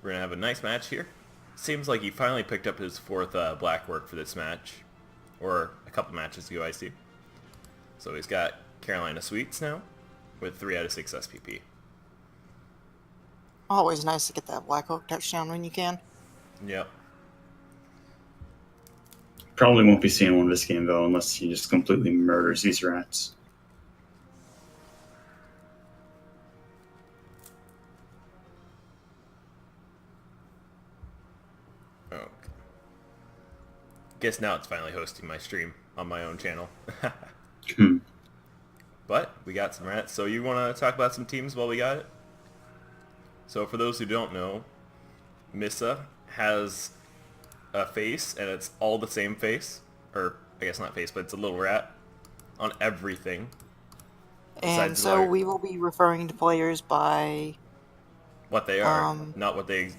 We're gonna have a nice match here. Seems like he finally picked up his fourth black work for this match, or a couple matches ago, I see. So he's got Carolina Sweets now, with 3 out of 6 SPP. Always nice to get that Black Hawk touchdown when you can. Yep. Probably won't be seeing one this game, though, unless he just completely murders these rats. Okay. Guess now it's finally hosting my stream on my own channel. But we got some rats, so you want to talk about some teams while we got it? So for those who don't know, Missa has a face, and it's all the same face. Or, I guess not face, but it's a little rat on everything. And so we will be referring to players by what they are, not what they,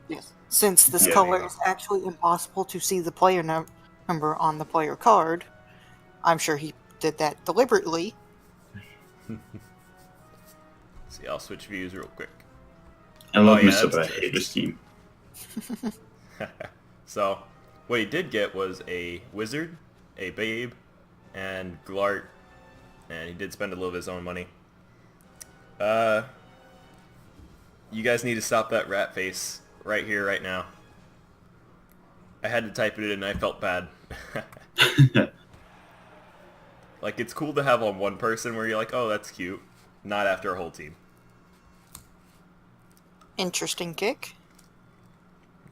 Yes. Since this color is actually impossible to see the player number on the player card, I'm sure he did that deliberately. See, I'll switch views real quick. I love Missa, but I hate this team. So, what he did get was a Wizard, a Babe, and Glart, and he did spend a little of his own money. You guys need to stop that rat face right here, right now. I had to type it in and I felt bad. Like, it's cool to have on one person where you're like, oh, that's cute. Not after a whole team. Interesting kick.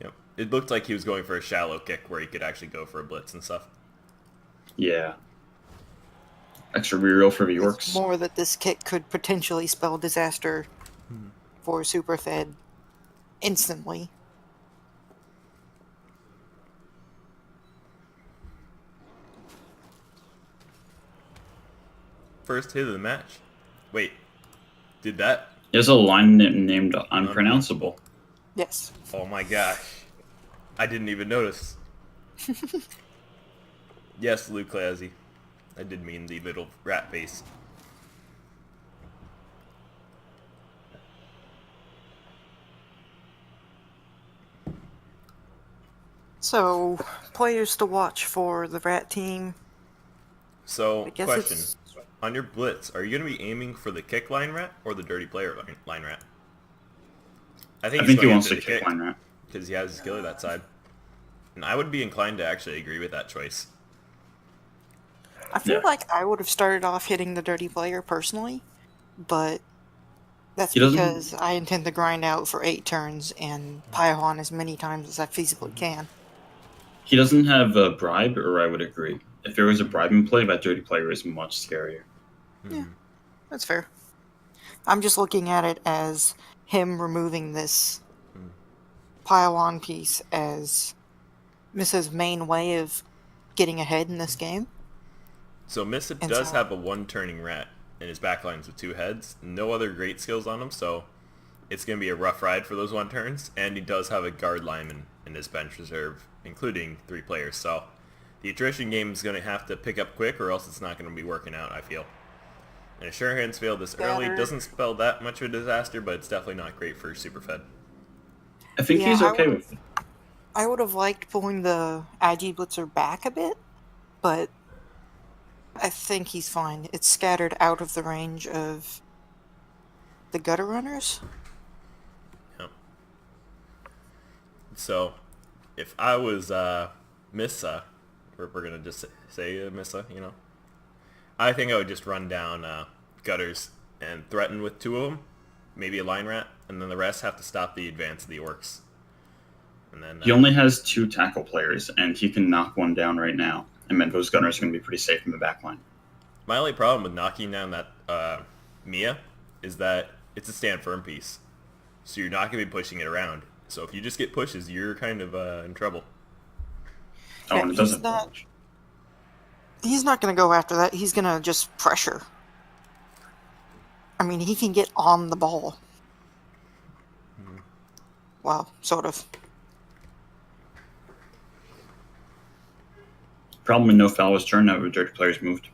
Yep. It looked like he was going for a shallow kick where he could actually go for a blitz and stuff. Yeah. Extra reroll for the Orcs. It's more that this kick could potentially spell disaster for Superfed instantly. First hit of the match. Wait, did that? There's a line named Unpronounceable. Yes. Oh my gosh. I didn't even notice. Yes, Luke Classy. I did mean the little rat face. So, players to watch for the rat team. So, question. On your blitz, are you going to be aiming for the kick line rat or the dirty player line rat? I think he wants the kick line rat. Because he has his killer that side. And I would be inclined to actually agree with that choice. I feel like I would have started off hitting the dirty player personally, but that's because I intend to grind out for 8 turns and pile on as many times as I feasibly can. He doesn't have a bribe, or I would agree. If there was a bribe in play, that dirty player is much scarier. Yeah, that's fair. I'm just looking at it as him removing this pile-on piece as Missa's main way of getting ahead in this game. So Missa does have a 1-turning rat in his backlines with 2 heads. No other great skills on him, so it's going to be a rough ride for those 1 turns. And he does have a guard lineman in his bench reserve, including 3 players. So the attrition game is going to have to pick up quick or else it's not going to be working out, I feel. And a sure hands fail this early doesn't spell that much of a disaster, but it's definitely not great for Superfed. I think he's okay with it. I would have liked pulling the IG Blitzer back a bit, but I think he's fine. It's scattered out of the range of the gutter runners. Yep. So, if I was Missa, we're going to just say Missa, I think I would just run down gutters and threaten with 2 of them, maybe a line rat, and then the rest have to stop the advance of the orcs. And then he only has 2 tackle players, and he can knock one down right now. And then those gunners are going to be pretty safe in the back line. My only problem with knocking down that Mia is that it's a stand firm piece. So you're not going to be pushing it around. So if you just get pushes, you're kind of in trouble. Oh, and it doesn't punch. He's not going to go after that. He's going to just pressure. I mean, he can get on the ball. Well, sort of. Problem with no foul was turned out, dirty players moved.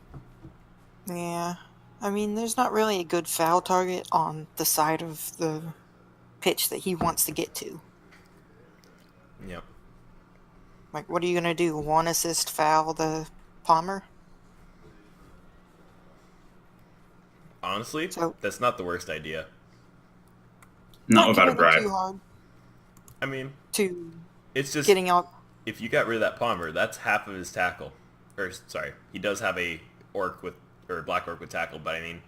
Yeah. I mean, there's not really a good foul target on the side of the pitch that he wants to get to. Yep. Like, what are you gonna do? One assist foul the Palmer? Honestly, So that's not the worst idea. Not without a committing bribe. too hard I mean, to it's just getting out. if you got rid of that Palmer, that's half of his tackle. Or sorry, he does have a black orc with tackle, but I mean,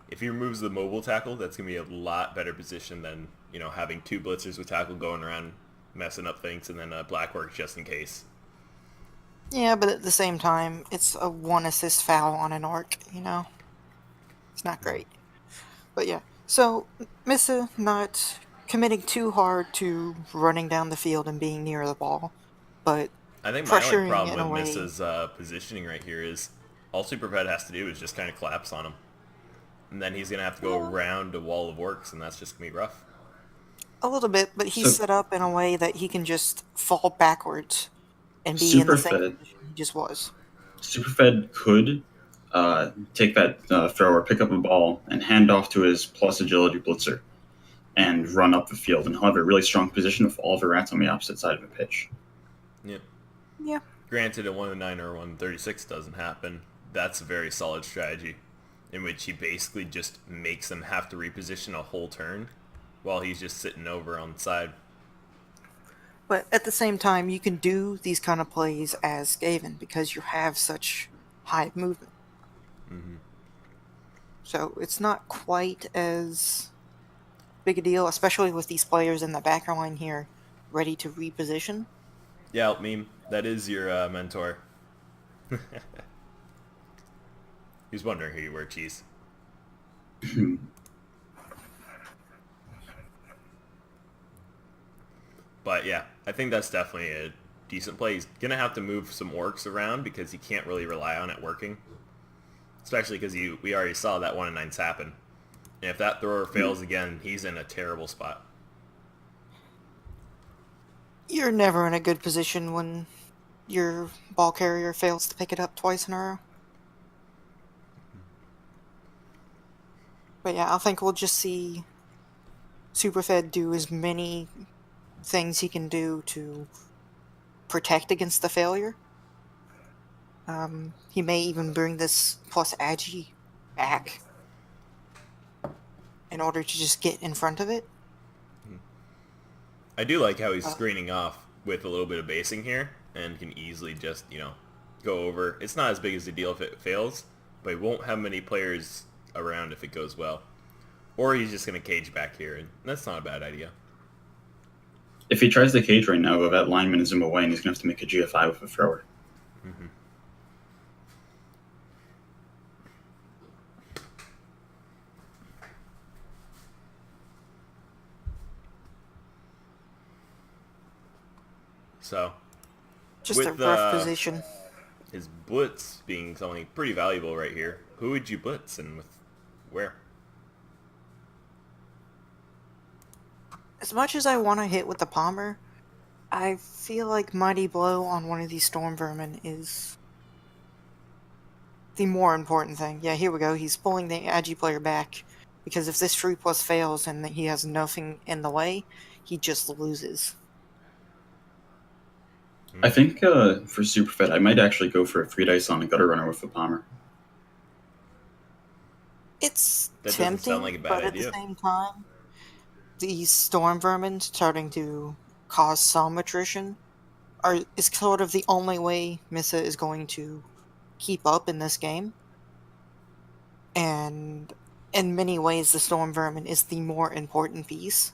if he removes the mobile tackle, that's gonna be a lot better position than having two blitzers with tackle going around messing up things, and then a black orc just in case. Yeah, but at the same time, it's a one assist foul on an orc. It's not great. But yeah, so Missa not committing too hard to running down the field and being near the ball, but I think my only pressuring problem in a with way. Missa's positioning right here is all Superfed has to do is just kind of collapse on him. And then he's going to have to go around a wall of orcs, and that's just going to be rough. A little bit, but he's So set up in a way that he can just fall backwards and be in the same Superfed position he just was. Superfed could take that throw or pick up a ball and hand off to his plus agility blitzer and run up the field, and he'll have a really strong position with all of the rats on the opposite side of the pitch. Yep. Yeah. Granted, a 109 or 136 doesn't happen. That's a very solid strategy in which he basically just makes them have to reposition a whole turn while he's just sitting over on the side. But at the same time, you can do these kind of plays as Skaven because you have such high movement. Mm-hmm. So it's not quite as big a deal, especially with these players in the back line here ready to reposition. Yeah, Meme, that is your mentor. He's wondering who you were, Cheese. But yeah, I think that's definitely a decent play. He's going to have to move some orcs around because he can't really rely on it working. Especially because we already saw that 1 in 9s happen. And if that thrower fails again, he's in a terrible spot. You're never in a good position when your ball carrier fails to pick it up twice in a row. But yeah, I think we'll just see Superfed do as many things he can do to protect against the failure. He may even bring this plus agi back in order to just get in front of it. I do like how he's screening off with a little bit of basing here and can easily just, go over. It's not as big as a deal if it fails, but he won't have many players around if it goes well. Or he's just going to cage back here, and that's not a bad idea. If he tries to cage right now, that lineman is in the way, and he's going to have to make a GFI with a thrower. Mm-hmm. So, Just with, a rough position. His blitz being something pretty valuable right here, who would you blitz and with where? As much as I want to hit with the Palmer, I feel like Mighty Blow on one of these Storm Vermin is the more important thing. Yeah, here we go. He's pulling the Agi player back, because if this 3+ fails and he has nothing in the way, he just loses. I think for Superfed, I might actually go for a 3 dice on a gutter runner with the Palmer. It's That doesn't tempting, sound like a bad but idea. at the same time, these Storm Vermin starting to cause some attrition is sort of the only way Missa is going to keep up in this game. And in many ways, the Storm Vermin is the more important piece.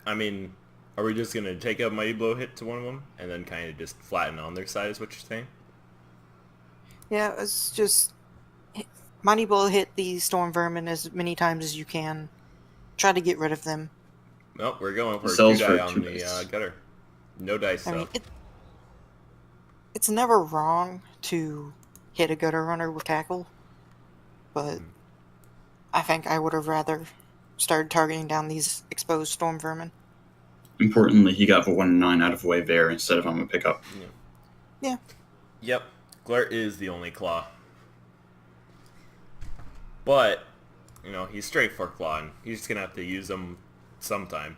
I mean, are we just going to take a Mighty Blow hit to one of them and then kind of just flatten on their side is what you're saying? Yeah, it's just Mighty Blow hit the Storm Vermin as many times as you can. Try to get rid of them. Nope, we're going for a 2 Sells die for on 2 the dice. gutter. No dice, I though. mean, it's never wrong to hit a gutter runner with tackle, but I think I would have rather started targeting down these exposed Storm Vermin. Importantly, he got the 1 in 9 out of the way there instead of on the pickup. Yeah. Yep, Glart is the only claw. But, he's straight for claw, and he's just going to have to use them sometime.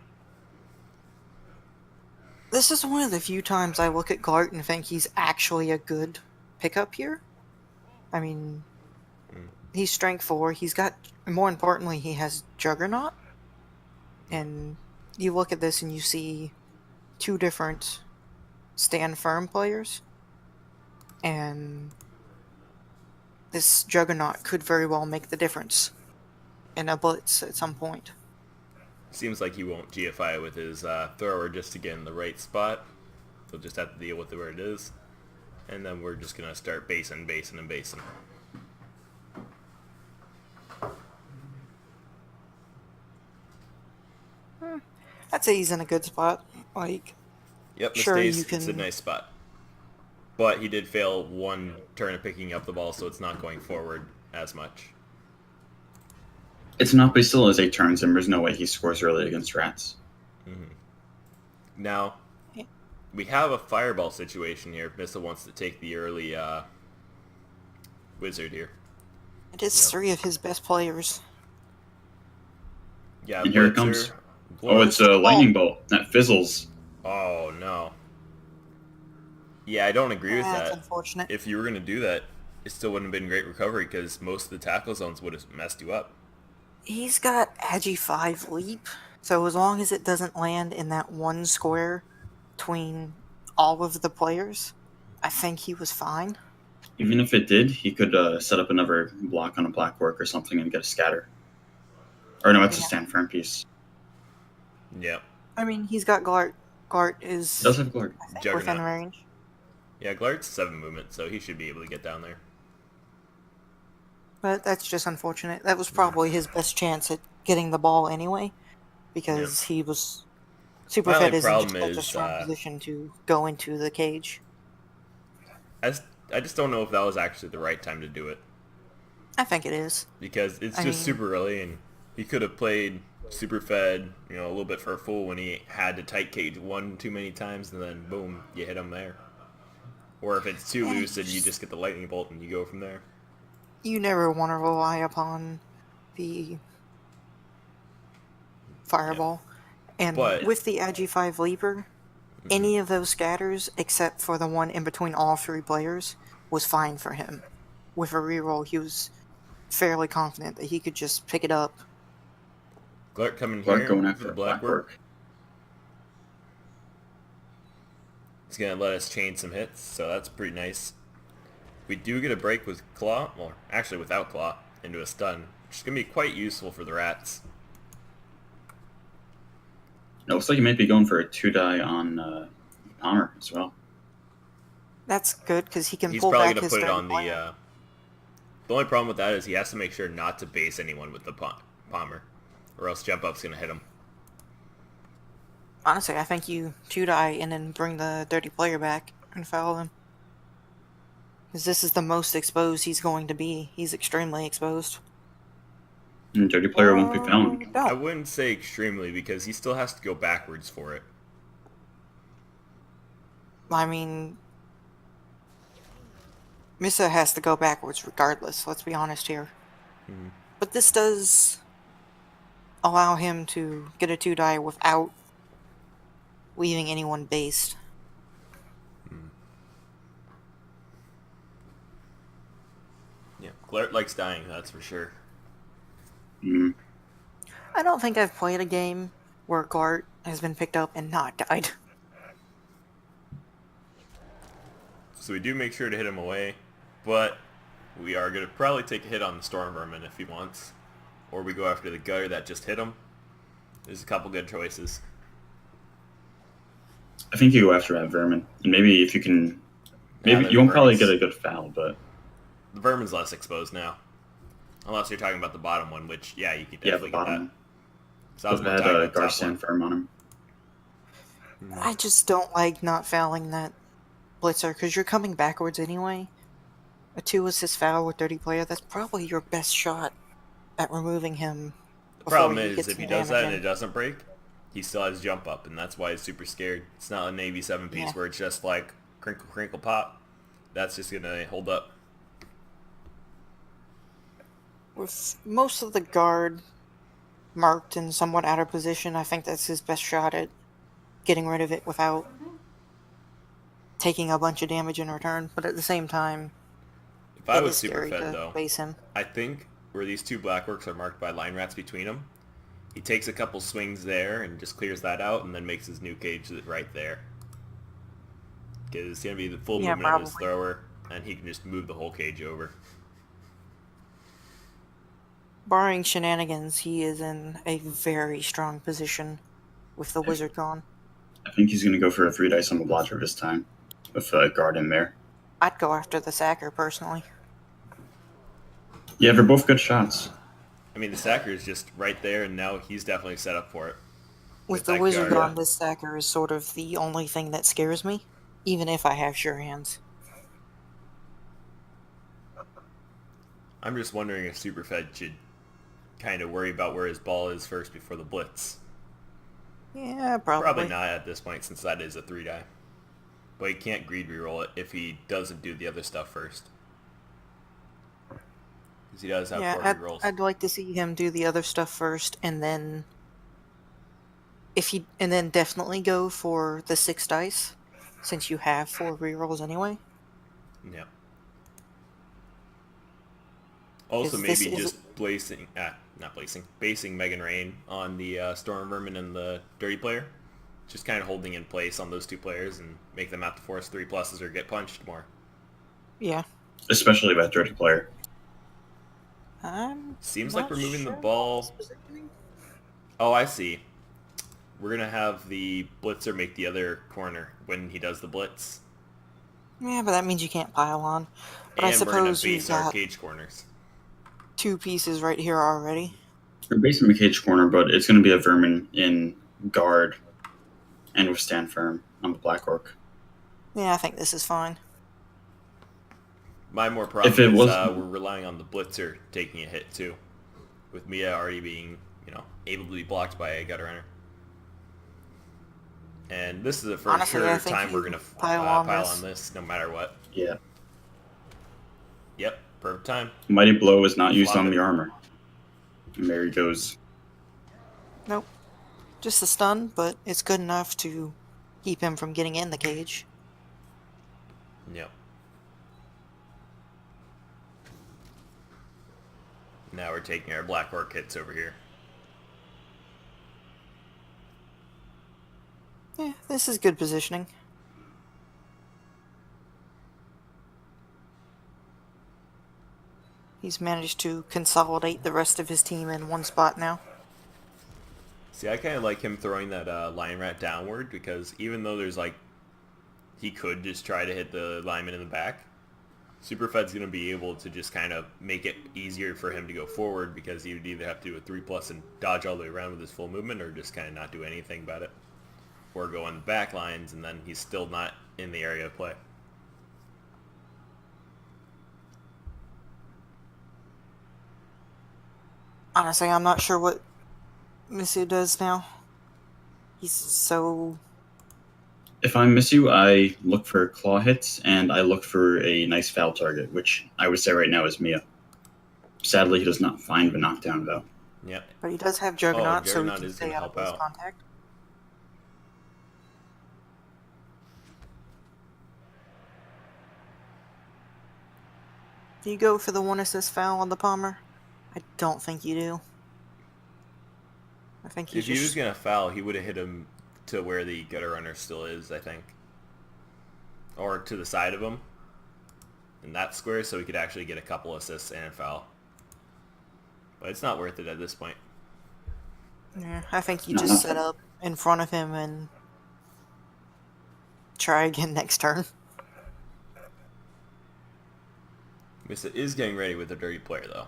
This is one of the few times I look at Glart and think he's actually a good pickup here. I mean, he's strength 4. He's got, more importantly, he has Juggernaut. And you look at this and you see 2 different stand firm players. And this Juggernaut could very well make the difference in a blitz at some point. Seems like he won't GFI with his thrower just to get in the right spot. He'll just have to deal with it where it is. And then we're just going to start basing. I'd say he's in a good spot. Like, Yep, this sure, stays, you can... it's a nice spot. But he did fail one turn of picking up the ball, so it's not going forward as much. It's not, but he still has 8 turns, and there's no way he scores early against rats. Now, we have a fireball situation here. Missa wants to take the early wizard here. It is 3 of his best players. Yeah, And here it comes. Oh, it's a lightning bolt that fizzles. Oh, no. Yeah, I don't agree with That's that. unfortunate. If you were going to do that, it still wouldn't have been great recovery because most of the tackle zones would have messed you up. He's got Agi 5 leap, so as long as it doesn't land in that one square between all of the players, I think he was fine. Even if it did, he could set up another block on a black work or something and get a scatter. Or no, it's a stand firm piece. Yep. I mean, he's got Glart. Glart is Does have Glart. I think, Juggernaut. within range. Yeah, Glart's 7 movement, so he should be able to get down there. But that's just unfortunate. That was probably his best chance at getting the ball anyway, because he was super My fed only isn't problem just such a is, strong position to go into the cage. I just don't know if that was actually the right time to do it. I think it is. Because it's I just mean- super early, and he could have played super fed, you know, a little bit for a full when he had to tight cage one too many times, and then boom, you hit him there. Or if it's too loose, then you just get the lightning bolt and you go from there. You never want to rely upon the fireball. And But- with the Agi 5 leaper, any of those scatters, except for the one in between all 3 players, was fine for him. With a reroll, he was fairly confident that he could just pick it up. Glart coming Glart here going for after the the black black work. work. It's going to let us chain some hits, so that's pretty nice. We do get a break with Claw, well, actually without Claw, into a stun, which is going to be quite useful for the rats. It looks like he might be going for a 2-die on Palmer as well. That's good, because he can He's pull probably back going to his put it third on player. the only problem with that is he has to make sure not to base anyone with the Palmer, or else jump up's going to hit him. Honestly, I think you 2-die and then bring the dirty player back and foul him. Because this is the most exposed he's going to be. He's extremely exposed. And dirty player won't be found. I No. wouldn't say extremely, because he still has to go backwards for it. I mean, Missa has to go backwards regardless, let's be honest here. But this does allow him to get a 2-die without leaving anyone based. Yeah, Glart likes dying, that's for sure. I don't think I've played a game where Glart has been picked up and not died. So we do make sure to hit him away, but we are going to probably take a hit on the Storm Vermin if he wants. Or we go after the gutter that just hit him. There's a couple good choices. I think you go after that vermin, and maybe if you can, maybe then you won't the probably vermin's- get a good foul, but The Vermin's less exposed now. Unless you're talking about the bottom one, which, yeah, you can yeah, definitely the get bottom. that. So I was I've more had talking a about the top Garcian one. firm on him. I just don't like not fouling that blitzer, because you're coming backwards anyway. A 2-assist foul with dirty player, that's probably your best shot at removing him. The problem before is, gets if he the does that damage and in. it doesn't break, he still has jump up, and that's why he's super scared. It's not a Navy 7-piece Yeah. where it's just like crinkle, crinkle, pop. That's just going to hold up. With most of the guard marked and somewhat out of position, I think that's his best shot at getting rid of it without taking a bunch of damage in return. But at the same time, If I it was is super scary fed, to though, face him. I think where these two blackworks are marked by line rats between them, he takes a couple swings there and just clears that out and then makes his new cage right there. Because it's going to be the full Yeah, movement of his probably. thrower, and he can just move the whole cage over. Barring shenanigans, he is in a very strong position with the wizard gone. I think he's going to go for a 3 dice on the Blotcher this time, with a guard in there. I'd go after the sacker personally. Yeah, they're both good shots. I mean, the sacker is just right there, and now he's definitely set up for it. With the that wizard guard. gone, this sacker is sort of the only thing that scares me, even if I have sure hands. I'm just wondering if Superfed should kind of worry about where his ball is first before the blitz. Yeah, probably. Probably not at this point, since that is a 3-die. But he can't greed reroll it if he doesn't do the other stuff first. Because he does have 4 rerolls. I'd like to see him do the other stuff first, and then definitely go for the 6 dice, since you have 4 rerolls anyway. Yeah. Also, maybe just basing Megan Rain on the Storm Vermin and the Dirty player. Just kind of holding in place on those 2 players and make them have to force 3 pluses or get punched more. Yeah. Especially that Dirty player. Seems like we're moving the ball. Oh, I see. We're going to have the blitzer make the other corner when he does the blitz. Yeah, but that means you can't pile on. But And I we're going suppose to we've base our got cage corners. 2 pieces right here already. We're basing the cage corner, but it's going to be a Vermin in guard and with stand firm on the Black Orc. Yeah, I think this is fine. My more problem is we're relying on the blitzer taking a hit too, with Mia already being, able to be blocked by a gutter runner. And this is the first time we're going to pile on this, no matter what. Yeah. Yep, perfect time. Mighty Blow is not used on the armor. And there he goes. Nope. Just a stun, but it's good enough to keep him from getting in the cage. Yep. Now we're taking our Black Orc hits over here. Yeah, this is good positioning. He's managed to consolidate the rest of his team in one spot now. See, I kind of like him throwing that Lion Rat downward, because even though there's he could just try to hit the lineman in the back, Superfed's going to be able to just kind of make it easier for him to go forward, because he would either have to do a 3+ and dodge all the way around with his full movement, or just kind of not do anything about it. Or go on the back lines, and then he's still not in the area of play. Honestly, I'm not sure what Misu does now. He's so... If I miss you, I look for claw hits, and I look for a nice foul target, which I would say right now is Mia. Sadly, he does not find the knockdown, though. Yep. But he does have Juggernaut, so he Juggernaut can is stay gonna out of help close out. contact. Do you go for the 1 assist foul on the Palmer? I don't think you do. I think If he was going to foul, he would have hit him to where the gutter runner still is, I think. Or to the side of him. In that square, so he could actually get a couple assists and a foul. But it's not worth it at this point. Yeah, I think you just set up in front of him and try again next turn. Misa is getting ready with a dirty player, though.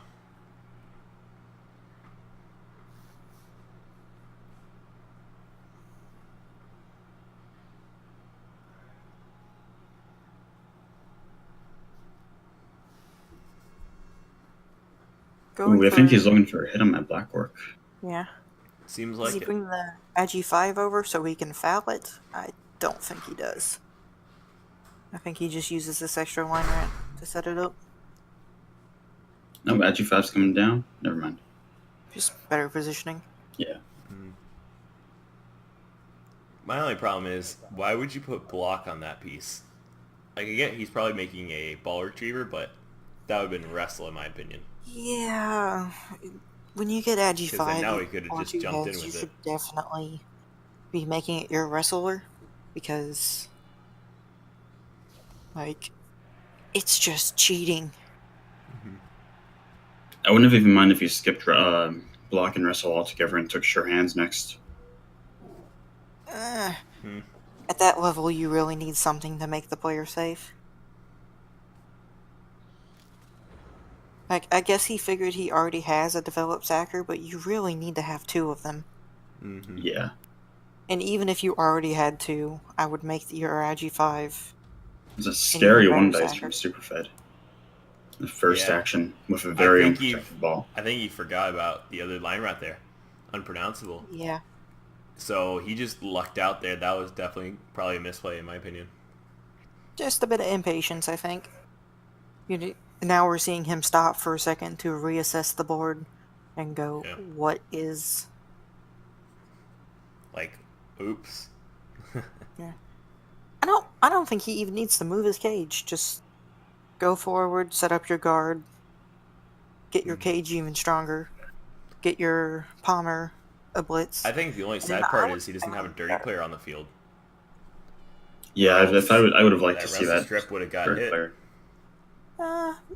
I think he's looking for a hit on that Black Orc. Yeah. Seems like Does he bring the Agi 5 over so he can foul it? I don't think he does. I think he just uses this extra line rat to set it up. No, Agi 5's coming down? Never mind. Just better positioning. Yeah. My only problem is, why would you put block on that piece? Like, again, he's probably making a ball retriever, but that would have been wrestle in my opinion. Yeah. When you get Agi Because then 5 now he could have or just two jumped in heads, you with it. should definitely be making it your wrestler because, like, it's just cheating. I wouldn't have even mind if you skipped block and wrestle altogether and took sure hands next. Uh, Hmm. at that level, you really need something to make the player safe. Like, I guess he figured he already has a developed sacker, but you really need to have two of them. Mm-hmm. Yeah. And even if you already had two, I would make your Agi 5 It's a an even scary better one dice sacker. from Superfed. The first Yeah. action with a I very think unprotected ball. he forgot about the other line right there. Unpronounceable. Yeah. So he just lucked out there. That was definitely probably a misplay in my opinion. Just a bit of impatience, I think. Now we're seeing him stop for a second to reassess the board and go, Yeah. what is... Like, oops. Yeah. I don't think he even needs to move his cage. Just go forward, set up your guard, get your cage even stronger, get your Palmer a blitz. I think the only And then sad I part would is he doesn't say have a dirty better. player on the field. Yeah, if I would have liked That to see wrestle that strip would have got third hit. player.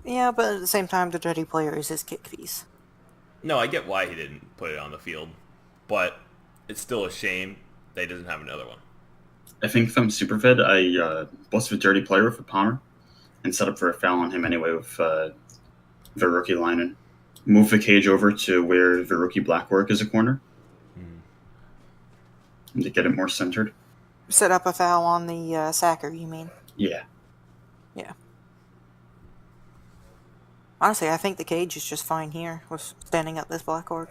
Yeah, but at the same time, the dirty player is his kick piece. No, I get why he didn't put it on the field, but it's still a shame that he doesn't have another one. I think if I'm Superfed, I bust the dirty player with a Palmer and set up for a foul on him anyway with the rookie lineman. Move the cage over to where the rookie Blackwork is a corner to get it more centered. Set up a foul on the sacker, you mean? Yeah. Yeah. Honestly, I think the cage is just fine here with standing up this black orc.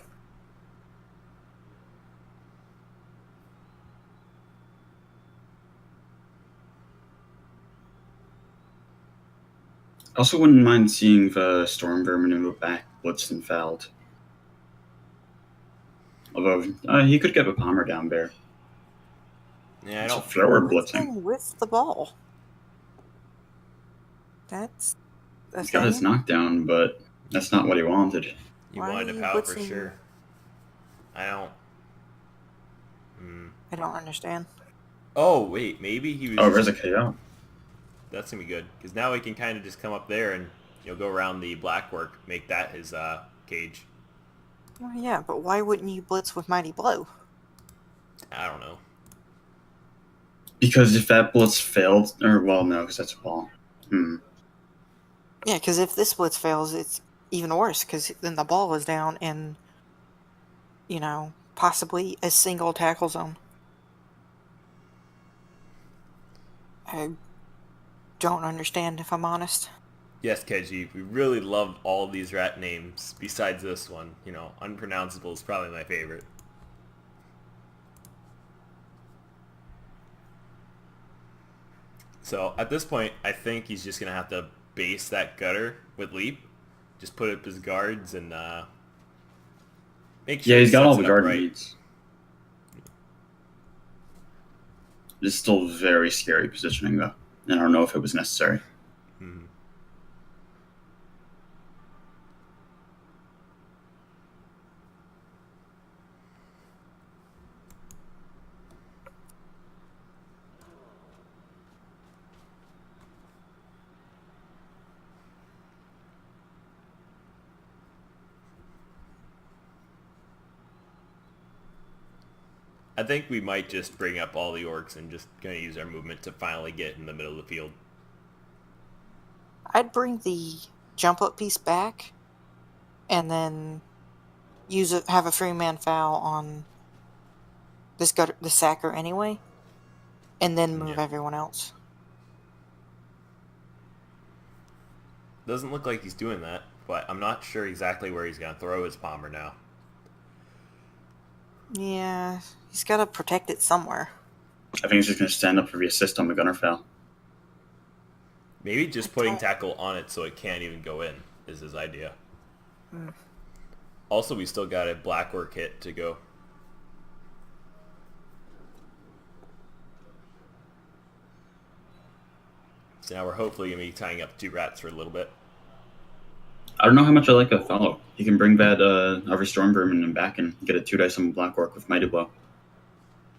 I also wouldn't mind seeing the Storm Vermin in the back blitzed and fouled. Although he could get a Palmer down there. Yeah, I It's a don't. thrower blitzing. Blitzing with the ball. That's a He got his thing. knockdown, but that's not what he wanted. You Why wanted are to you pout for blitzing? sure. I don't. I don't understand. Oh wait, maybe he was. Oh, there's a KO. That's gonna be good because now he can kind of just come up there and go around the black work, make that his cage. Well, yeah, but why wouldn't you blitz with Mighty Blow? I don't know. Because if that blitz failed, or well, no, because that's a ball. Yeah, because if this blitz fails, it's even worse, because then the ball is down in, possibly a single tackle zone. I don't understand, if I'm honest. Yes, Keji, we really loved all these rat names besides this one. Unpronounceable is probably my favorite. So at this point, I think he's just gonna have to base that gutter with leap, just put up his guards and make sure. Yeah, he's got all sets the it up guard right. needs. It's still very scary positioning, though. And I don't know if it was necessary. I think we might just bring up all the orcs and just gonna use our movement to finally get in the middle of the field. I'd bring the jump up piece back, and then have a free man foul on the sacker anyway, and then move everyone else. Doesn't look like he's doing that, but I'm not sure exactly where he's gonna throw his Palmer now. Yeah, he's got to protect it somewhere. I think he's just going to stand up for the assist on the gunner foul. Maybe just putting tackle on it so it can't even go in is his idea. Also, we still got a black work hit to go. So now we're hopefully going to be tying up 2 rats for a little bit. I don't know how much I like Othello. He can bring that other Storm Vermin back and get a 2 dice on Black Orc with Mighty Blow.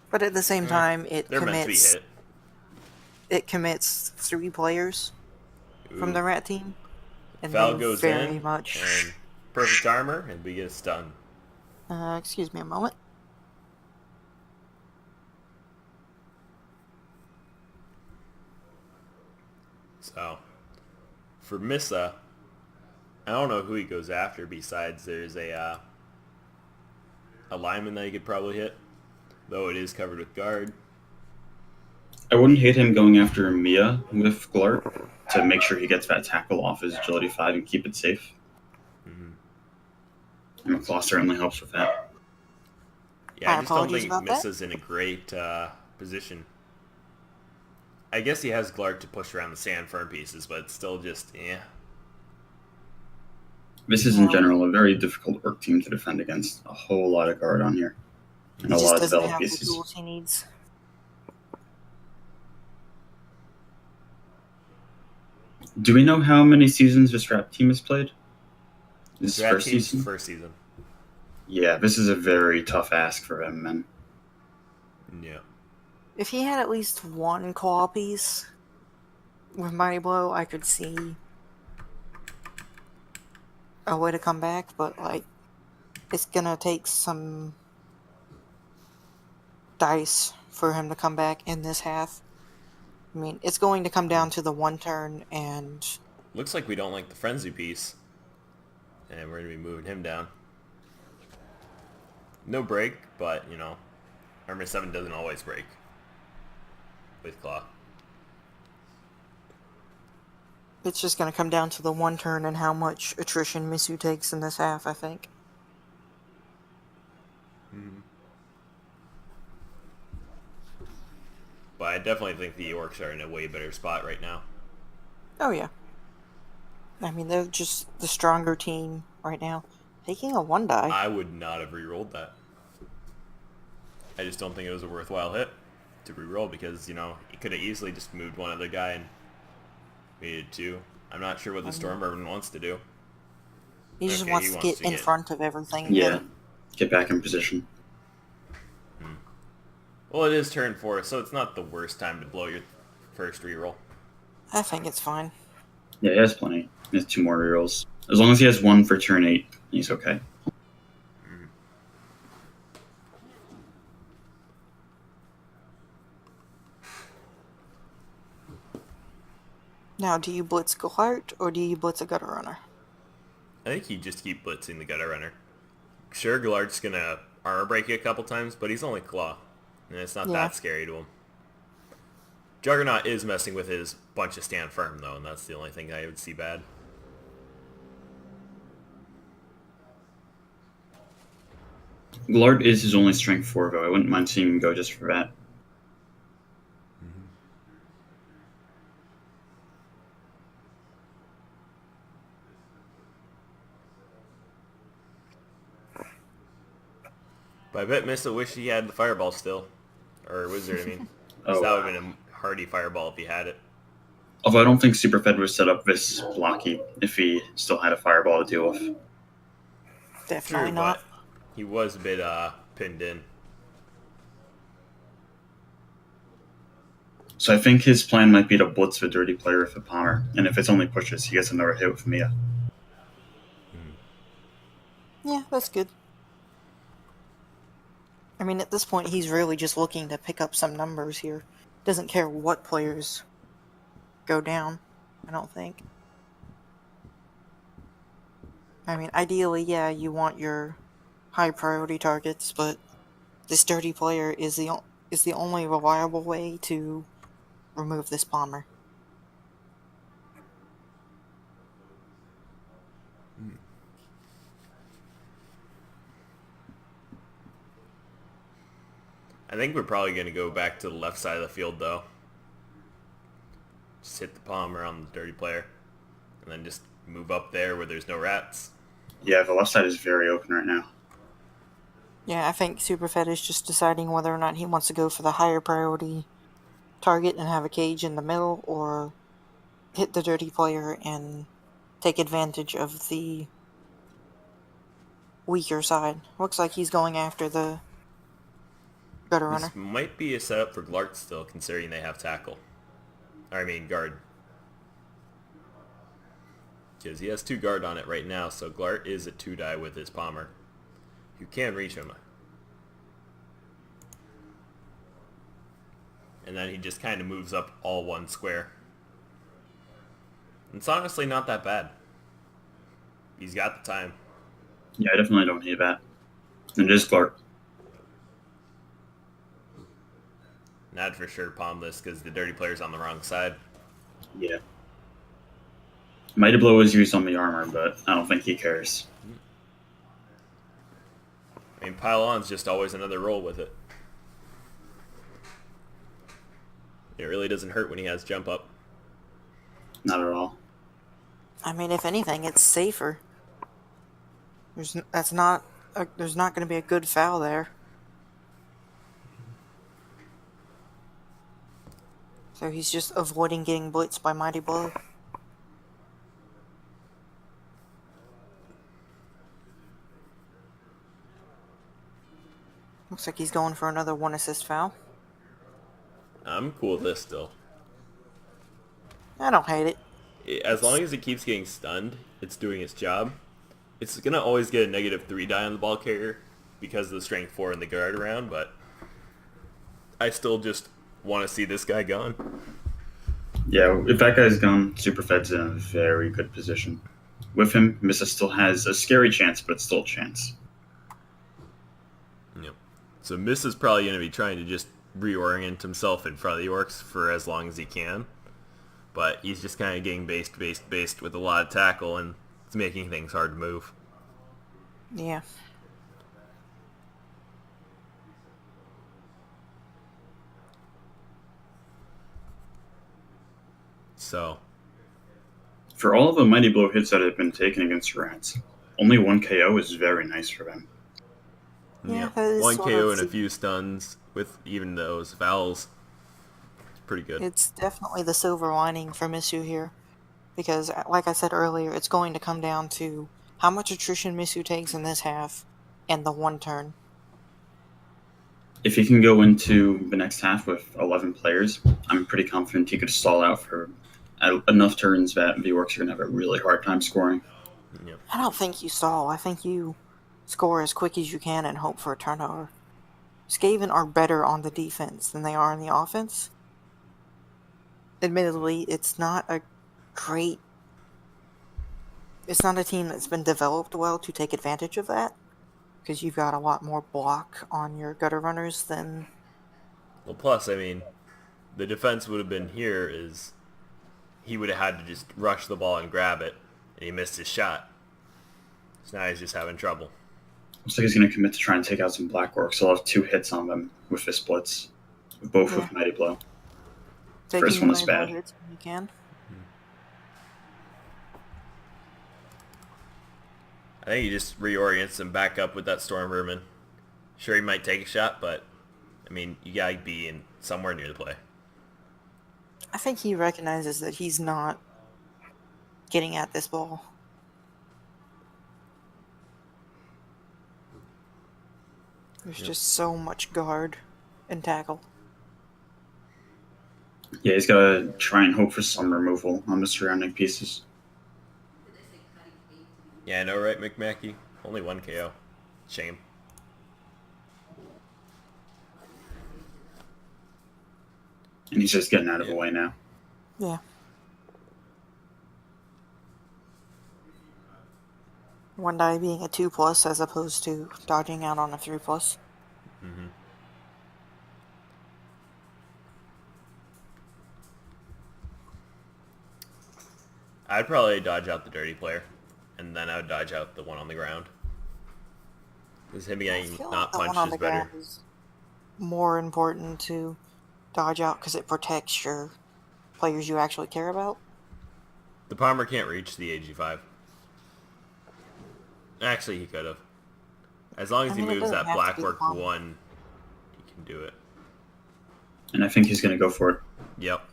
But at the same time, They're meant to be hit. It commits 3 players from the rat team. And Val they goes very in, much. and perfect armor, and we get a stun. Excuse me a moment. So, for Missa, I don't know who he goes after besides there's a lineman that he could probably hit, though it is covered with guard. I wouldn't hate him going after Mia with Glart to make sure he gets that tackle off his agility 5 and keep it safe. And McClaw certainly helps with that. Yeah, I just don't think Missa's in a great position. I guess he has Glart to push around the sand firm pieces, but it's still just, This is in general a very difficult orc team to defend against. A whole lot of guard on here. And a lot of developed pieces. The tools he needs. Do we know how many seasons this rap team has played? This is first season? First season. Yeah, this is a very tough ask for him, man. Yeah. If he had at least 1 claw piece with Mighty Blow, I could see a way to come back, but, like, it's gonna take some dice for him to come back in this half. I mean, it's going to come down to the 1 turn, and... Looks like we don't like the frenzy piece. And we're going to be moving him down. No break, but, Armor 7 doesn't always break. With Claw. It's just going to come down to the 1 turn and how much attrition Misu takes in this half, I think. But I definitely think the Orcs are in a way better spot right now. Oh, yeah. I mean, they're just the stronger team right now. Taking a 1 die. I would not have re-rolled that. I just don't think it was a worthwhile hit to re-roll because, he could have easily just moved one other guy and made it 2. I'm not sure what the Storm Vermin wants to do. He just wants to get in front of everything. Yeah, get back in position. Well, it is turn 4, so it's not the worst time to blow your first reroll. I think it's fine. Yeah, he has plenty. He has 2 more rerolls. As long as he has 1 for turn 8, he's okay. Now, do you blitz Glart or do you blitz a Gutter Runner? I think you just keep blitzing the Gutter Runner. Sure, Glart's going to armor break you a couple times, but he's only Claw. And it's not that scary to him. Juggernaut is messing with his bunch of stand firm, though, and that's the only thing I would see bad. Glart is his only strength 4, though. I wouldn't mind seeing him go just for that. But I bet Missa wish he had the Fireball still. Or Wizard, I mean. That would have been a hardy Fireball if he had it. Although I don't think Superfed was set up this blocky if he still had a Fireball to deal with. Definitely True, not. But he was a bit pinned in. So I think his plan might be to blitz the dirty player with the Palmer, and if it's only pushes, he gets another hit with Mia. Yeah, that's good. I mean, at this point, he's really just looking to pick up some numbers here. Doesn't care what players go down, I don't think. I mean, ideally, yeah, you want your high priority targets, but this dirty player is the only reliable way to remove this Palmer. I think we're probably going to go back to the left side of the field, though. Just hit the Palmer on the dirty player. And then just move up there where there's no rats. Yeah, the left side is very open right now. Yeah, I think Superfed is just deciding whether or not he wants to go for the higher priority target and have a cage in the middle, or hit the dirty player and take advantage of the weaker side. Looks like he's going after the gutter runner. This might be a setup for Glart still, considering they have tackle. I mean, guard. Because he has 2 guard on it right now, so Glart is a 2-die with his Palmer. You can reach him. And then he just kind of moves up all 1 square. It's honestly not that bad. He's got the time. Yeah, I definitely don't need that. And it is Clark. Not for sure palm this because the dirty player's on the wrong side. Yeah. Mighty Blow is used on the armor, but I don't think he cares. I mean, pile on's just always another roll with it. It really doesn't hurt when he has jump up. Not at all. I mean, if anything, it's safer. There's not going to be a good foul there. So he's just avoiding getting blitzed by Mighty Blow. Looks like he's going for another 1 assist foul. I'm cool with this still. I don't hate it. As long as it keeps getting stunned, it's doing its job. It's going to always get a negative 3 die on the ball carrier because of the strength 4 and the guard around, but I still just want to see this guy gone. Yeah, if that guy's gone, Superfed's in a very good position. With him, Missa still has a scary chance, but it's still a chance. Yep. So Miss is probably going to be trying to just reorient himself in front of the orcs for as long as he can. But he's just kind of getting based with a lot of tackle, and it's making things hard to move. Yeah. So, For all of the Mighty Blow hits that have been taken against rats, only 1 KO is very nice for them. Yeah, that is 1 sort KO of and a few stuns with even those fouls. It's pretty good. It's definitely the silver lining for Misu here. Because, like I said earlier, it's going to come down to how much attrition Misu takes in this half and the 1 turn. If he can go into the next half with 11 players, I'm pretty confident he could stall out for enough turns that the orcs are going to have a really hard time scoring. Yep. I don't think you stall. I think you score as quick as you can and hope for a turnover. Skaven are better on the defense than they are on the offense. Admittedly, it's not a team that's been developed well to take advantage of that, because you've got a lot more block on your gutter runners than... Well, plus, I mean, the defense would have been here is he would have had to just rush the ball and grab it, and he missed his shot. So now he's just having trouble. Looks like he's going to commit to try and take out some Black Orcs. He'll have 2 hits on them with Fist Blitz, both with Mighty Blow. First one is bad. You can. I think he just reorients him back up with that Storm Vermin. Sure, he might take a shot, but, I mean, you gotta be in somewhere near the play. I think he recognizes that he's not getting at this ball. There's just so much guard and tackle. Yeah, he's got to try and hope for some removal on the surrounding pieces. Yeah, I know, right, McMackey? Only 1 KO. Shame. And he's just getting out of the way now. Yeah. One die being a 2+ as opposed to dodging out on a 3+. Mm-hmm. I'd probably dodge out the dirty player, and then I would dodge out the one on the ground. Because him getting not punched is better. Is more important to dodge out because it protects your players you actually care about. The Palmer can't reach the AG5. Actually, he could have. As long as he moves that Blackwork 1, he can do it. And I think he's going to go for it. Yep.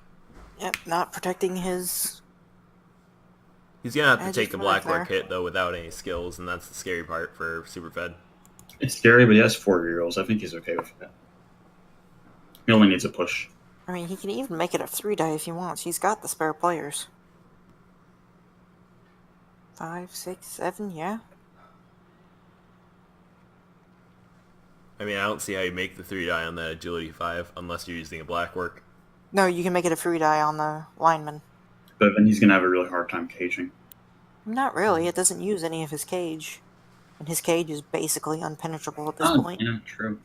Yep, not protecting his He's gonna have to Agi take the 5 blackwork there. hit though without any skills, and that's the scary part for Superfed. It's scary, but he has 4 rerolls. I think he's okay with that. He only needs a push. I mean, he can even make it a 3-die if he wants. He's got the spare players. 5, 6, 7, yeah. I mean, I don't see how you make the 3-die on that agility 5 unless you're using a blackwork. No, you can make it a 3-die on the lineman. But then he's going to have a really hard time caging. Not really. It doesn't use any of his cage. And his cage is basically unpenetrable at this point. Yeah, true.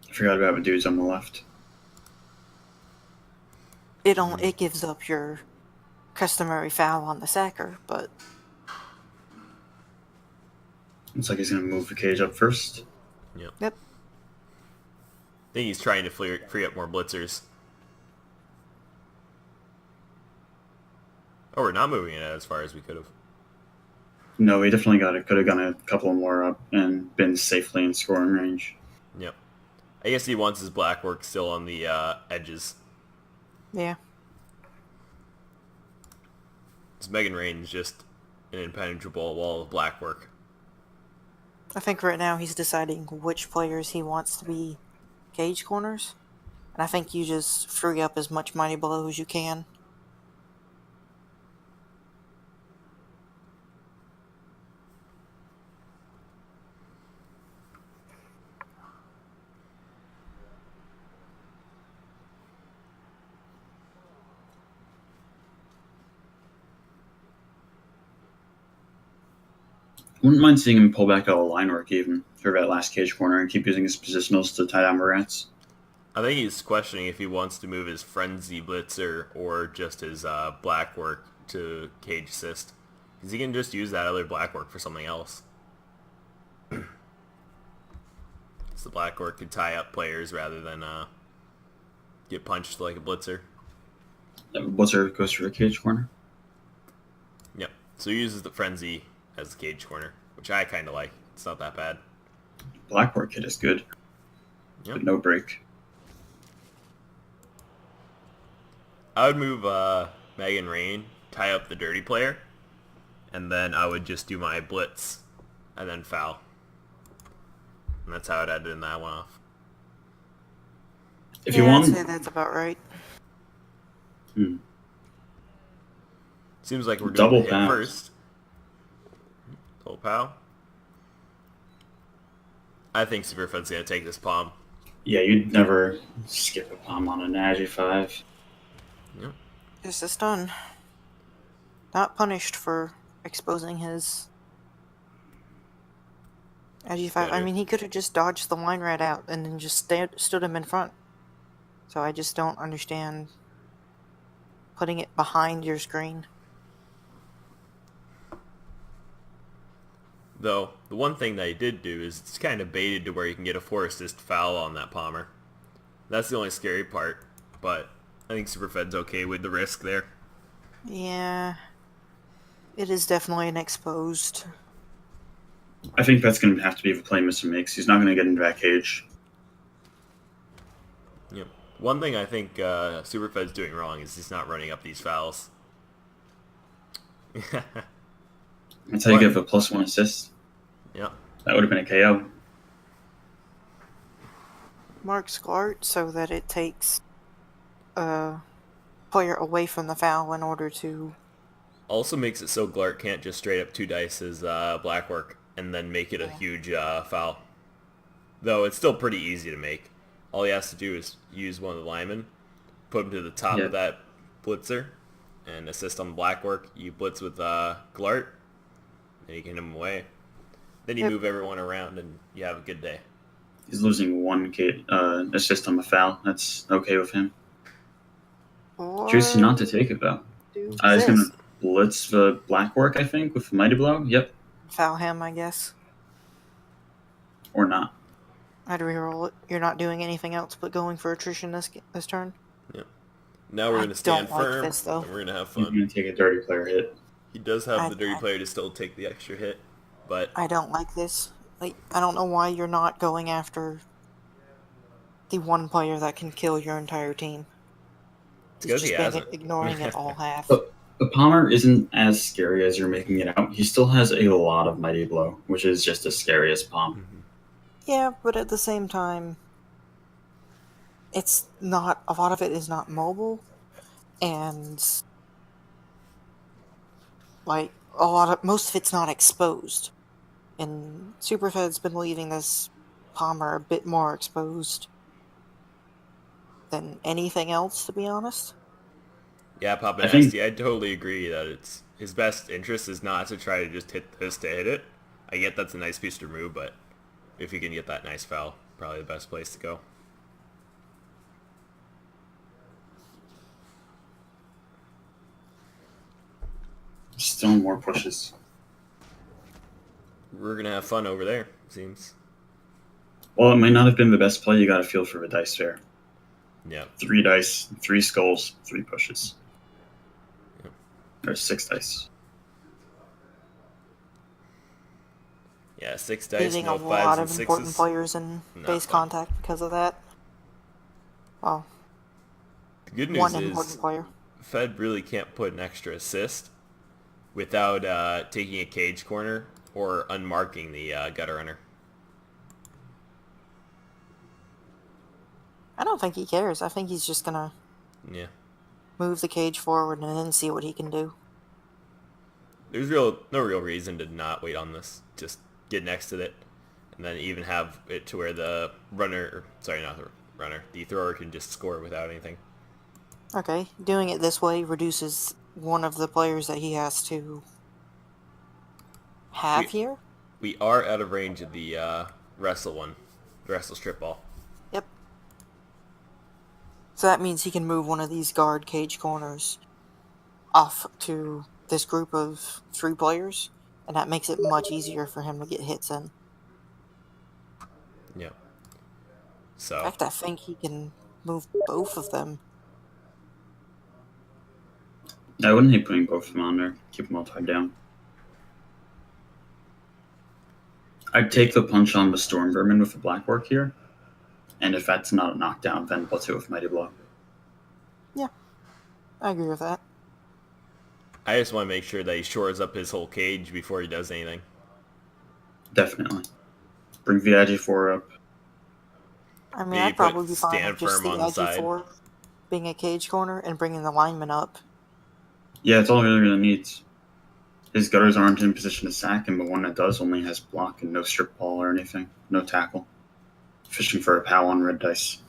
I forgot about the dudes on the left. It gives up your customary foul on the sacker, but Looks like he's going to move the cage up first. Yep. Yep. I think he's trying to free up more blitzers. Oh, we're not moving it as far as we could have. No, he definitely could have gone a couple more up and been safely in scoring range. Yep. I guess he wants his blackwork still on the edges. yeah. His Megan Rain is just an impenetrable wall of blackwork. I think right now he's deciding which players he wants to be cage corners. And I think you just free up as much mighty blow as you can. Wouldn't mind seeing him pull back out of line work even for that last cage corner and keep using his positionals to tie down Morats. I think he's questioning if he wants to move his Frenzy Blitzer or just his blackwork to cage assist. Because he can just use that other blackwork for something else. So the blackwork could tie up players rather than get punched like a blitzer. Blitzer goes for a cage corner. Yep. So he uses the Frenzy as the cage corner, which I kind of like. It's not that bad. Blackwork hit is good. Yep. But no break. I would move Megan Rain, tie up the dirty player, and then I would just do my blitz and then foul. And that's how it ended in that one off. If yeah, you want, I'd say that's about right. Seems like we're doing Double the hit pow. first. Double pow. I think Superfed's gonna take this palm. yeah, you'd never skip a palm on an Agi 5. Yep. This is done. Not punished for exposing his Agi 5. I Better. mean, he could have just dodged the line rat out and then just stood him in front. So I just don't understand putting it behind your screen. Though, the one thing that he did do is it's kind of baited to where you can get a 4-assist foul on that Palmer. That's the only scary part, but I think Superfed's okay with the risk there. Yeah. It is definitely an exposed. I think that's going to have to be the play Mr. makes. He's not going to get into that cage. Yep. One thing I think Superfed's doing wrong is he's not running up these fouls. That's how you give a +1 assist. Yep. That would have been a KO. Marks Glart so that it takes a player away from the foul in order to. Also makes it so Glart can't just straight up 2-dice his blackwork and then make it a huge foul. Though it's still pretty easy to make. All he has to do is use one of the linemen, put him to the top of that blitzer, and assist on the blackwork. You blitz with Glart, and you can hit him away. Then you move everyone around, and you have a good day. He's losing 1 assist on the foul. That's okay with him. Choosing not to take it, though. He's going to blitz the blackwork, I think, with Mighty Blow. Yep. Foul him, I guess. Or not. I'd reroll it. You're not doing anything else but going for attrition this turn. Yep. Now we're going to stand firm, this, though. and we're going to have He's fun. going to take a dirty player hit. He does have the dirty player to still take the extra hit, but I don't like this. Like, I don't know why you're not going after the one player that can kill your entire team. it's because he hasn't. Ignoring it all half. The Palmer isn't as scary as you're making it out. He still has a lot of Mighty Blow, which is just as scary as Palm. Yeah, but at the same time, it's not, a lot of it is not mobile, and like most of it's not exposed. And Superfed's been leaving this Palmer a bit more exposed than anything else, to be honest. Yeah, Papa I think Nasty, I totally agree that it's his best interest is not to try to just hit this to hit it. I get that's a nice piece to remove, but if you can get that nice foul, probably the best place to go. still more pushes. We're gonna have fun over there, seems. Well, it might not have been the best play. You got to feel for the dice there. Yeah. 3 dice, 3 skulls, 3 pushes. Yep. Or 6 dice. Yeah, 6 dice, Losing no a fives lot and of important sixes. players in Not base fun. contact because of that. Well, The good one news important is player. Fed really can't put an extra assist without taking a cage corner or unmarking the gutter runner. I don't think he cares. I think he's just gonna Yeah. move the cage forward and then see what he can do. There's no real reason to not wait on this. Just get next to it, and then even have it to where the runner, sorry, not the runner, the thrower can just score without anything. Okay, doing it this way reduces one of the players that he has to have We here. we are out of range of the wrestle one, the wrestle strip ball. Yep. So that means he can move one of these guard cage corners off to this group of 3 players, and that makes it much easier for him to get hits in. Yeah. In So fact, I think he can move both of them. I wouldn't hate putting both of them on there. Keep them all tied down. I'd take the punch on the Storm Vermin with the Black Work here. And if that's not a knockdown, then blitz it with Mighty Blow. Yeah, I agree with that. I just want to make sure that he shores up his whole cage before he does anything. Definitely. Bring the IG4 up. I mean, Maybe I'd probably be fine stand with just firm the on the side. IG4 being a cage corner and bringing the lineman up. Yeah, it's all really going to need. His gutters aren't in position to sack him, but one that does only has block and no strip ball or anything. No tackle. Fishing for a pal on red dice.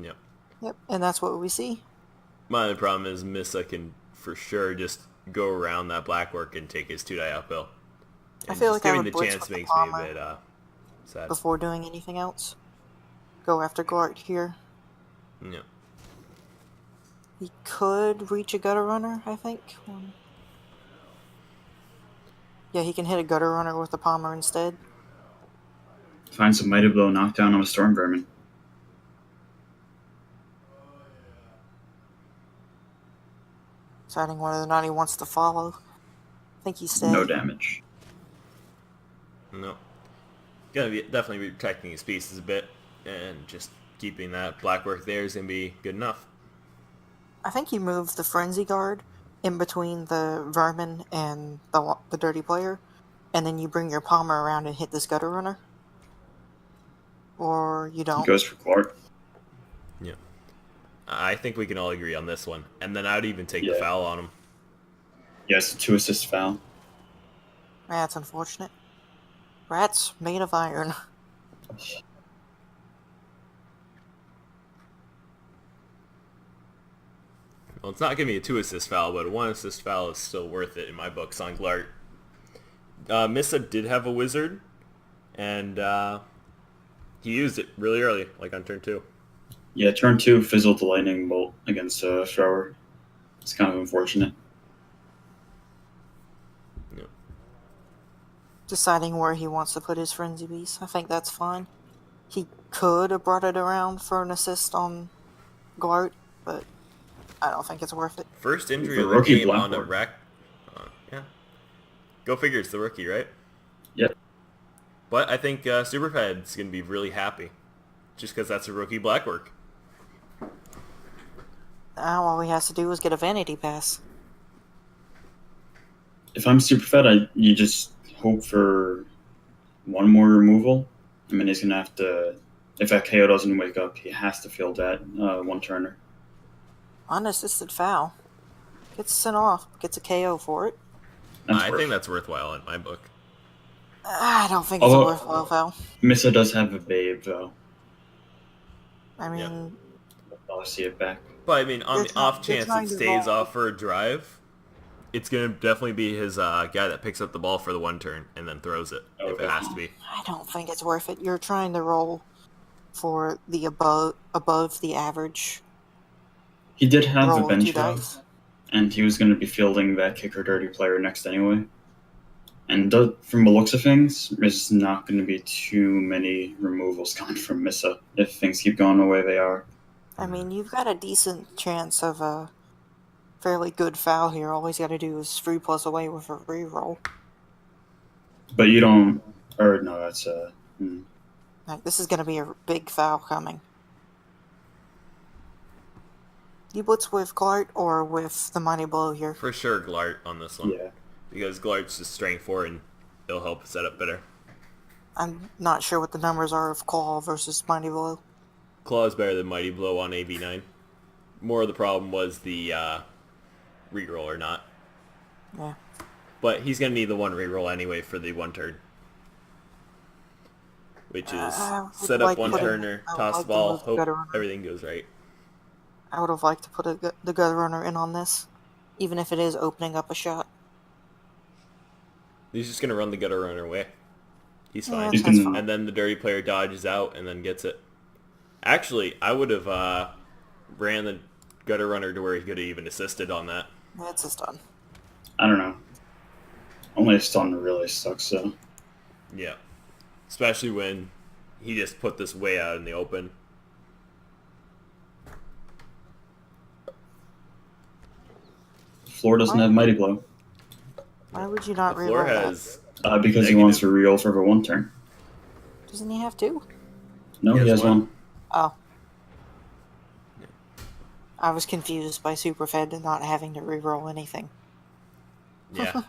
Yep. Yep, and that's what we see. My only problem is Missa can for sure just go around that black work and take his 2-die uphill. I And feel just like I giving would the blitz chance with the makes me a Palmer bit sad. before doing anything else. Go after Gart here. Yeah. He could reach a gutter runner, I think. Yeah, he can hit a gutter runner with the Palmer instead. Find some Mighty Blow knockdown on a Storm Vermin. Deciding whether or not he wants to follow. I think he's dead. No damage. No. Gonna be definitely be protecting his pieces a bit, and just keeping that black work there is gonna be good enough. I think he moved the Frenzy Guard in between the Vermin and the Dirty Player, and then you bring your Palmer around and hit this gutter runner. Or you He don't. goes for Clark. Yeah. I think we can all agree on this one, and then I'd even take the Yeah. foul on him. Yes, 2 assist foul. That's unfortunate. Rats made of iron. Well, it's not gonna be a 2-assist foul, but a 1-assist foul is still worth it in my books on Glart. Missa did have a wizard, and he used it really early, like on turn 2. Yeah, turn 2 fizzled the lightning bolt against a thrower. It's kind of unfortunate. Yep. Deciding where he wants to put his Frenzy Beast. I think that's fine. He could have brought it around for an assist on Glart, but I don't think it's worth it. First injury The of the rookie game on a Blackboard. wreck. Yeah. Go figure, it's the rookie, right? Yep. But I think Superfed's going to be really happy. Just because that's a rookie black work. All he has to do is get a vanity pass. If I'm super fed, you just hope for one more removal. I mean, he's gonna have to. If that KO doesn't wake up, he has to field that one turner. Unassisted foul. Gets sent off. Gets a KO for it. I think that's worthwhile in my book. I don't think it's a worthwhile foul. Missa does have a babe, though. I mean, I'll see it back. But I mean, on the off chance trying it to stays roll. off for a drive, it's gonna definitely be his guy that picks up the ball for the one turn and then throws it if it has to be. I don't think it's worth it. You're trying to roll for the above the average. He did have roll a of bench 2 job, dice. and he was going to be fielding that kicker dirty player next anyway. And from the looks of things, there's not going to be too many removals coming from Missa if things keep going the way they are. I mean, you've got a decent chance of a fairly good foul here. All he's got to do is 3+ away with a reroll. But you don't, or no, that's Like, this is going to be a big foul coming. You blitz with Glart or with the Mighty Blow here? For sure, Glart on this one. Yeah. Because Glart's just strength 4 and it'll help set up better. I'm not sure what the numbers are of Claw versus Mighty Blow. Claw is better than Mighty Blow on AV9. More of the problem was the reroll or not. Yeah. But he's going to need the one reroll anyway for the one turn. Which is set up one turner, toss the ball, hope everything goes right. I would have liked to put the gutter runner in on this, even if it is opening up a shot. He's just going to run the gutter runner away. He's fine. That's fine. And then the dirty player dodges out and then gets it. Actually, I would have ran the gutter runner to where he could have even assisted on that. It's a stun. I don't know. Only a stun really sucks, though. Yeah. Especially when he just put this way out in the open. Floor doesn't have Mighty Blow. Why would you not The floor reroll has... Because he wants to reroll for the one turn. that? Doesn't he have to? No, he has one. Oh. I was confused by Superfed not having to reroll anything. Yeah.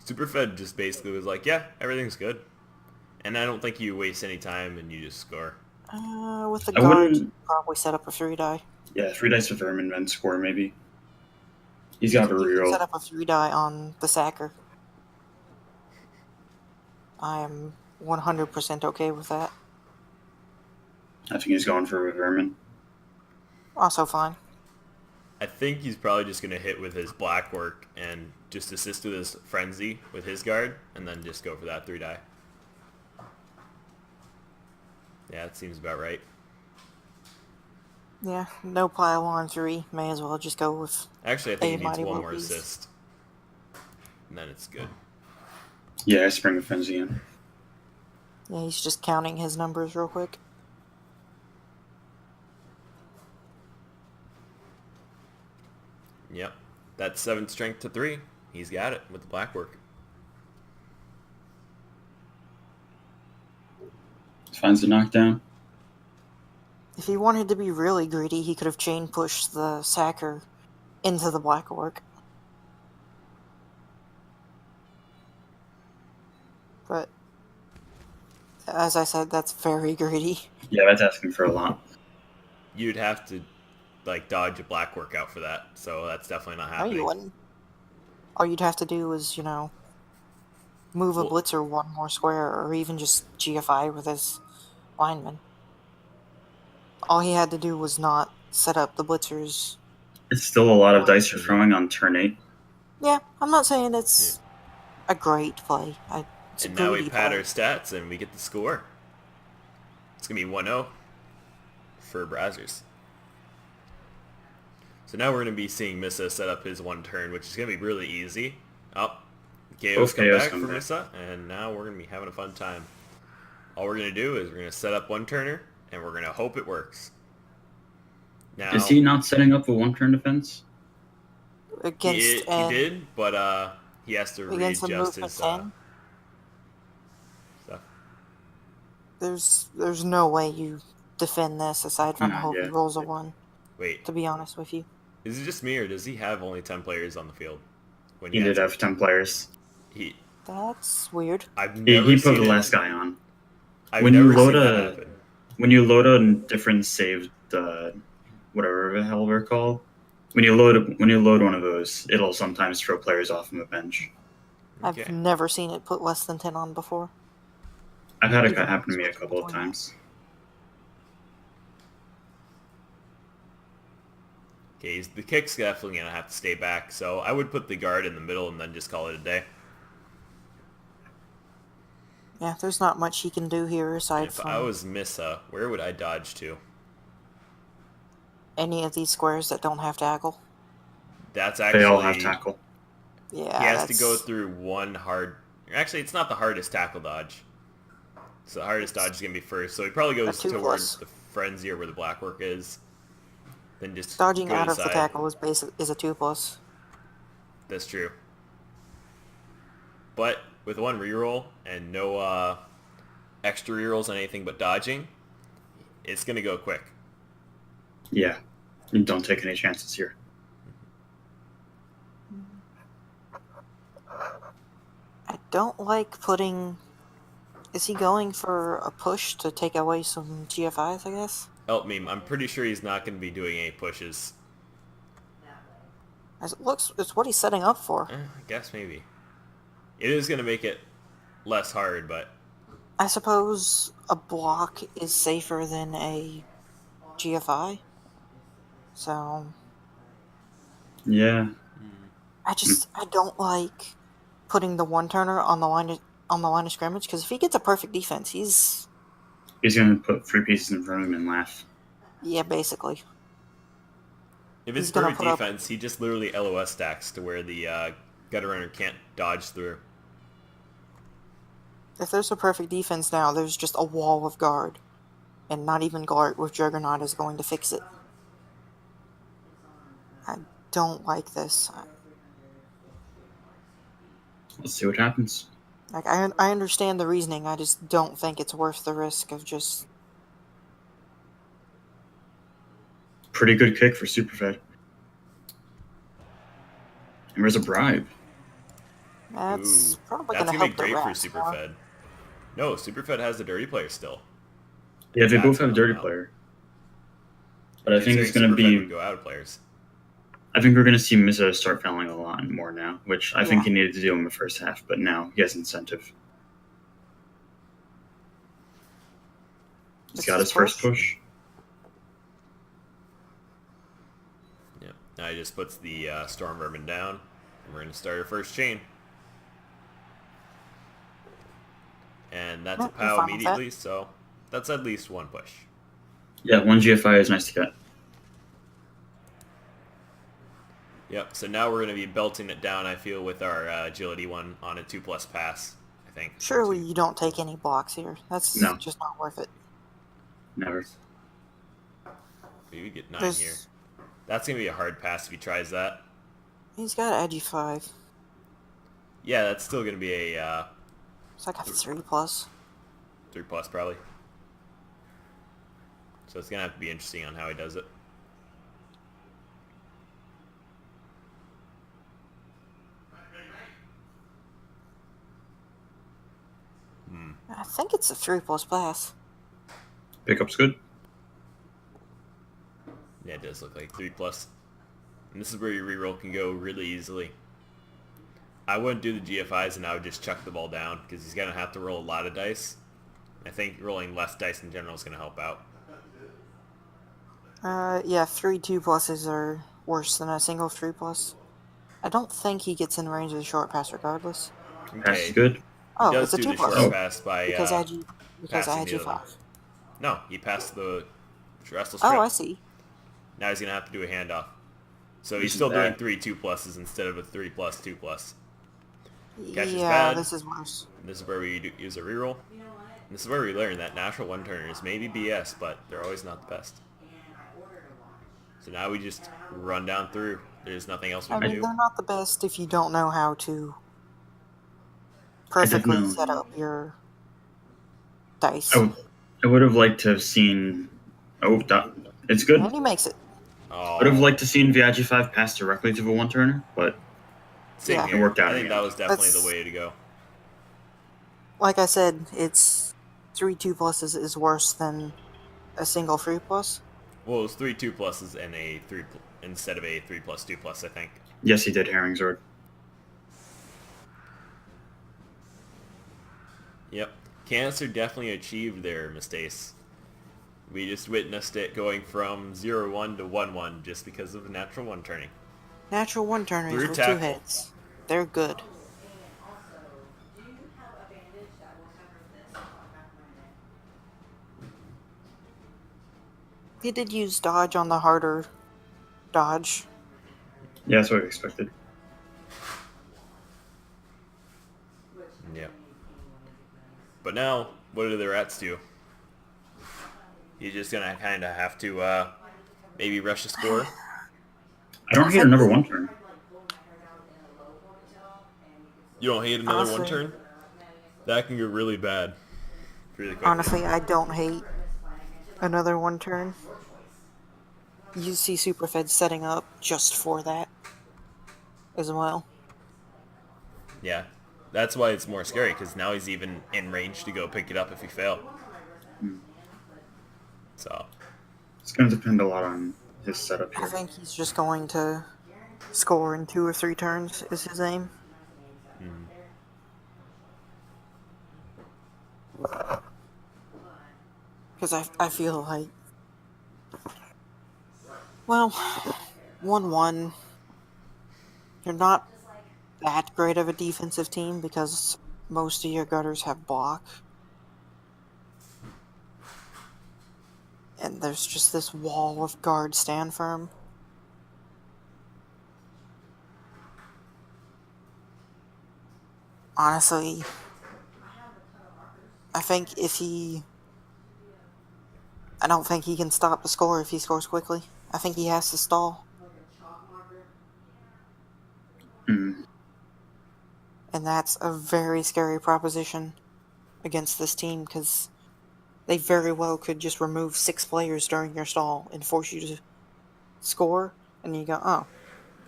Superfed just basically was like, yeah, everything's good. And I don't think you waste any time and you just score. With the guard, you probably set up a 3-die. Yeah, 3 dice of Vermin, then score maybe. He's got a You can reroll. set up a 3-die on the sacker. I am 100% okay with that. I think he's going for a Vermin. Also fine. I think he's probably just going to hit with his black work and just assist with his frenzy with his guard and then just go for that 3-die. Yeah, that seems about right. Yeah, no pile on 3. May as well just go with... Actually, I think he needs Mighty one Blow more piece. assist. And then it's good. Yeah, I spring the frenzy in. Yeah, he's just counting his numbers real quick. Yep. That's 7 strength to 3. He's got it with the black work. Finds the knockdown. If he wanted to be really greedy, he could have chain pushed the sacker into the black orc. But, as I said, that's very greedy. Yeah, that's asking for a lot. You'd have to, like, dodge a black work out for that. So that's definitely not No, happening. you wouldn't. All you'd have to do is, you know, move a blitzer one more square, or even just GFI with his lineman. All he had to do was not set up the blitzers. It's still a lot of dice you're throwing on turn 8. Yeah, I'm not saying it's a great play. It's And a now we greedy pad play. our stats and we get the score. It's going to be 1-0 for Brazzerz. So now we're going to be seeing Missa set up his one turn, which is going to be really easy. Oh, KO's come back for Missa, and now we're going to be having a fun time. All we're going to do is we're going to set up one turner, and we're going to hope it works. Now, Is he not setting up a one turn defense? Against he did, but he has to against the readjust movement his 10. stuff. There's no way you defend this aside from hope he rolls a 1. Wait. To be honest with you. Is it just me, or does he have only 10 players on the field? When He did has have 10 players. he, That's weird. I've He, never he put seen the it. last guy on. I've When you never load seen that a happen. when you load a different saved whatever the hell they're called, when you load one of those, it'll sometimes throw players off from the bench. I've Okay. never seen it put less than 10 on before. I've had it Even happen to me a switching couple of between times. Okay, the kick's definitely gonna have to stay back, so I would put the guard in the middle and then just call it a day. Yeah, there's not much he can do here aside If from I was Missa, where would I dodge to? any of these squares that don't have tackle. That's They all have actually tackle. Yeah, he has to that's go through one hard. Actually, it's not the hardest tackle dodge. So the hardest dodge is gonna be first. So he probably goes 2+. towards the frenzy or where the black work is. Then just dodging go to out the of the side. tackle is is a 2+. That's true. But with one reroll and no extra rerolls on anything but dodging, it's gonna go quick. Yeah. You don't take any chances here. I don't like putting... Is he going for a push to take away some GFIs, I guess? Help me. I'm pretty sure he's not gonna be doing any pushes. As it looks, it's what he's setting up for. I guess maybe. It is gonna make it less hard, but I suppose a block is safer than a GFI. So, Yeah. I don't like putting the one-turner on the line of scrimmage, because if he gets a perfect defense, he's... He's going to put 3 pieces in front of him and laugh. Yeah, basically. if it's He's gonna perfect put up- defense, he just literally LOS stacks to where the gutter runner can't dodge through. If there's a perfect defense now, there's just a wall of guard. And not even guard with Juggernaut is going to fix it. I don't like this. Let's see what happens. Like, I understand the reasoning, I just don't think it's worth the risk of just... Pretty good kick for Superfed. And there's a bribe. That's Ooh, probably that's going to gonna be help the great for rats more. Superfed. No, Superfed has the dirty player still. Yeah, they That's both have gonna dirty help. player. But I think it's Considering going to Superfed be... would go out of players. I think we're going to see Mizzo start fouling a lot more now, which I think Yeah. he needed to do in the first half, but now he has incentive. He's This got is his first push. push. Yep. Now he just puts the Storm Vermin down, and we're going to start our first chain. And that's a Yep, I'm POW fine with that. immediately, so that's at least one push. Yeah, 1 GFI is nice to get. Yep, so now we're going to be belting it down, I feel, with our agility one on a 2+ pass, I think. Surely you don't take any blocks here. That's No. just not worth it. Never. Maybe we get 9 There's- here. That's going to be a hard pass if he tries that. He's got Agi 5. Yeah, that's still going to be a It's like a 3+. 3+ probably. So it's going to have to be interesting on how he does it. I think it's a 3+ pass. Pickup's good. Yeah, it does look like 3+. And this is where your reroll can go really easily. I wouldn't do the GFIs and I would just chuck the ball down because he's going to have to roll a lot of dice. I think rolling less dice in general is going to help out. Yeah, 3 2+s are worse than a single 3+. I don't think he gets in range of the short pass regardless. Pass is Okay, good. he Oh, does it's a do the 2+. short pass by Because Agi passing the other one. 5. No, he passed the restless Oh, strip. I see. Now he's going to have to do a handoff. So he's Isn't still doing that- 3 2+s instead of a 3+, 2+. Catch is Yeah, bad. this is worse. This is where we use a reroll. And this is where we learn that natural one-turners may be BS, but they're always not the best. So now we just run down through. There's nothing else we I can mean, do. they're not the best if you don't know how to perfectly know. set up your dice. I would have liked to have seen... Oh, it's good. And he makes it. Oh, Would have liked to seen Viaggi 5 pass directly to the one turner, but same Yeah. it here. worked out I think again. that was definitely the That's- way to go. Like I said, it's 3 2+s is worse than a single 3+. Well, it was 3 2+s and a 3 instead of a 3+, 2+, I think. Yes, he did Herringzord. Yep. Cancer definitely achieved their mistakes. We just witnessed it going from 0-1 to 1-1 just because of the natural one turning. Natural one turners Through with tackle. 2 heads. They're good. He did use dodge on the harder dodge. Yeah, that's what I expected. Yep. But now, what do the rats do? He's just gonna kind of have to maybe rush the score. I don't hate another one turn. You don't hate another Honestly. one turn? That can go really bad. Really quickly. Honestly, I don't hate another one turn. You see Superfed setting up just for that as well. Yeah. That's why it's more scary, because now he's even in range to go pick it up if you fail. So, It's going to depend a lot on his setup I here. think he's just going to score in 2 or 3 turns is his aim. Because I feel like, well, 1-1, you're not that great of a defensive team because most of your gutters have block. And there's just this wall of guard stand firm. Honestly, I think I don't think he can stop the score if he scores quickly. I think he has to stall. Mm. And that's a very scary proposition against this team because they very well could just remove 6 players during your stall and force you to score. And you go, oh,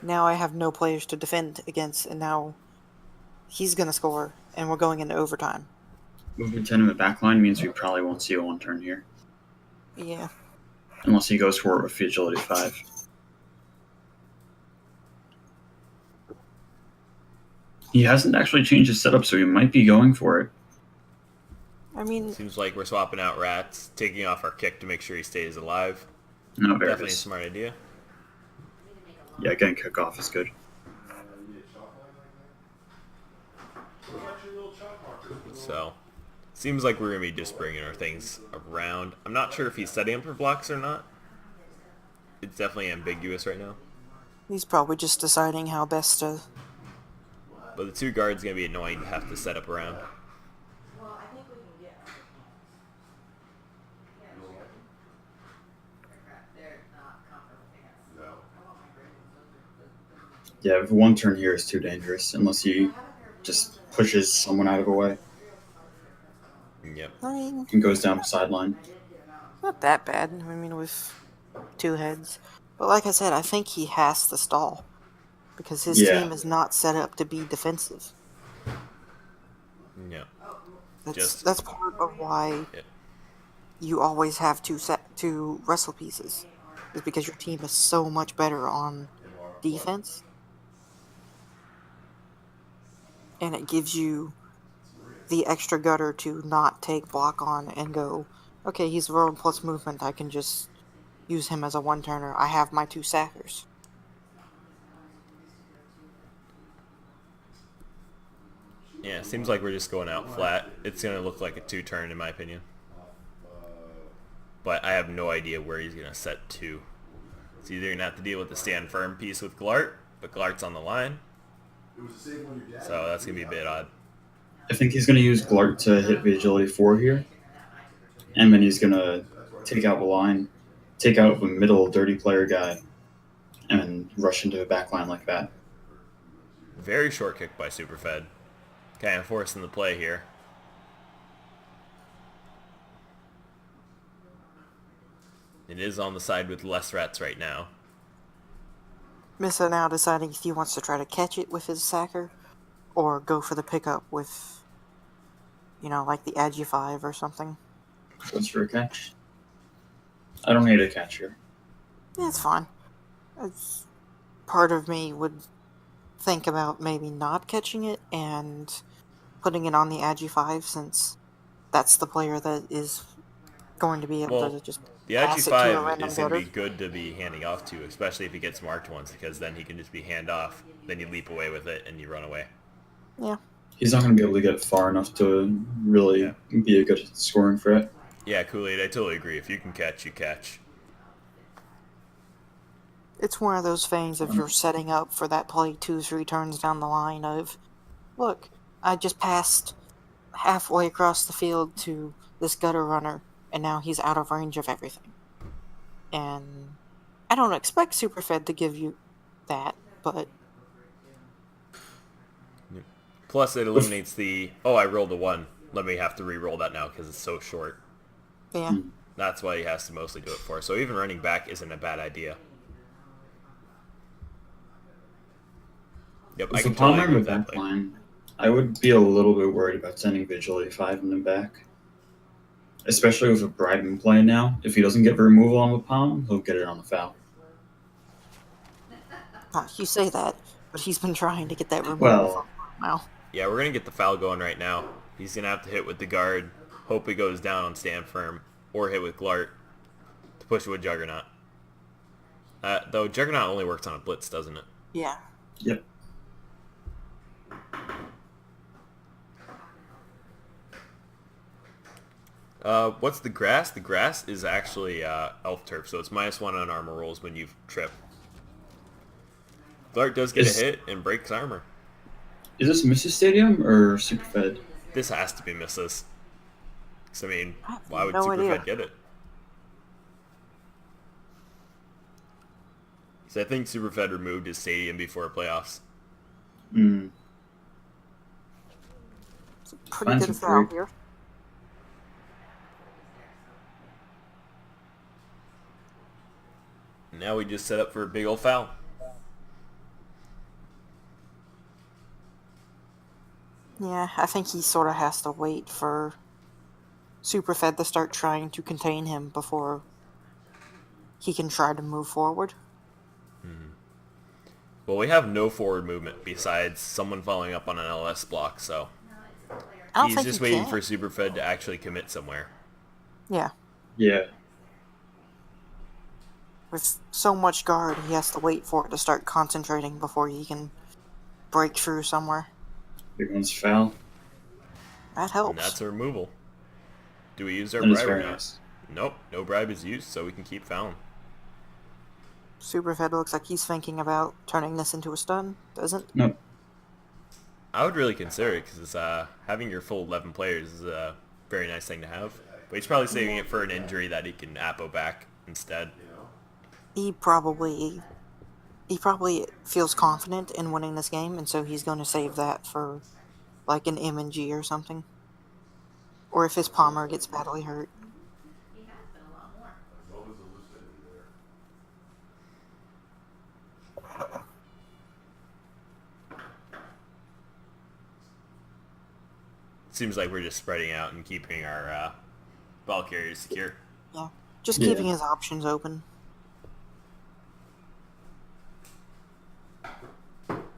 now I have no players to defend against, and now he's going to score, and we're going into overtime. Moving 10 in the back line means we probably won't see a one turn here. Yeah. Unless he goes for it with the agility 5. He hasn't actually changed his setup, so he might be going for it. I mean, seems like we're swapping out rats, taking off our kick to make sure he stays alive. No, there it Definitely a is. smart idea. Yeah, getting kickoff is good. So, seems like we're going to be just bringing our things around. I'm not sure if he's setting up for blocks or not. It's definitely ambiguous right now. he's probably just deciding how best to... But the 2 guards going to be annoying to have to set up around. Yeah, one turn here is too dangerous unless he just pushes someone out of the way Yep. I mean, and goes down the sideline. not that bad. I mean, with 2 heads. But like I said, I think he has to stall. Because his Yeah. team is not set up to be defensive. Yep. That's part of why Yeah. you always have 2 wrestle pieces. Is because your team is so much better on defense. And it gives you the extra gutter to not take block on and go, okay, he's road plus movement, I can just use him as a one-turner. I have my 2 sackers. Yeah, seems like we're just going out flat. It's going to look like a 2-turn in my opinion. But I have no idea where he's going to set 2. It's either going to have to deal with the stand firm piece with Glart, but Glart's on the line. So that's going to be a bit odd. I think he's going to use Glart to hit the agility 4 here. And then he's going to take out the line, take out the middle dirty player guy, and rush into the back line like that. Very short kick by Superfed. Kind of forcing the play here. It is on the side with less rats right now. Missa now deciding if he wants to try to catch it with his sacker, or go for the pickup with, like the Agi 5 or something. Goes for a catch. I don't need a catch here. Yeah, it's fine. Part of me would think about maybe not catching it and putting it on the Agi 5, since that's the player that is going to be able to just the pass Agi it to a 5 random is going to gutter. be good to be handing off to, especially if he gets marked once, because then he can just be hand off. Then you leap away with it and you run away. Yeah. He's not going to be able to get far enough to really be a good scoring threat. Yeah, Kool-Aid, I totally agree. If you can catch, you catch. It's one of those things if you're setting up for that play 2-3 turns down the line of, look, I just passed halfway across the field to this gutter runner, and now he's out of range of everything. And I don't expect Superfed to give you that, but... Plus, it eliminates the, oh, I rolled a 1. Let me have to re-roll that now because it's so short. Yeah. That's what he has to mostly do it for. So even running back isn't a bad idea. Yep, I can totally agree with that play. Line, I would be a little bit worried about sending Vigility 5 in the back. Especially with a bribe in play now. If he doesn't get the removal on the palm, he'll get it on the foul. You say that, but he's been trying to get that removal now. Yeah, we're going to get the foul going right now. He's going to have to hit with the guard, hope it goes down on stand firm, or hit with Glart to push with Juggernaut. Though Juggernaut only works on a blitz, doesn't it? Yeah. Yep. What's the grass? The grass is actually elf turf, so it's -1 on armor rolls when you trip. Glart does get a hit and breaks armor. Is this Mrs. Stadium or Superfed? This has to be Mrs. I mean, why would no Superfed idea. get it? So I think Superfed removed his stadium before playoffs. It's a pretty good foul here. Now we just set up for a big old foul. Yeah, I think he sort of has to wait for Superfed to start trying to contain him before he can try to move forward. Well, we have no forward movement besides someone following up on an LS block, so he's just waiting for Superfed to actually commit somewhere. Yeah. Yeah. With so much guard, he has to wait for it to start concentrating before he can break through somewhere. Big one's foul. That helps. And that's a removal. Do we use our bribe or not? Nice. Nope, no bribe is used, so we can keep fouling. Superfed looks like he's thinking about turning this into a stun, doesn't? Nope. I would really consider it, because having your full 11 players is a very nice thing to have. But he's probably saving it for an injury that he can Apo back instead. He probably feels confident in winning this game, and so he's going to save that for like an M&G or something. Or if his Palmer gets badly hurt. Seems like we're just spreading out and keeping our ball carriers secure. Yeah, just keeping his options open.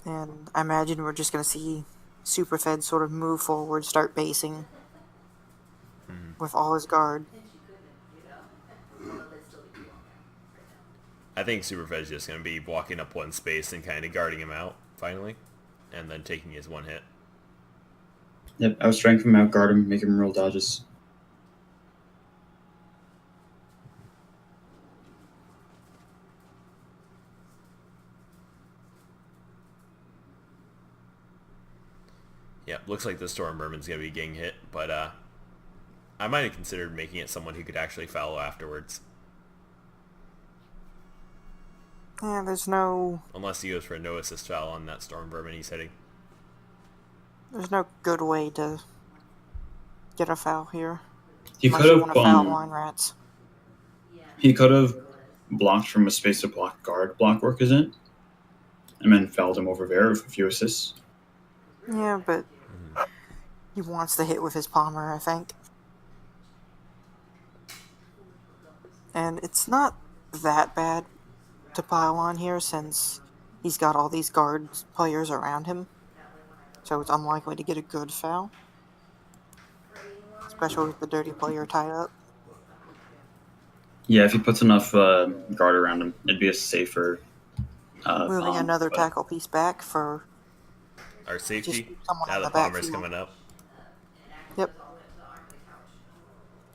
And I imagine we're just going to see Superfed sort of move forward, start basing with all his guard. I think Superfed's just going to be walking up one space and kind of guarding him out, finally, and then taking his one hit. Yep, I was trying to outguard him, make him roll dodges. Yeah, looks like the Storm Vermin's going to be getting hit, but I might have considered making it someone who could actually follow afterwards. Yeah, there's no... Unless he goes for a no assist foul on that Storm Vermin he's hitting. There's no good way to get a foul here. He could have foul line rats. He could have blocked from a space to block guard block work is in. and then fouled him over there with a few assists. Yeah, but he wants to hit with his Palmer, I think. And it's not that bad to pile on here since he's got all these guard players around him. So it's unlikely to get a good foul. Especially with the dirty player tied up. Yeah, if he puts enough guard around him, it'd be a safer Moving bomb, another but- tackle piece back for Our just safety, someone now on the the Palmer's backfield. coming up. Yep.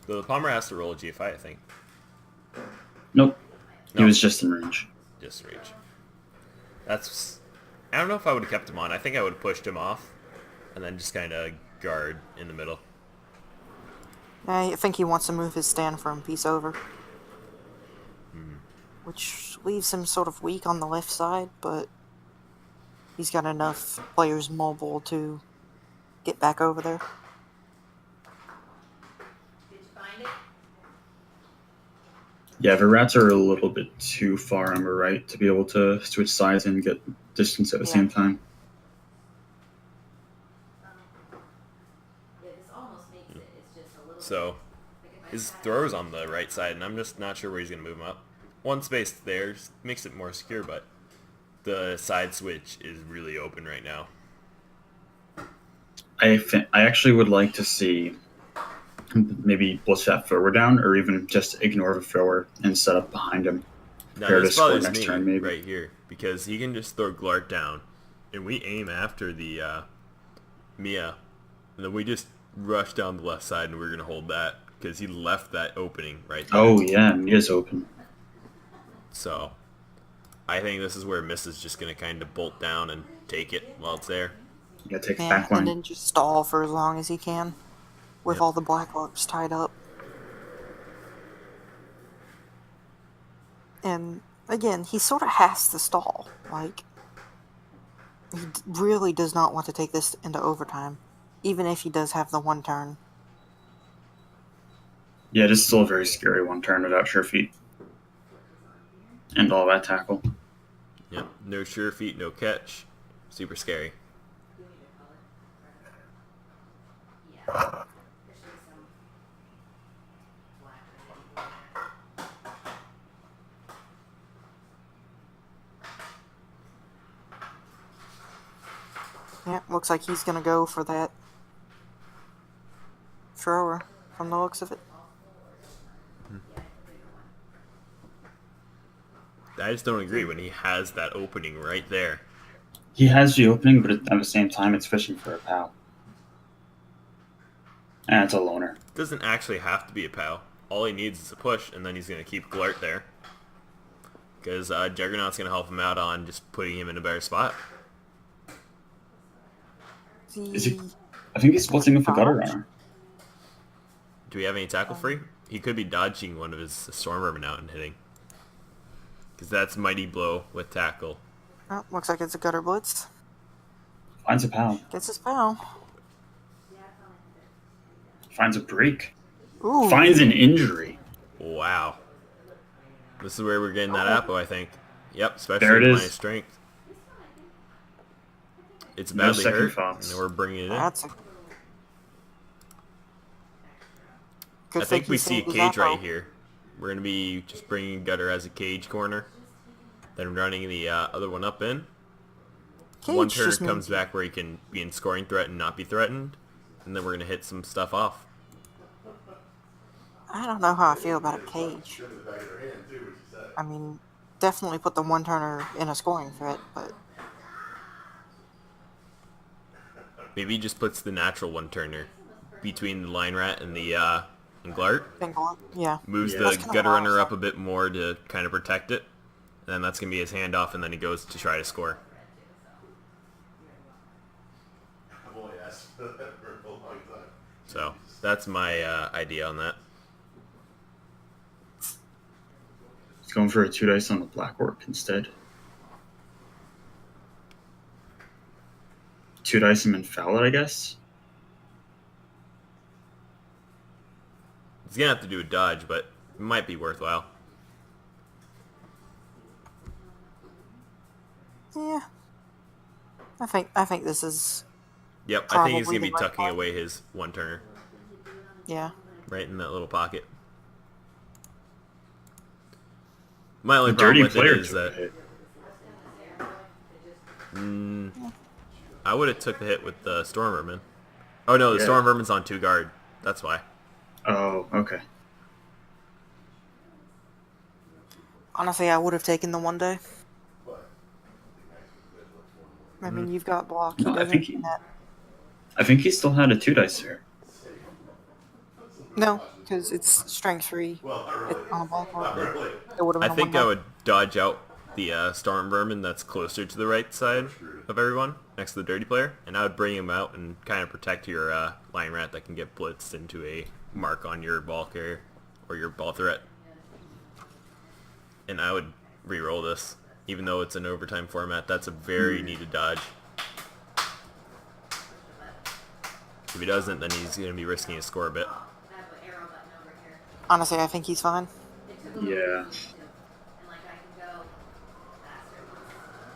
So the Palmer has to roll a GFI, I think. Nope. He No. was just in range. Just reach. That's... I don't know if I would have kept him on. I think I would have pushed him off. And then just kind of guard in the middle. I think he wants to move his stand firm piece over. Which leaves him sort of weak on the left side, but he's got enough players mobile to get back over there. Yeah, the rats are a little bit too far on the right to be able to switch sides and get distance at the Yeah. same time. So his throw's on the right side, and I'm just not sure where he's going to move him up. One space there makes it more secure, but the side switch is really open right now. I actually would like to see maybe blitz that thrower down, or even just ignore the thrower and set up behind him. Now Prepare to this score bothers next me turn, maybe. right here, because he can just throw Glart down, and we aim after the Mia, and then we just rush down the left side, and we're going to hold that, because he left that opening right there. Oh yeah, Mia's open. So I think this is where Miss is just going to kind of bolt down and take it while it's there. You gotta take the Yeah, back line. and then just stall for as long as he can with Yep. all the black orbs tied up. And again, he sort of has to stall. Like, he really does not want to take this into overtime, even if he does have the one turn. Yeah, it is still a very scary one turn without sure feet. And all that tackle. Yep, no sure feet, no catch. Super scary. Yeah, looks like he's gonna go for that thrower from the looks of it. I just don't agree when he has that opening right there. He has the opening, but at the same time, it's fishing for a pal. And it's a loner. Doesn't actually have to be a pal. All he needs is a push, and then he's going to keep Glart there. Because Juggernaut's going to help him out on just putting him in a better spot. Is he? I think he's splitting with the gutter runner. Do we have any tackle free? He could be dodging one of his Stormvermin out and hitting. Because that's Mighty Blow with tackle. Oh, looks like it's a gutter blitz. Finds a pal. Gets his foul. Finds a break. Ooh. Finds an injury. Wow. This is where we're getting that Apo, I think. Yep, especially There it with my is. strength. It's No badly second hurt, thoughts. and we're bringing it in. That's a good I think thing we he see a saved his cage right Apo. here. We're going to be just bringing Gutter as a cage corner. Then running the other one up in. Cage One turn just comes means- back where he can be in scoring threat and not be threatened. And then we're going to hit some stuff off. I don't know how I feel about a cage. I mean, definitely put the one turner in a scoring threat, but Maybe he just puts the natural one turner between the line rat and the and Glart. yeah. Moves Yeah. the That's kinda gutter runner wild. up a bit more to kind of protect it. And then that's going to be his handoff, and then he goes to try to score. So that's my idea on that. He's going for a 2 dice on the black orc instead. 2 dice him and foul it, I guess. He's going to have to do a dodge, but it might be worthwhile. Yeah, I think this is Yep, I think he's probably going to the be right tucking play. away his one-turner Yeah. right in that little pocket. My only The problem dirty with it player is took a that hit. I would have took the hit with the Storm Vermin. Oh no, the Yeah. Storm Vermin's on 2 guard. That's why. Oh, okay. Honestly, I would have taken the 1 day. I mean, you've got block. He No, doesn't. I think he still had a 2 dice there. No, because it's strength 3. It's on a ball card. It would have I been a think 1 I day. would dodge out the Storm Vermin that's closer to the right side of everyone, next to the Dirty player, and I would bring him out and kind of protect your Lion Rat that can get blitzed into a mark on your ball carrier or your ball threat. And I would re-roll this, even though it's an overtime format. That's a very needed dodge. If he doesn't, then he's going to be risking his score a bit. Honestly, I think he's fine. Yeah.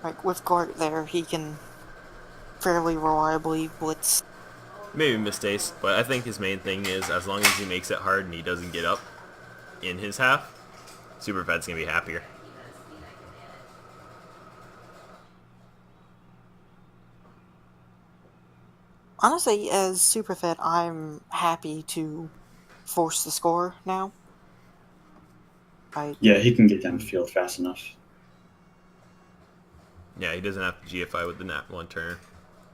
Like, with Gort there, he can fairly reliably blitz. Maybe mistakes, but I think his main thing is as long as he makes it hard and he doesn't get up in his half, Superfed's going to be happier. Honestly, as Superfed, I'm happy to force the score now. Yeah, he can get down the field fast enough. Yeah, he doesn't have to GFI with the nat 1 turn.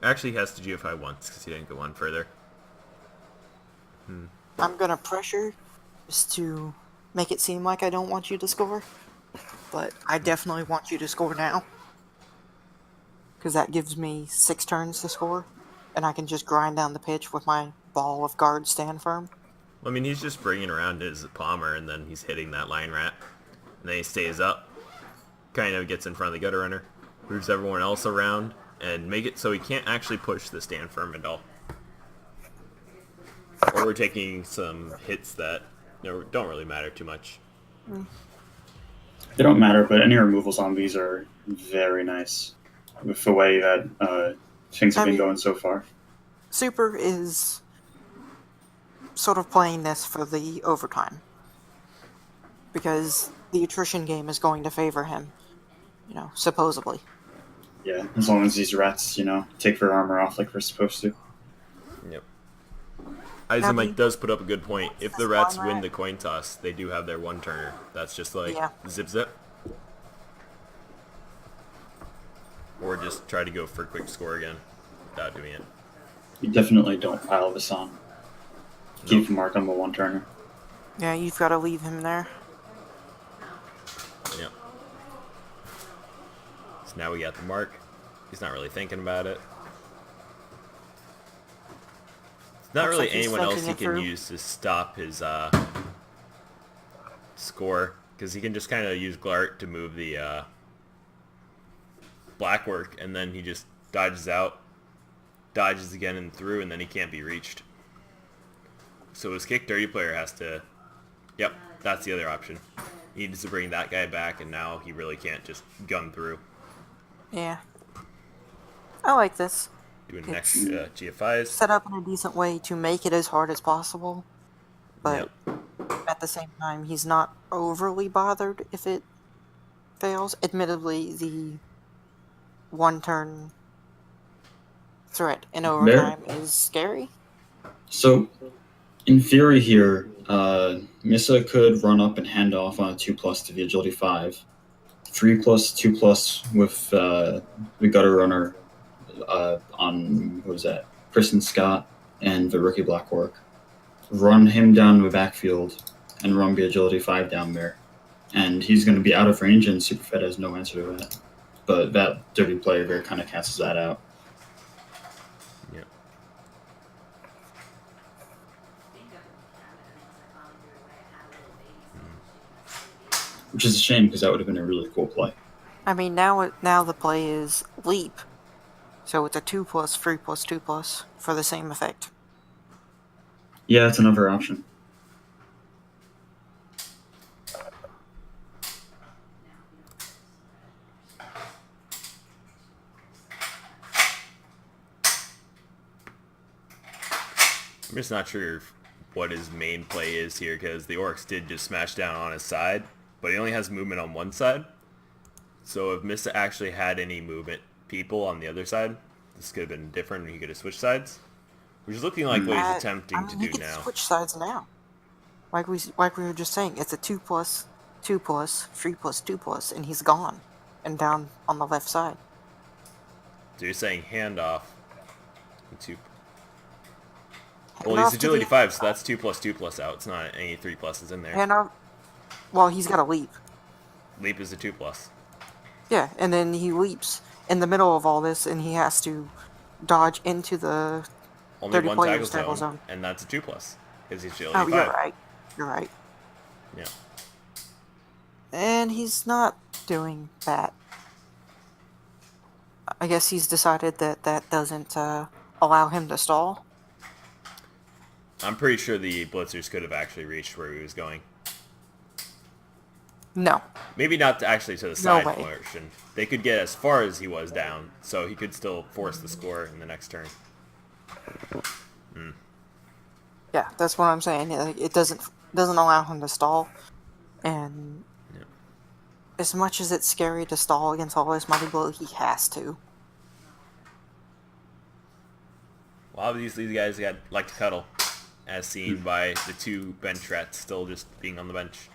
Actually, he has to GFI once because he didn't go one further. I'm gonna pressure just to make it seem like I don't want you to score, but I definitely want you to score now. Because that gives me 6 turns to score, and I can just grind down the pitch with my ball of guard stand firm. I mean, he's just bringing around his Palmer, and then he's hitting that Lion Rat. And then he stays up, kind of gets in front of the gutter runner, moves everyone else around, and make it so he can't actually push the stand firm at all. Or we're taking some hits that don't really matter too much. They don't matter, but any removals on these are very nice with the way that things have been going so far. Super is sort of playing this for the overtime. Because the attrition game is going to favor him, supposedly. Yeah, as long as these rats, take their armor off like they're supposed to. Yep. Mike does put up a good point. If the rats win the coin toss, they do have their 1-turner. That's just like zip zip. Or just try to go for a quick score again without doing it. You definitely don't pile this on. Keep Mark on the 1-turner. Yeah, you've got to leave him there. Yep. So now we got the mark. He's not really thinking about it. Not Looks really like he's anyone else thinking he it can through. use to stop his score, because he can just kind of use Glart to move the black work, and then he just dodges out, dodges again and through, and then he can't be reached. So his kick dirty player has to... Yep, that's the other option. He needs to bring that guy back, and now he really can't just gun through. Yeah. I like this. Doing next GFIs. Set up in a decent way to make it as hard as possible. But at the same time, he's not overly bothered if it fails. Admittedly, the 1-turn threat in overtime is scary. So, in theory here, Missa could run up and hand off on a 2+ to the agility 5. 3+, 2+ with the gutter runner on, what was that, Kristen Scott and the rookie black work. Run him down the backfield and run the agility 5 down there. And he's going to be out of range, and Superfed has no answer to that. But that dirty player there kind of cancels that out. Yep. Which is a shame, because that would have been a really cool play. I mean, now the play is leap. So it's a 2+, 3+, 2+ for the same effect. Yeah, that's another option. just not sure what his main play is here, because the Orcs did just smash down on his side, but he only has movement on one side. So if Missa actually had any movement people on the other side, this could have been different and he could have switched sides. Which is looking like what he's attempting to he do can now. switch sides now. Like we were just saying, it's a 2+, 2+, 3+, 2+, and he's gone. And down on the left side. So you're saying handoff. Well, Handoff he's to agility the 5, so that's 2+2+ out. It's not any 3+s in there. Handoff. Well, he's got a leap. Leap is a 2+. Yeah, and then he leaps in the middle of all this, and he has to dodge into the Only 30 one players tackle tackle zone, zone. and that's a 2+. Because he's agility Oh, 5. you're right. You're right. Yeah. And he's not doing that. I guess he's decided that that doesn't allow him to stall. I'm pretty sure the Blitzers could have actually reached where he was going. No. Maybe not actually to the side way. portion. They could get as far as he was down, so he could still force the score in the next turn. Yeah, that's what I'm saying. It doesn't allow him to stall, and Yeah. as much as it's scary to stall against all this mighty blow, he has to. Well, obviously these guys like to cuddle, as seen by the two bench rats still just being on the bench.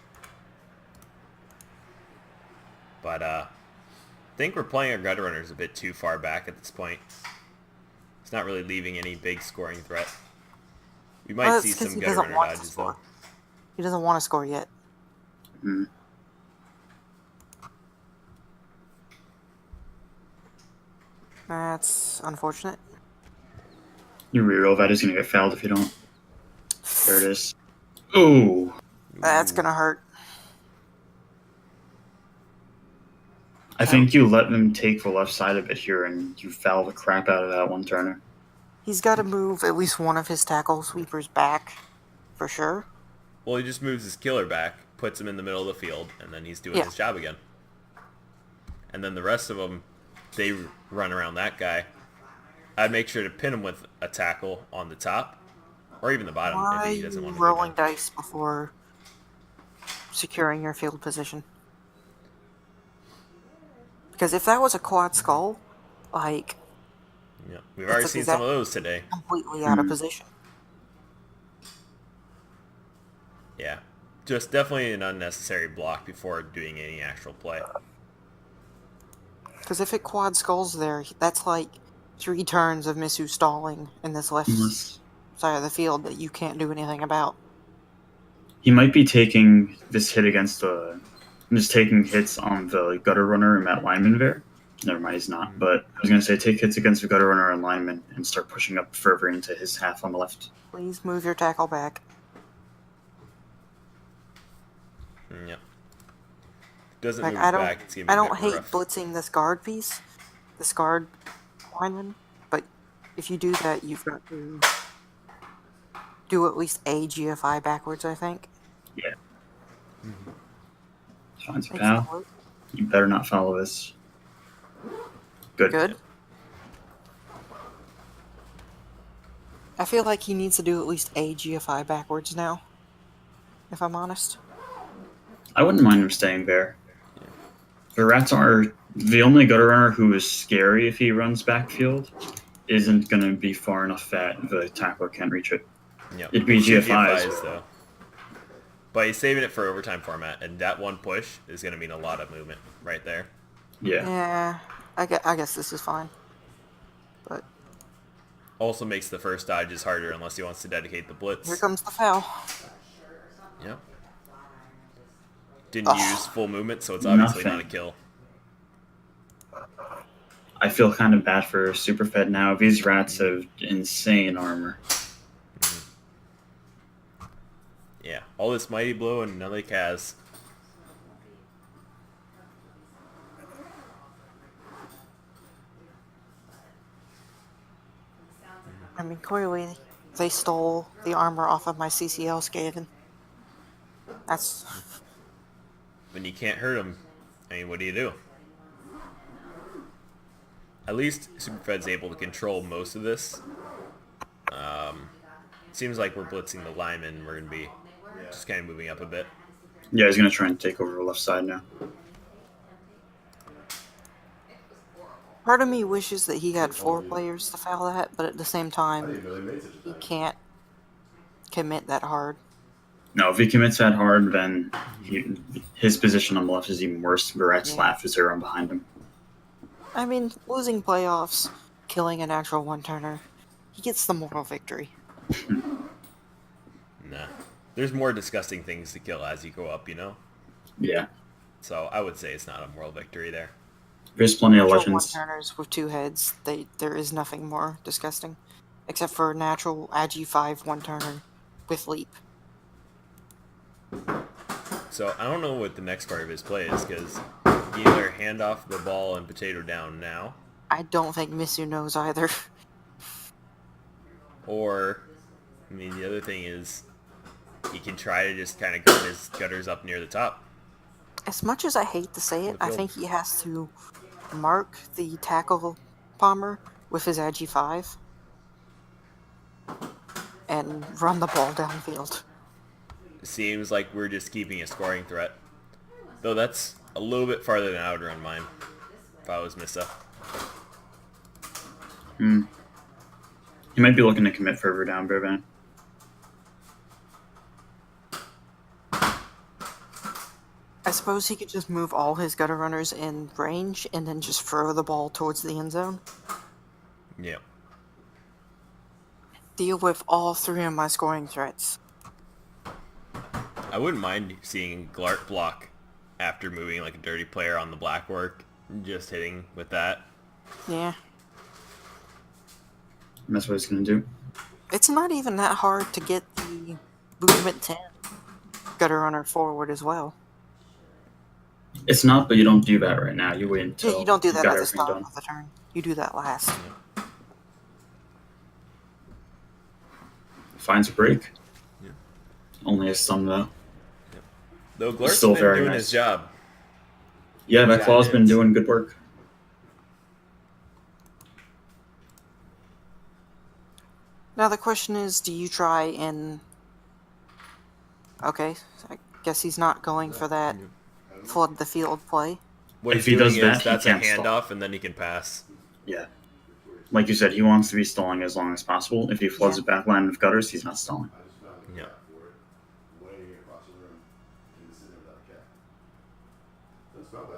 But I think we're playing our gutter runners a bit too far back at this point. It's not really leaving any big scoring threat. We might see some gutter runner dodges though. He doesn't want to score yet. Mm. That's unfortunate. You reroll that is going to get fouled if you don't. There it is. Ooh. That's gonna hurt. I think you let them take the left side of it here, and you foul the crap out of that one turner. He's got to move at least one of his tackle sweepers back, for sure. Well, he just moves his killer back, puts him in the middle of the field, and then he's doing his job again. And then the rest of them, they run around that guy. I'd make sure to pin him with a tackle on the top, or even the bottom Why if he doesn't want to rolling go down. dice before securing your field position? Because if that was a quad skull, like, Yeah, we've already seen some of those today. completely out of position. Yeah, just definitely an unnecessary block before doing any actual play. Because if it quad skulls there, that's like 3 turns of Misu stalling in this left Unless side of the field that you can't do anything about. he might be taking this hit against the... just taking hits on the gutter runner and Matt Lyman there. Never mind, he's not. But I was going to say take hits against the gutter runner and Lyman and start pushing up further into his half on the left. Please move your tackle back. Yep. Doesn't Like, move I don't, back. It's gonna be I a don't bit hate rough. blitzing this guard piece, this guard lineman, but if you do that, you've got to do at least a GFI backwards, I think. Yeah. Finds a Thanks, pal. Luke. You better not follow this. Good. Good. I feel like he needs to do at least a GFI backwards now, if I'm honest. I wouldn't mind him staying there. The rats are the only gutter runner who is scary if he runs backfield. Isn't going to be far enough that the tackler can't reach it. Yep. It'd be Should GFIs. though. But he's saving it for overtime format, and that one push is going to mean a lot of movement right there. Yeah. Yeah, I guess this is fine. But Also makes the first dodges harder unless he wants to dedicate the blitz. here comes the foul. Yep. Didn't use full movement, so it's obviously not a kill. I feel kind of bad for Superfed now. These rats have insane armor. Yeah, all this mighty blow and another Kaz. I mean, clearly they stole the armor off of my CCL Skaven. That's... When you can't hurt him, I mean, what do you do? At least Superfed's able to control most of this. Seems like we're blitzing the lineman. We're going to be just kind of moving up a bit. Yeah, he's going to try and take over the left side now. Part of me wishes that he had 4 players to foul that, but at the same time, he can't commit that hard. No, if he commits that hard, then his position on the left is even worse. Brazzerz left is around behind him. I mean, losing playoffs, killing a natural one-turner, he gets the moral victory. Nah. There's more disgusting things to kill as you go up, you know? Yeah. So I would say it's not a moral victory there. There's plenty of Natural legends. one-turners with 2 heads, there is nothing more disgusting. Except for a natural Agi 5 one-turner with leap. So I don't know what the next part of his play is, because he either hand off the ball and potato down now, I don't think Misu knows either. or, I mean, the other thing is he can try to just kind of guard his gutters up near the top. As much as I hate to say it, I think he has to mark the tackle bomber with his Agi 5 and run the ball downfield. It seems like we're just keeping a scoring threat. Though that's a little bit farther than I would run mine if I was Missa. He might be looking to commit further down, Burbank. I suppose he could just move all his gutter runners in range and then just throw the ball towards the end zone. Yeah. Deal with all 3 of my scoring threats. I wouldn't mind seeing Glart block after moving like a dirty player on the black work, just hitting with that. Yeah. And that's what he's going to do. It's not even that hard to get the movement 10 gutter runner forward as well. It's not, but you don't do that right now. You wait until Yeah, you don't do that got at the everything start done. of the turn. You do that last. Finds a break. Yeah. Only a some though. Though Glart's Still been very doing nice. his job. Yeah, that Yeah, claw's been it's- doing good work. Now the question is, do you try and... Okay, so I guess he's not going for that flood the field play. What If he's he doing does that, is he that's a can't stall. handoff, and then he can pass. Yeah. Like you said, he wants to be stalling as long as possible. If he floods the back line with gutters, he's not stalling. Yeah.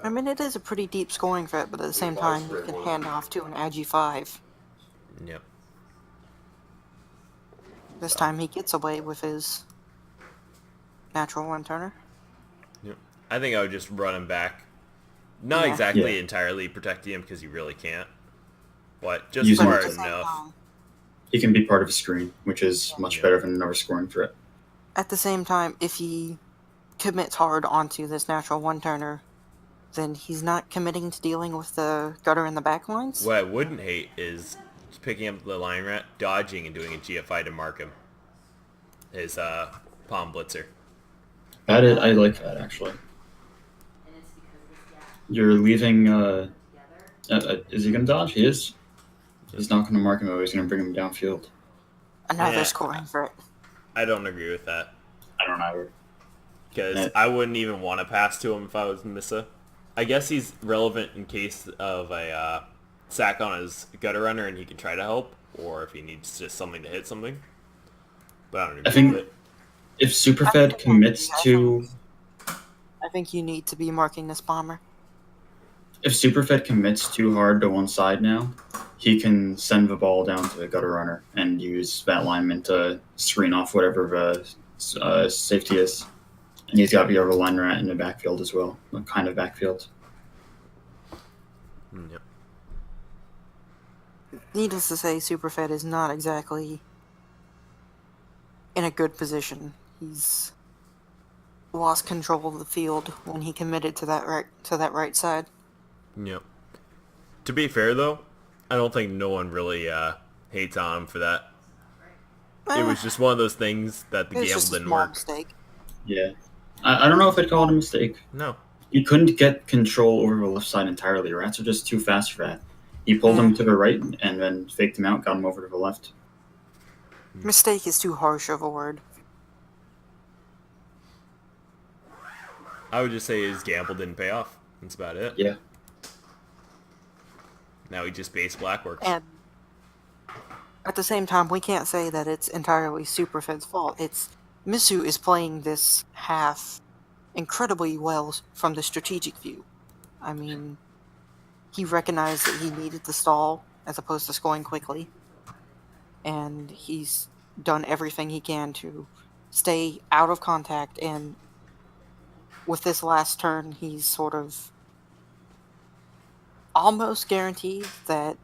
I mean, it is a pretty deep scoring threat, but at the same time, you can hand off to an Agi 5. Yep. This time he gets away with his natural one-turner. Yep. I think I would just run him back. Not Yeah. exactly Yeah. entirely protecting him because he really can't. But just Using- far But at the same enough. time- He can be part of a screen, which is much better than another scoring threat. At the same time, if he commits hard onto this natural one-turner, then he's not committing to dealing with the gutter and the back lines. What I wouldn't hate is just picking up the line rat, dodging, and doing a GFI to mark him. His palm blitzer. That is, I like that actually. You're leaving. Is he gonna dodge? He is. He's not gonna mark him though. He's gonna bring him downfield. Another Yeah. scoring threat. I don't agree with that. I don't know. Because Yeah. I wouldn't even want to pass to him if I was Missa. I guess he's relevant in case of a sack on his gutter runner and he can try to help, or if he needs just something to hit something. But I don't agree I think with it. if Superfed commits to I think you need to be marking this bomber. if Superfed commits too hard to one side now, he can send the ball down to the gutter runner and use that lineman to screen off whatever the safety is. And he's got the other line rat in the backfield as well, a kind of backfield. Yep. Needless to say, Superfed is not exactly in a good position. He's lost control of the field when he committed to that right side. Yep. To be fair, though, I don't think no one really hates on him for that. It was just one of those things that the It's gamble just a didn't small work. mistake. Yeah. I don't know if I'd call it a mistake. No. He couldn't get control over the left side entirely. Rats are just too fast for that. He pulled him to the right and then faked him out, got him over to the left. Mistake is too harsh of a word. I would just say his gamble didn't pay off. That's about it. Yeah. Now he just base black works. And at the same time, we can't say that it's entirely Superfed's fault. It's Misu is playing this half incredibly well from the strategic view. I mean, he recognized that he needed the stall as opposed to scoring quickly, and he's done everything he can to stay out of contact, and with this last turn, he's sort of almost guaranteed that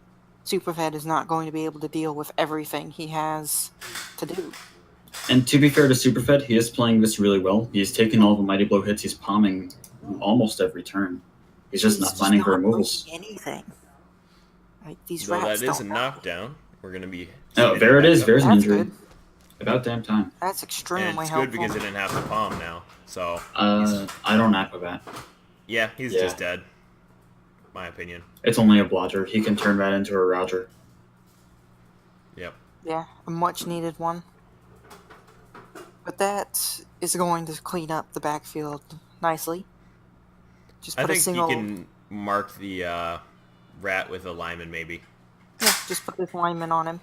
Superfed is not going to be able to deal with everything he has to do. And to be fair to Superfed, he is playing this really well. He's taking all the Mighty Blow hits. He's palming almost every turn. He's just not finding her removals. Anything. Like, these Though rats that is a don't knockdown. We're going to be... Oh, there it is. There's an That's injury. good. About damn time. That's And extremely it's helpful. good because it didn't have to palm now. So, I don't Acrobat. yeah, he's Yeah. just dead. My opinion. It's only a blodger. He can turn that into a Roger. Yep. Yeah, a much needed one. But that is going to clean up the backfield nicely. Just I put a think single. you can mark the rat with a lineman, maybe. Yeah, just put this lineman on him.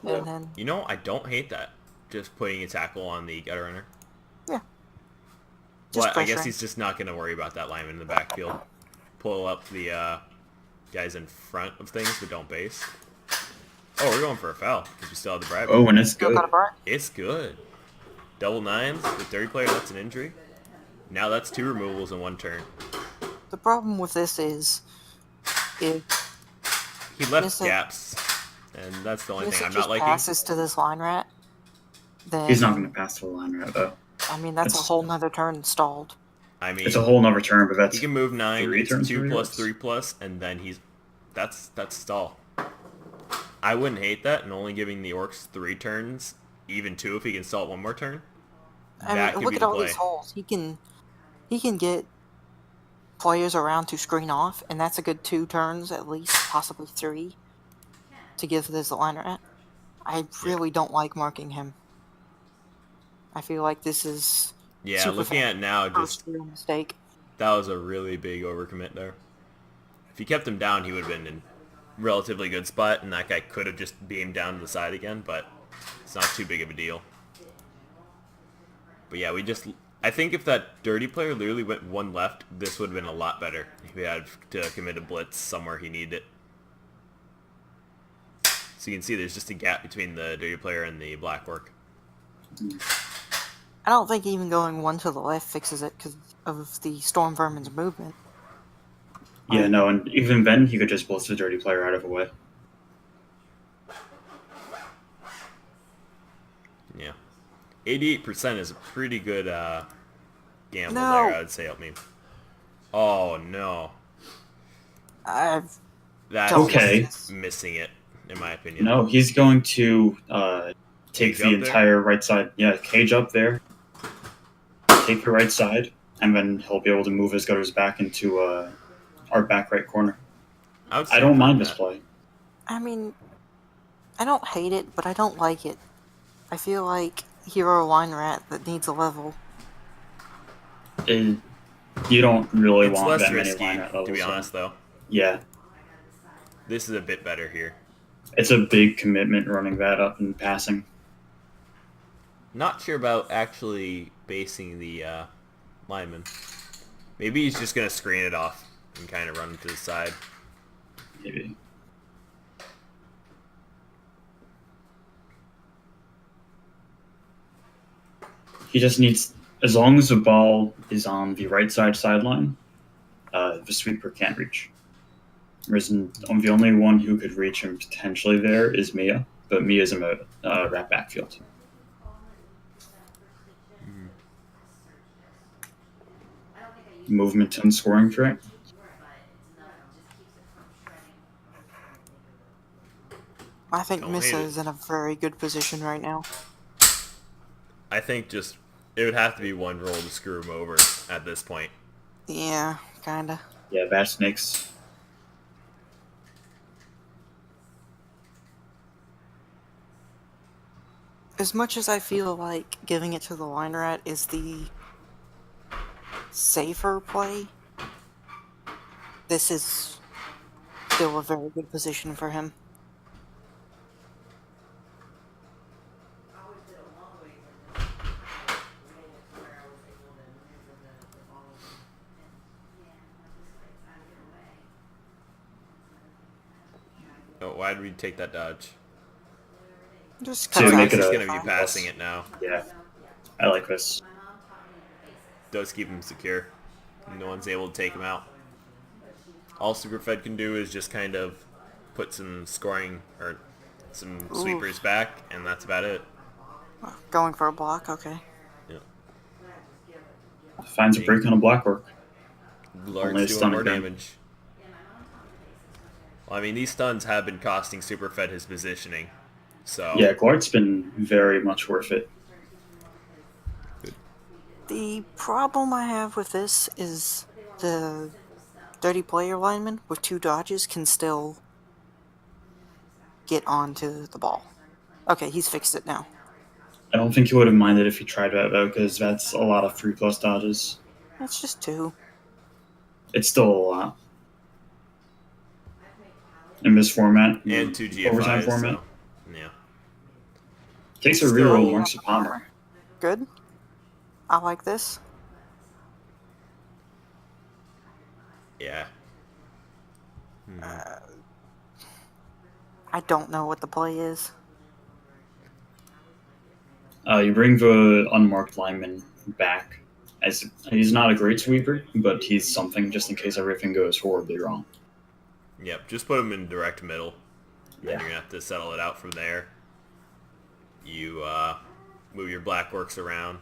Yeah. And then. You know, I don't hate that. Just putting a tackle on the gutter runner. Yeah. Just But I guess pressuring. he's just not going to worry about that lineman in the backfield. Pull up the guys in front of things, but don't base. Oh, we're going for a foul because we still have the bribe. Oh, and it's Still good. got a bar. It's good. Double nines with dirty player. That's an injury. Now that's 2 removals in 1 turn. The problem with this is, if He left Miss it. gaps, and that's the only Miss thing it I'm just not liking. passes to this line rat, then He's not going to pass the line right though. I mean that's a It's- whole nother turn stalled. I mean, It's a whole nother turn, but that's he can move 9. 3 It's turns 2 for plus yards. 3 plus, and then that's stall. I wouldn't hate that, and only giving the orcs 3 turns, even 2 if he can stall it 1 more turn. I That mean, could look be at the all play. these holes. He can get players around to screen off, and that's a good 2 turns at least, possibly 3, to give this line rat. I really don't like marking him. I feel like this is Yeah, super looking fun. at it now, First just real mistake. that was a really big overcommit there. If he kept him down, he would have been in relatively good spot, and that guy could have just beamed down to the side again, but it's not too big of a deal. But yeah, I think if that dirty player literally went 1 left, this would have been a lot better if he had to commit a blitz somewhere he needed it. So you can see there's just a gap between the dirty player and the black orc. I don't think even going 1 to the left fixes it because of the Storm Vermin's movement. Yeah, no, and even then, he could just blitz the dirty player out of the way. Yeah. 88% is a pretty good gamble No. there, I would say. Help me. Oh, no. I've That's Okay. just missing it, in my opinion. No, he's going to take Cage the up there? entire right side. Yeah, cage up there. Take the right side, and then he'll be able to move his gutters back into our back right corner. I don't mind this play. I mean, I don't hate it, but I don't like it. I feel like hero line rat that needs a level. You don't really It's want less that many risky, line rat levels. to be so- honest, though. Yeah, This is a bit better here. it's a big commitment running that up and passing. Not sure about actually basing the lineman. Maybe he's just going to screen it off and kind of run to the side. Maybe. He just needs, as long as the ball is on the right side sideline, the sweeper can't reach. The only one who could reach him potentially there is Mia, but Mia's in a rat backfield. Movement and scoring track. I think Don't hate Missa it. is in a very good position right now. I think just it would have to be 1 roll to screw him over at this point. Yeah, kinda. Yeah, Bat Snakes. As much as I feel like giving it to the line rat is the safer play, this is still a very good position for him. Oh, why did we take that dodge? Just To cuts make out it He's a- going to be fine. passing it now. Yeah, I like this. Does keep him secure. No one's able to take him out. All Superfed can do is just kind of put some scoring or some sweepers back, and that's about it. Going for a block, okay. Yeah. Finds a break on a blockwork. Only a Lark's doing stun more again. damage. Well, I mean, these stuns have been costing Superfed his positioning. So Yeah, Glart's been very much worth it. The problem I have with this is the dirty player lineman with 2 dodges can still get onto the ball. Okay, he's fixed it now. I don't think he would have minded if he tried that though, because that's a lot of 3+ dodges. That's just 2. It's still a lot in this format. and 2 overtime GFIs. format. So, yeah. Takes a Still- reroll, marks a palmer. Good. I like this. Yeah. I don't know what the play is. You bring the unmarked lineman back. As he's not a great sweeper, but he's something just in case everything goes horribly wrong. Yep. Just put him in direct middle. And then Yeah. you're gonna have to settle it out from there. You move your blackworks around.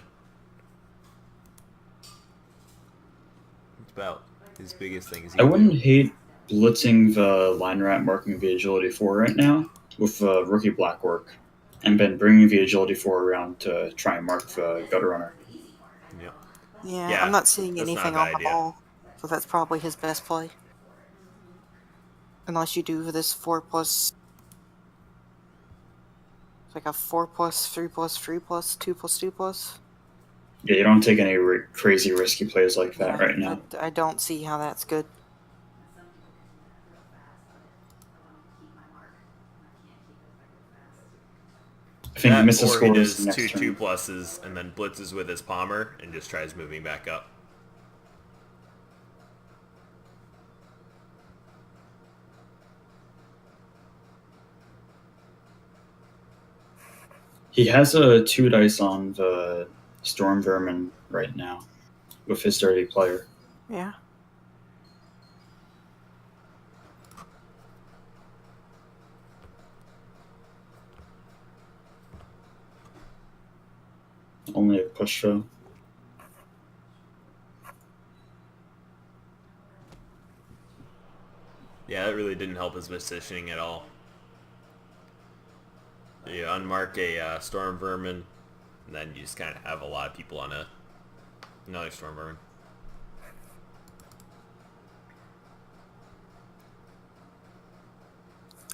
It's about his biggest thing. I wouldn't hate blitzing the line rat marking the agility 4 right now with rookie blackwork, and then bringing the agility 4 around to try and mark the gutter runner. Yep. Yeah, Yeah, I'm not seeing that's not a anything bad on the idea. ball, so that's probably his best play. Unless you do this 4+. It's like a 4+, 3+, 3+, 2+, 2+. Yeah, you don't take any crazy risky plays like that Yeah, right now. I don't see how that's good. I think he misses or he scores does next two turn. 2+s and then blitzes with his palmer and just tries moving back up. He has a 2 dice on the Storm Vermin right now with his dirty player. Yeah. Only a push throw. Yeah, that really didn't help his positioning at all. You unmark a Storm Vermin, and then you just kind of have a lot of people on another Storm Vermin.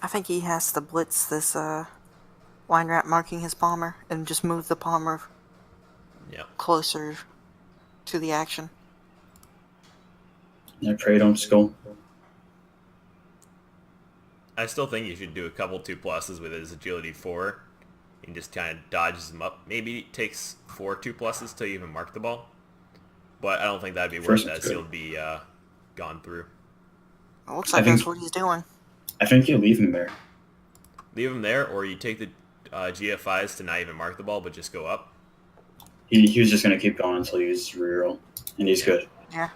I think he has to blitz this line rat marking his palmer and just move the palmer Yep. closer to the action. I pray don't skull. I still think you should do a couple 2+s with his agility 4 and just kind of dodges him up. Maybe it takes 4 2+s till you even mark the ball. But I don't think that'd be worth First it, one's as good. he'll be gone through. It looks I like think- that's what he's doing. I think you leave him there. Leave him there, or you take the GFIs to not even mark the ball, but just go up. He was just going to keep going until he uses reroll, and he's good. Yeah.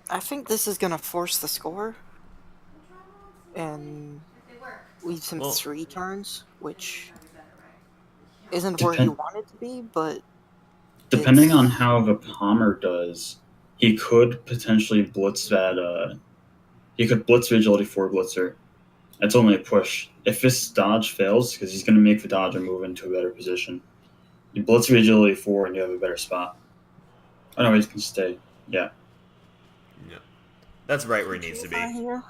I think this is going to force the score and leaves him Well- 3 turns, which isn't where he Depend- wanted to be, but Depending It's- on how the Palmer does, he could potentially blitz that. He could blitz the agility 4 blitzer. That's only a push. If this dodge fails, because he's going to make the dodge and move into a better position, you blitz the agility 4 and you have a better spot. Oh no, he can stay. Yeah. Yeah. That's right where he needs to be. GFI here.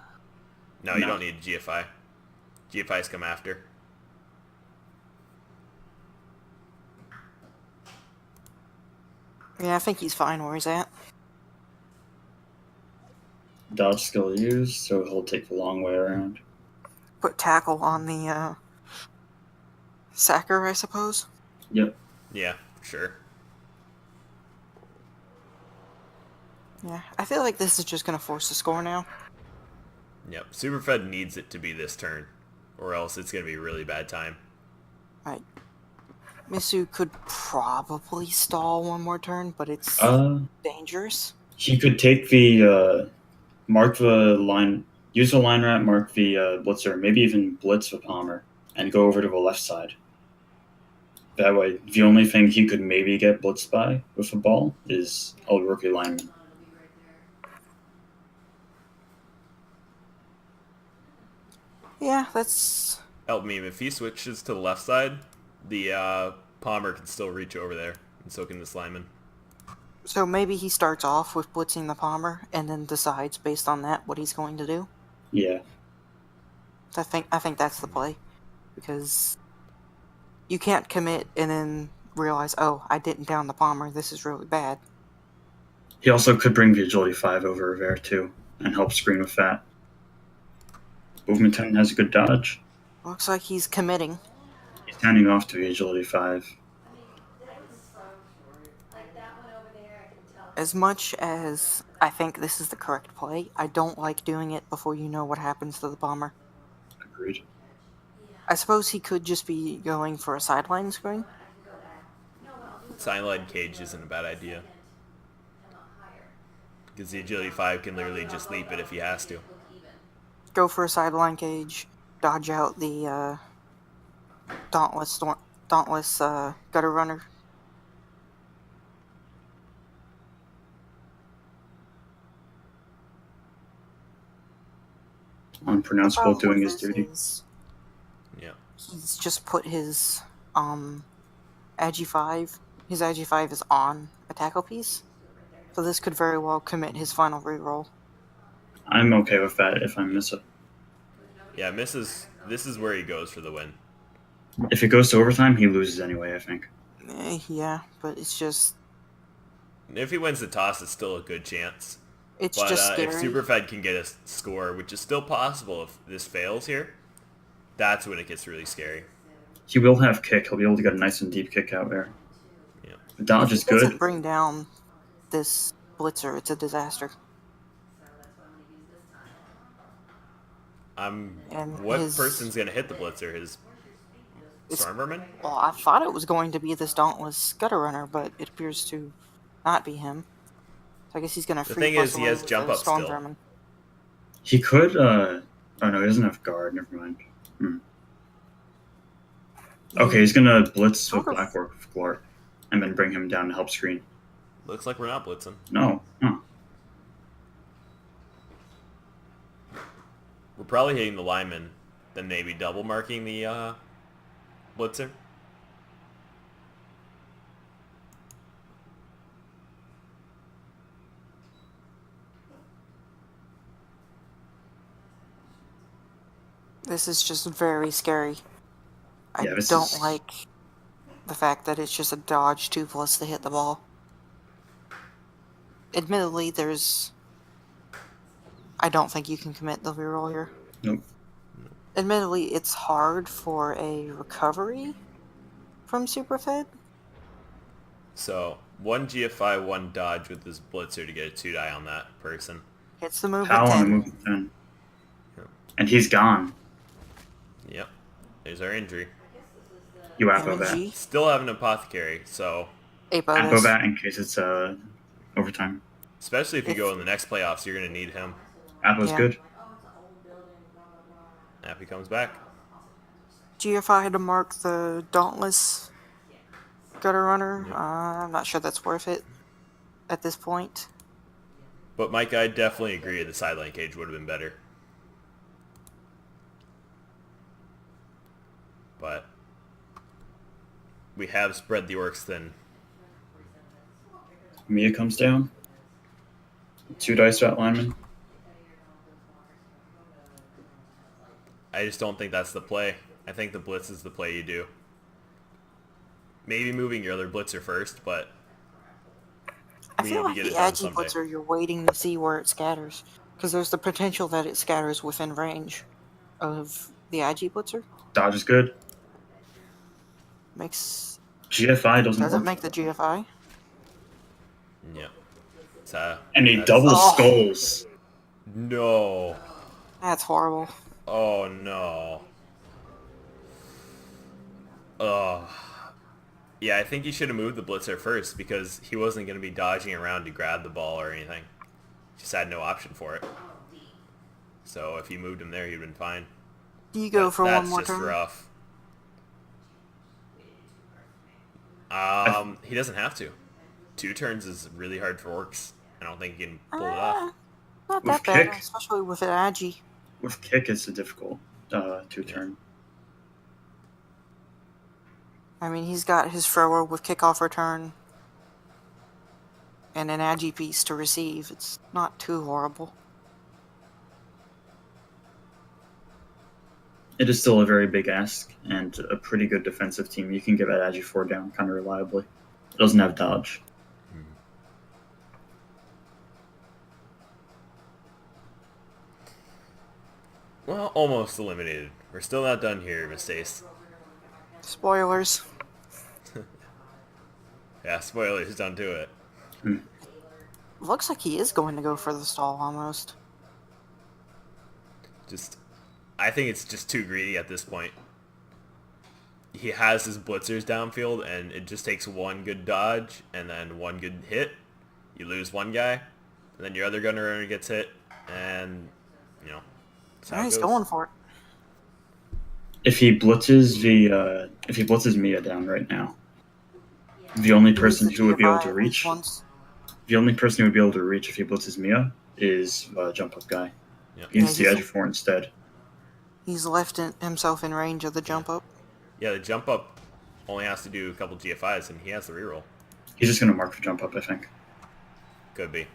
No, you No. don't need GFI. GFIs come after. Yeah, I think he's fine where he's at. Dodge skill used, so he'll take the long way around. Put tackle on the sacker, I suppose. Yep. Yeah, sure. Yeah, I feel like this is just gonna force the score now. Yep. Superfed needs it to be this turn, or else it's going to be a really bad time. Right. Misu could probably stall one more turn, but it's dangerous. He could take the mark the line, use the line rat, mark the blitzer, maybe even blitz the Palmer, and go over to the left side. That way, the only thing he could maybe get blitzed by with the ball is a rookie lineman. Yeah, that's... Help me. If he switches to the left side, the Palmer can still reach over there, and so can this lineman. So maybe he starts off with blitzing the Palmer, and then decides based on that what he's going to do. Yeah. I think that's the play, because you can't commit and then realize, oh, I didn't down the Palmer. This is really bad. He also could bring the agility 5 over there too, and help screen with that. Movement 10 has a good dodge. Looks like he's committing. He's handing off to the agility 5. As much as I think this is the correct play, I don't like doing it before you know what happens to the Palmer. Agreed. I suppose he could just be going for a sideline screen. Sideline cage isn't a bad idea. Because the agility 5 can literally just leap it if he has to. Go for a sideline cage, dodge out the dauntless gutter runner. Unpronounceable doing his duty. Yeah. He's just put his Agi 5. His Agi 5 is on a tackle piece. So this could very well commit his final reroll. I'm okay with that if I miss it. Yeah, misses. This is where he goes for the win. If it goes to overtime, he loses anyway, I think. Yeah, but it's just... If he wins the toss, it's still a good chance. It's But just scary. if Superfed can get a score, which is still possible if this fails here, that's when it gets really scary. He will have kick. He'll be able to get a nice and deep kick out there. Yeah. The dodge is If he doesn't good. bring down this blitzer, it's a disaster. And What his- person's gonna hit the blitzer? His Stormerman? Well, I thought it was going to be this dauntless gutter runner, but it appears to not be him. So I guess he's going to The free thing plus is, he away has with jump the up Storm still. Vermin. He could, oh no, he doesn't have guard, never mind. Okay, he's gonna blitz with Sort of. Blackwork with Glart, and then bring him down to help screen. Looks like we're not blitzing. No, huh. We're probably hitting the lineman, then maybe double marking the blitzer. This is just very scary. I Yeah, this don't is- like the fact that it's just a dodge 2+ to hit the ball. Admittedly, I don't think you can commit the reroll here. Nope. Admittedly, it's hard for a recovery from Superfed. So, 1 GFI, 1 dodge with this blitzer to get a 2-die on that person. Hits the movement Power on the 10. movement 10. Yep. And he's gone. Yep. There's our injury. You Apo that. MG, Still have an apothecary, so a Apo bonus. that in case it's overtime. especially if you go in the next playoffs, you're going to need him. Apo's Yeah. good. Happy comes back. GFI had to mark the dauntless gutter runner. I'm not sure that's worth it at this point. But Mike, I definitely agree the sideline cage would have been better. But we have spread the orcs thin. Mia comes down. 2 dice rat lineman. I just don't think that's the play. I think the blitz is the play you do. Maybe moving your other blitzer first, but I we feel need to like get the it done agi someday. blitzer, you're waiting to see where it scatters. Because there's the potential that it scatters within range of the agi blitzer. Dodge is good. Makes... GFI doesn't Does it work. make the GFI? Yeah. So, And he that's... double Oh. skulls. No. That's horrible. Oh, no. Ugh. Yeah, I think you should have moved the blitzer first because he wasn't going to be dodging around to grab the ball or anything. Just had no option for it. So if you moved him there, he'd been fine. Do you go But for one that's more just turn? rough. He doesn't have to. 2 turns is really hard for orcs. I don't think he can pull it off. Not With that bad, kick? especially with an agi. With kick, it's a difficult 2-turn. I mean, he's got his thrower with kickoff return and an agi piece to receive. It's not too horrible. It is still a very big ask and a pretty good defensive team. You can get that Agi 4 down kind of reliably. It doesn't have dodge. Well, almost eliminated. We're still not done here, Miss Stace. Spoilers. Yeah, spoilers done to it. Looks like he is going to go for the stall almost. I think it's just too greedy at this point. He has his blitzers downfield, and it just takes one good dodge and then one good hit. You lose one guy, and then your other gunner gets hit, and that's how Yeah, it he's goes. going for it. If he blitzes Mia down right now, the only person who would be able to reach, the only person who would be able to reach if he blitzes Mia is the jump up guy. Yep. He needs the Agi 4 instead. He's left himself in range of the jump up. Yeah, the jump up only has to do a couple GFIs, and he has the reroll. He's just going to mark for jump up, I think. Could be.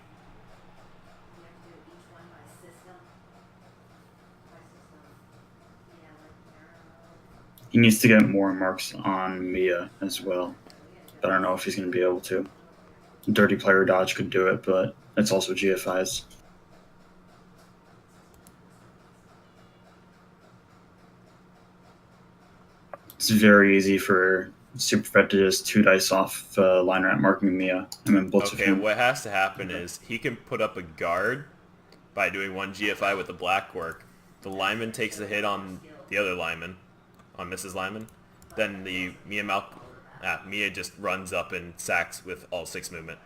He needs to get more marks on Mia as well. But I don't know if he's going to be able to. Dirty player dodge could do it, but it's also GFIs. It's very easy for Super Fed to just 2 dice off line rat marking Mia and then blitz with Okay, him. what has to happen is he can put up a guard by doing one GFI with the black work. The lineman takes a hit on the other lineman, on Mrs. Lineman. Then the Mia just runs up and sacks with all 6 movement.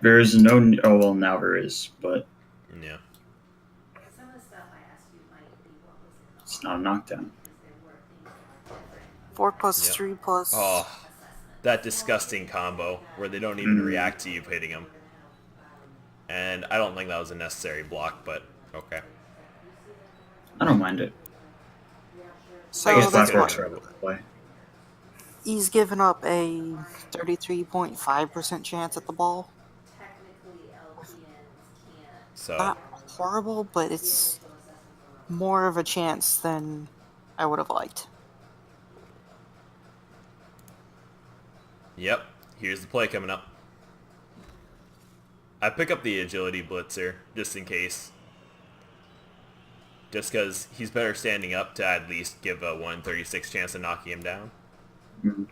There is no... Oh, well, now there is, but Yeah. it's not a knockdown. 4 plus Yep. 3 plus... Oh, that disgusting combo where they don't even react to you hitting them. And I don't think that was a necessary block, but okay. I don't mind it. So I guess that's Black Works what? right with play. He's given up a 33.5% chance at the ball. So Not horrible, but it's more of a chance than I would have liked. yep, here's the play coming up. I pick up the agility blitzer just in case. Just because he's better standing up to at least give a 1/36 chance of knocking him down. Mhm.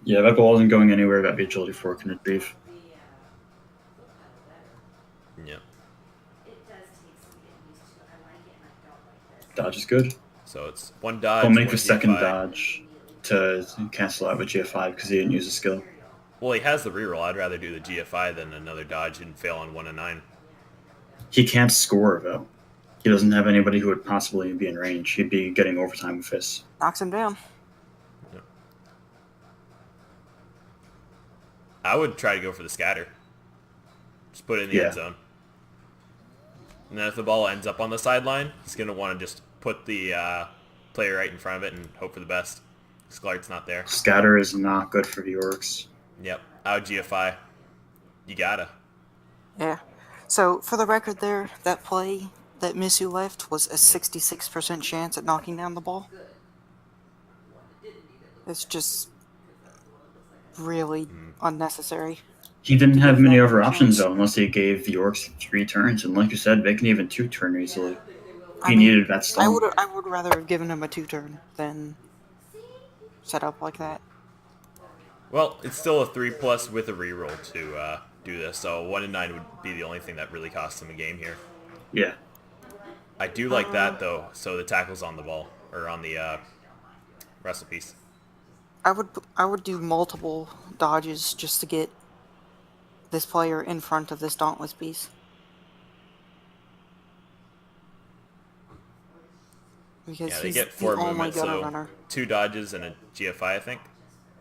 Yeah, that ball isn't going anywhere that the agility 4 can retrieve. Yep. Dodge is good. So it's one dodge. He'll make one the second GFI. dodge to cancel out with GFI because he didn't use a skill. Well, he has the reroll. I'd rather do the GFI than another dodge and fail on 1 and 9. He can't score, though. He doesn't have anybody who would possibly be in range. He'd be getting overtime with this. Knocks him down. Yep. I would try to go for the scatter. Just put it in the end zone. And then if the ball ends up on the sideline, he's going to want to just put the player right in front of it and hope for the best. Sklart's not there. Scatter is not good for the orcs. Yep. Out GFI. You gotta. Yeah. So, for the record there, that play that Misu left was a 66% chance at knocking down the ball. It's just really unnecessary. He didn't to have give many that other a options, chance. though, unless he gave the Orcs 3 turns. And like you said, they can even 2-turn easily. I He mean, needed that stall. I would rather have given him a 2-turn than set up like that. Well, it's still a 3+ with a reroll to do this, so 1 and 9 would be the only thing that really costs him a game here. Yeah. I do like that though, so the tackle's on the ball or on the wrestle piece. I would do multiple dodges just to get this player in front of this Dauntless piece. Because Yeah, they he's get the 4 only movement, gutter so runner. 2 dodges and a GFI, I think.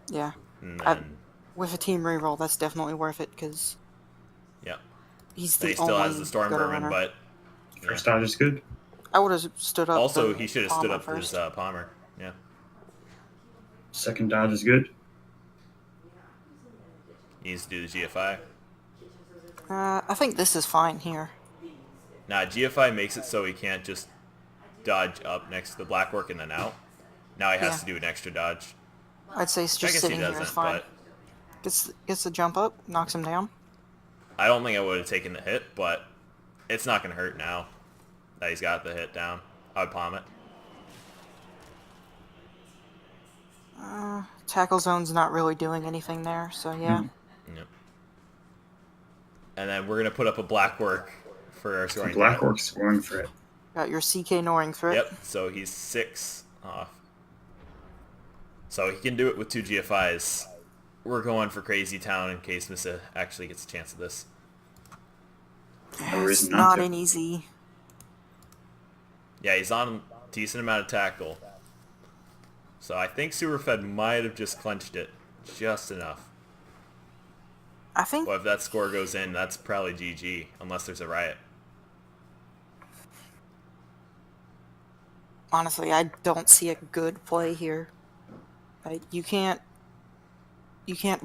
Yeah. And then, With a team reroll, that's definitely worth it because yeah. he's Then the he still only has the Storm gutter Vermin, runner. but First dodge is good. I would have stood up. also the he should have stood Palmer up for his first. Palmer. Yeah. Second dodge is good. He needs to do the GFI. I think this is fine here. Now, GFI makes it so he can't just dodge up next to the Blackwork and then out. Now he has to do an extra dodge. I'd say it's I just guess he sitting here is doesn't, fine. but Gets the jump up, knocks him down. I don't think I would have taken the hit, but it's not going to hurt now that he's got the hit down. I would palm it. Tackle zone's not really doing anything there, so yeah. Yep. And then we're going to put up a Blackwork for our scoring. Black Orc's scoring for it. Got your CK Noring threat. Yep, so he's 6 off. So he can do it with 2 GFIs. We're going for Crazy Town in case Missa actually gets a chance of this. No It's reason not to. an easy. Yeah, he's on a decent amount of tackle. So I think Superfed might have just clenched it just enough. I think Well, if that score goes in, that's probably GG, unless there's a riot. honestly, I don't see a good play here. You can't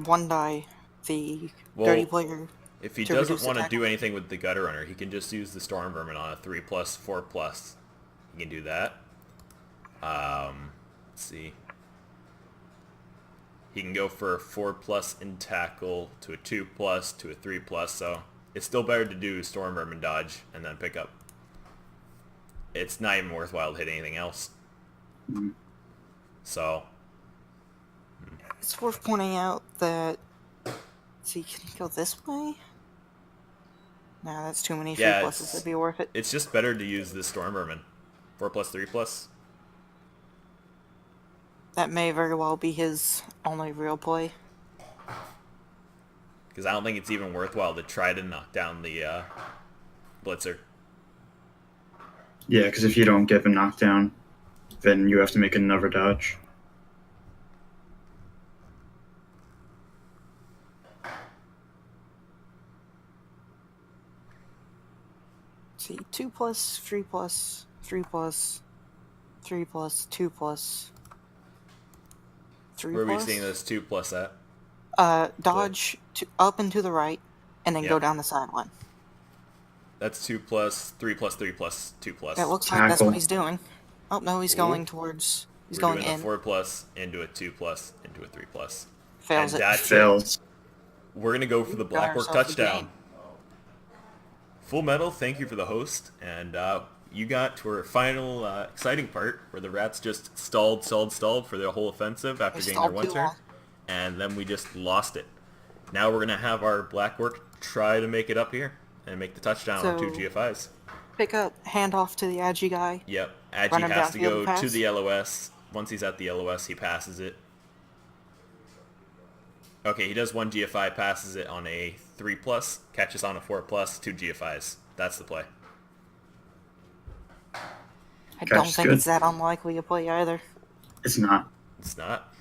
one die the dirty player. If he to doesn't reduce the want to tackle. do anything with the Gutter Runner, he can just use the Storm Vermin on a 3+, 4+. He can do that. Let's see. He can go for a 4+ in tackle to a 2+ to a 3+, so it's still better to do Storm Vermin dodge and then pick up. It's not even worthwhile to hit anything else. So It's worth pointing out that. See, can he go this way? No, that's too many 3 pluses to be worth it. it's just better to use the Storm Vermin. 4+, 3+. That may very well be his only real play. Because I don't think it's even worthwhile to try to knock down the Blitzer. Yeah, because if you don't get the knockdown, then you have to make another dodge. See, 2+, 3+, 3+, 3+, 2+, 3+. Where are we seeing those 2+ at? Dodge to up and to the right, and then go Yep. down the sideline. That's 2+, 3+, 3+, 2+. That looks like that's Tackle. what he's doing. Oh no, he's going towards. He's going doing in. a 4+ into a 2+ into a 3+. Fails and it. that's it. Fails. We're gonna go for the Got Blackwork ourselves a touchdown. game. Full Metal, thank you for the host, and you got to our final exciting part where the Rats just stalled for their whole offensive after They getting their stalled one too turn, long. and then we just lost it. Now we're gonna have our Blackwork try to make it up here and make the touchdown on 2 So- GFIs. Pick up, hand off to the Agi guy. Yep, Run Agi him has to downfield go and pass? to the LOS. Once he's at the LOS, he passes it. Okay, he does 1 GFI, passes it on a 3+, catches on a 4+, 2 GFIs. That's the play. I don't Catch is think good. it's that unlikely a play either. It's not. It's not.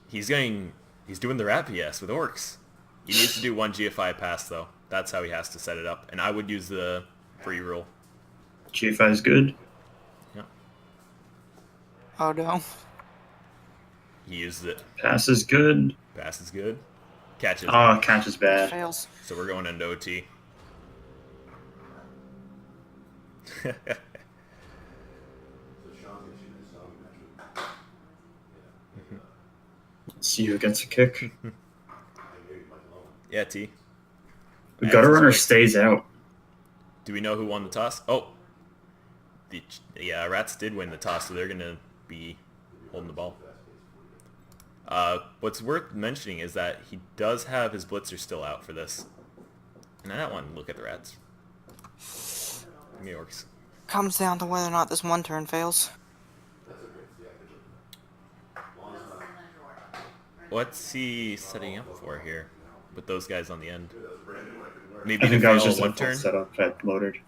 He's doing the Rat PS with Orcs. He needs to do 1 GFI pass, though. That's how he has to set it up. And I would use the free rule. GFI is good. Yeah. Oh no. He used it. Pass is good. Pass is good. Catches. Oh, catch is bad. Fails. So we're going into OT. Let's see who gets a kick. Yeah, T. The gutter runner stays out. Do we know who won the toss? Oh, yeah, Rats did win the toss, so they're gonna be holding the ball. What's worth mentioning is that he does have his blitzer still out for this, and I don't want to look at the Rats. New York's. Comes down to whether or not this one turn fails. What's he setting up for here with those guys on the end? Maybe I think to I was fail just one turn. set up at loaded.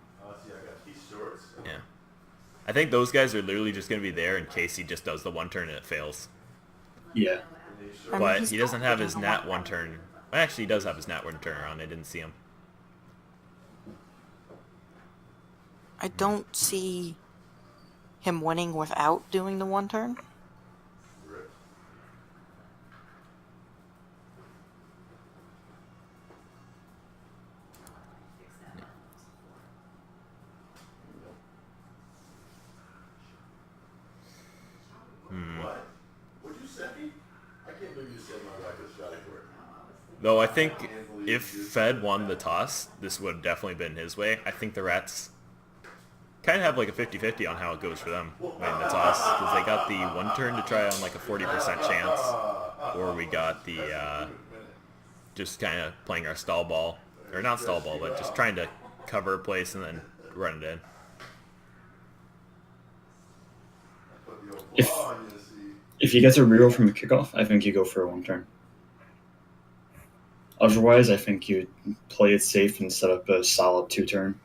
Yeah, I think those guys are literally just going to be there in case he just does the one turn and it fails. Yeah. But he doesn't have his nat one turn. Well, actually, he does have his nat one turn around. I didn't see him. I don't see him winning without doing the one turn. Though I think if Fed won the toss, this would have definitely been his way. I think the Rats kind of have like a 50-50 on how it goes for them winning the toss, because they got the one turn to try on like a 40% chance, or we got the just kind of playing our stall ball, or not stall ball, but just trying to cover a place and then run it in. If he gets a reroll from a kickoff, I think you go for a one turn. Otherwise, I think you play it safe and set up a solid two turn.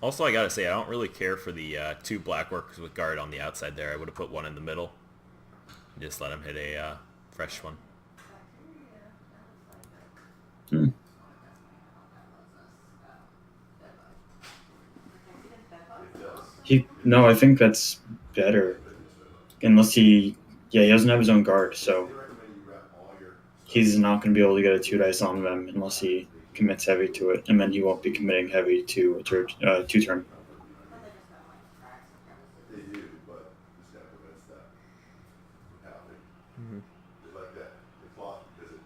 Also, I gotta say, I don't really care for the two black workers with guard on the outside there. I would have put one in the middle. And just let him hit a fresh one. No, I think that's better. Unless he doesn't have his own guard, so he's not going to be able to get a 2 dice on them unless he commits heavy to it, and then he won't be committing heavy to a two turn.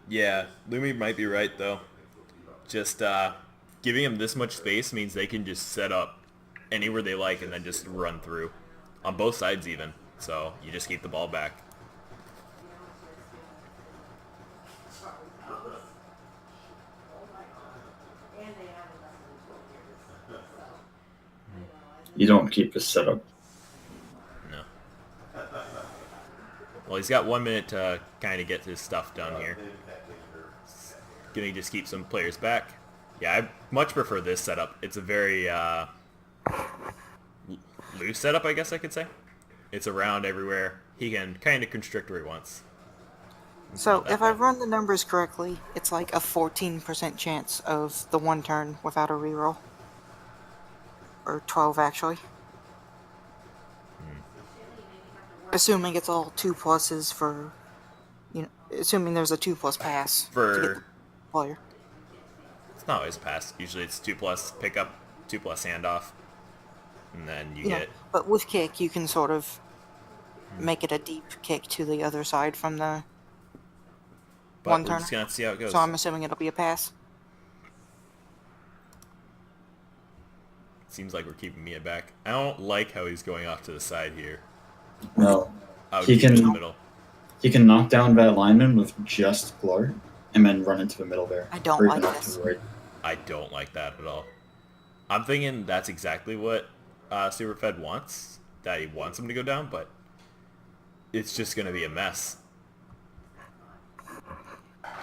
Yeah, Lumi might be right though. Just giving him this much space means they can just set up anywhere they like and then just run through. On both sides even. So you just keep the ball back. You don't keep the setup. No. Well, he's got 1 minute to kind of get his stuff done here. Gonna just keep some players back. Yeah, I much prefer this setup. It's a very loose setup, I guess I could say. It's around everywhere. He can kind of constrict where he wants. So if I run the numbers correctly, it's like a 14% chance of the one turn without a reroll. Or 12 actually. Assuming it's all 2 pluses for, assuming there's a 2+ pass to get the player. It's not always a pass. Usually it's 2+ pickup, 2+ handoff, and then you get. But with kick, you can sort of make it a deep kick to the other side from the one turn. We're just gonna see how it goes. So I'm assuming it'll be a pass. Seems like we're keeping Mia back. I don't like how he's going off to the side here. No, I would keep him in the middle. He can knock down that lineman with just Glart and then run into the middle there. I don't like this. I don't like that at all. I'm thinking that's exactly what Superfed wants. That he wants him to go down, but it's just going to be a mess.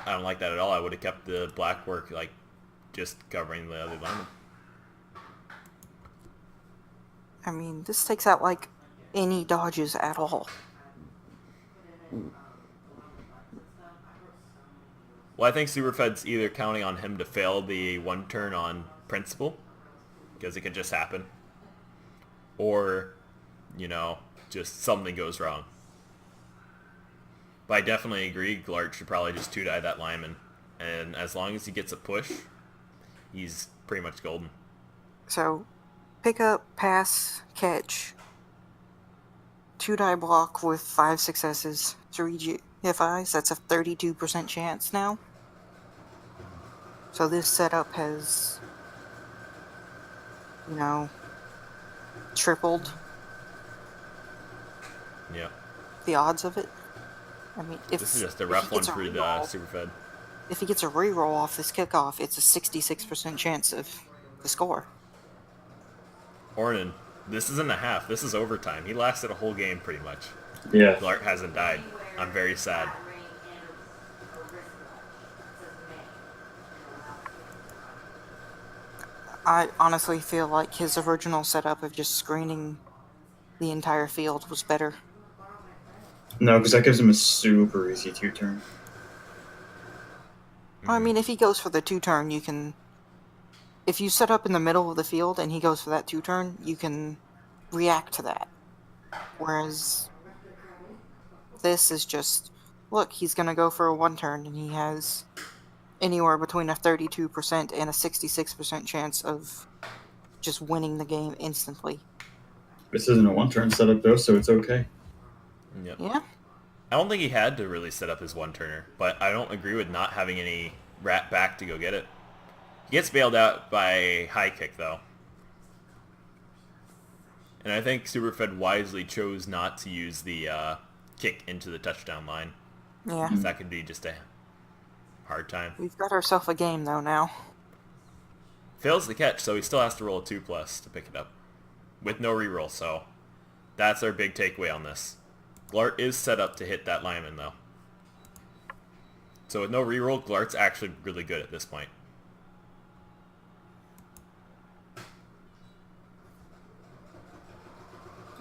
I don't like that at all. I would have kept the black work, like, just covering the other lineman. I mean, this takes out, like, any dodges at all. Well, I think Superfed's either counting on him to fail the one turn on principle, because it could just happen, or, just something goes wrong. But I definitely agree, Glart should probably just 2-die that lineman. And as long as he gets a push, he's pretty much golden. So, pick up, pass, catch. 2-die block with 5 successes, 3 GFIs. That's a 32% chance now. So this setup has, tripled Yeah. the odds of it. I mean, if This is just a if rough he one gets a for the reroll- Superfed. If he gets a reroll off this kickoff, it's a 66% chance of the score. Ornan, this isn't a half. This is overtime. He lasted a whole game pretty much. Yeah. Glart hasn't died. I'm very sad. I honestly feel like his original setup of just screening the entire field was better. No, because that gives him a super easy 2-turn. I mean, if he goes for the 2-turn, you can... If you set up in the middle of the field and he goes for that 2-turn, you can react to that. Whereas this is just, look, he's going to go for a 1-turn, and he has anywhere between a 32% and a 66% chance of just winning the game instantly. This isn't a 1-turn setup, though, so it's okay. Yep. Yeah? I don't think he had to really set up his 1-turner, but I don't agree with not having any rat back to go get it. He gets bailed out by high kick, though. And I think Superfed wisely chose not to use the kick into the touchdown line. Yeah. Because that could be just a hard time. We've got ourselves a game, though, now. Fails the catch, so he still has to roll a 2+ to pick it up. With no reroll, so that's our big takeaway on this. Glart is set up to hit that lineman, though. So with no reroll, Glart's actually really good at this point.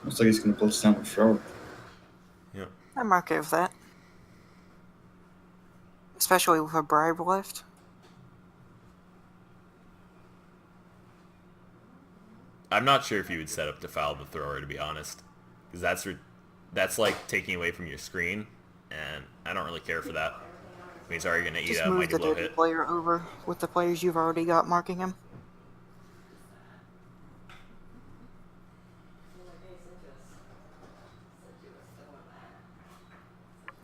Looks like he's going to blitz down with thrower. Yep. I'm okay with that. Especially with a bribe left. I'm not sure if you would set up to foul the thrower, to be honest. Because that's like taking away from your screen, and I don't really care for that. I mean, he's already going to eat Just a move mighty the blow dirty hit. player over with the players you've already got marking him.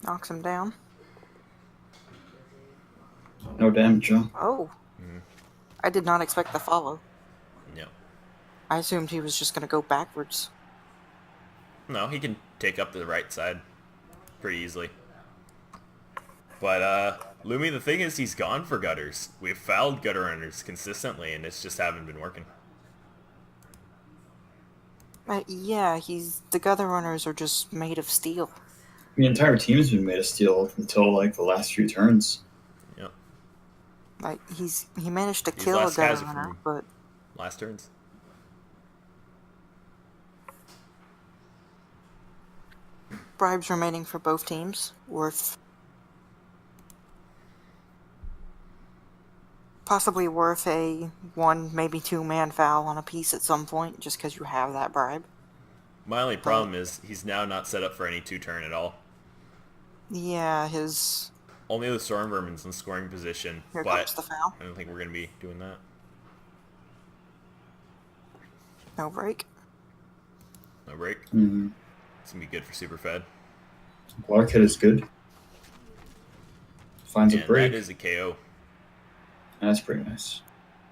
Knocks him down. No damage, huh? Oh. I did not expect the follow. Yep. I assumed he was just going to go backwards. No, he can take up the right side pretty easily. But, Lumi, the thing is he's gone for gutters. We've fouled gutter runners consistently, and it's just haven't been working. Yeah, the gutter runners are just made of steel. The entire team has been made of steel until, like, the last few turns. Yep. Like, he managed to These kill a last guys gutter are runner, from but last turns. bribes remaining for both teams, possibly worth a 1, maybe 2-man foul on a piece at some point, just because you have that bribe. My only problem is he's now not set up for any 2-turn at all. Yeah, Only the Storm Vermin's in scoring position, here but comes the foul. I don't think we're going to be doing that. No break. No break. Mm-hmm. It's going to be good for Superfed. Block hit is good. Finds a And break. that is a KO. That's pretty nice.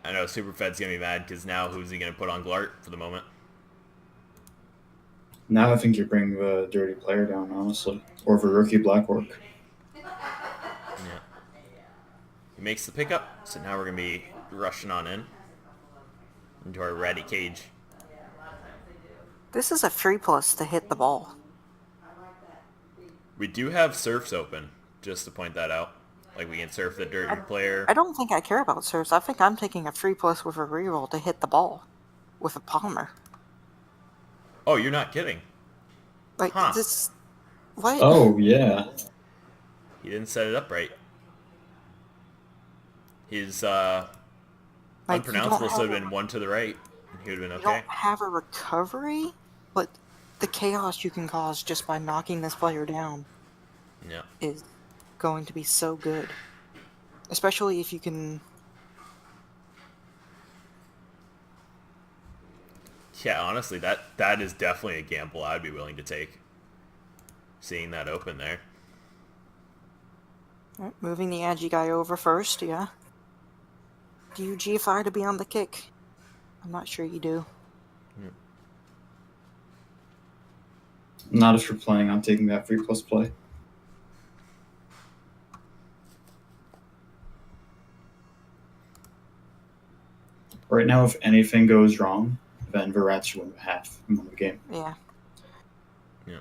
I know Superfed's going to be mad because now who's he going to put on Glart for the moment? Now I think you bring the dirty player down, honestly. Or the rookie Blackwork. Yeah. He makes the pickup, so now we're going to be rushing on into our ratty cage. This is a 3+ to hit the ball. We do have surfs open, just to point that out. Like, we can surf the dirty player. I don't think I care about serves. I think I'm taking a 3+ with a reroll to hit the ball with a palmer. Oh, you're not kidding. Like, Huh. this... What? Oh, yeah. He didn't set it up right. His Like, you unpronounceable don't should have have been 1 to the right, and he would have been You okay. don't have a recovery, but the chaos you can cause just by knocking this player down. Yeah. is going to be so good. Especially if you can... Yeah, honestly, that is definitely a gamble I'd be willing to take. Seeing that open there. Right, moving the agi guy over first, yeah. Do you GFI to be on the kick? I'm not sure you do. Not if you're planning on taking that free plus play. Right now, if anything goes wrong, then Verrat should win half in the game. Yeah. Yeah.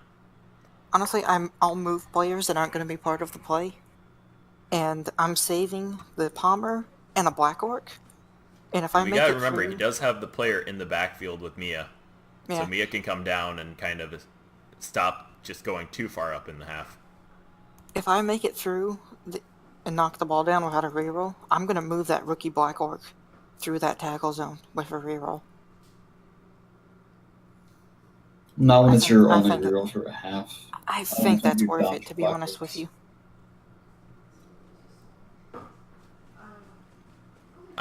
Honestly, I'll move players that aren't going to be part of the play. And I'm saving the Palmer and a Black Orc. And if I We make gotta it remember, through... he does have the player in the backfield with Mia. Yeah. So Mia can come down and kind of stop just going too far up in the half. If I make it through and knock the ball down without a reroll, I'm going to move that rookie Black Orc through that tackle zone with a reroll. Not when I it's think- your I only think it- reroll for a half. I think that's you'd worth dodge it, to be Black honest with Orcs. you.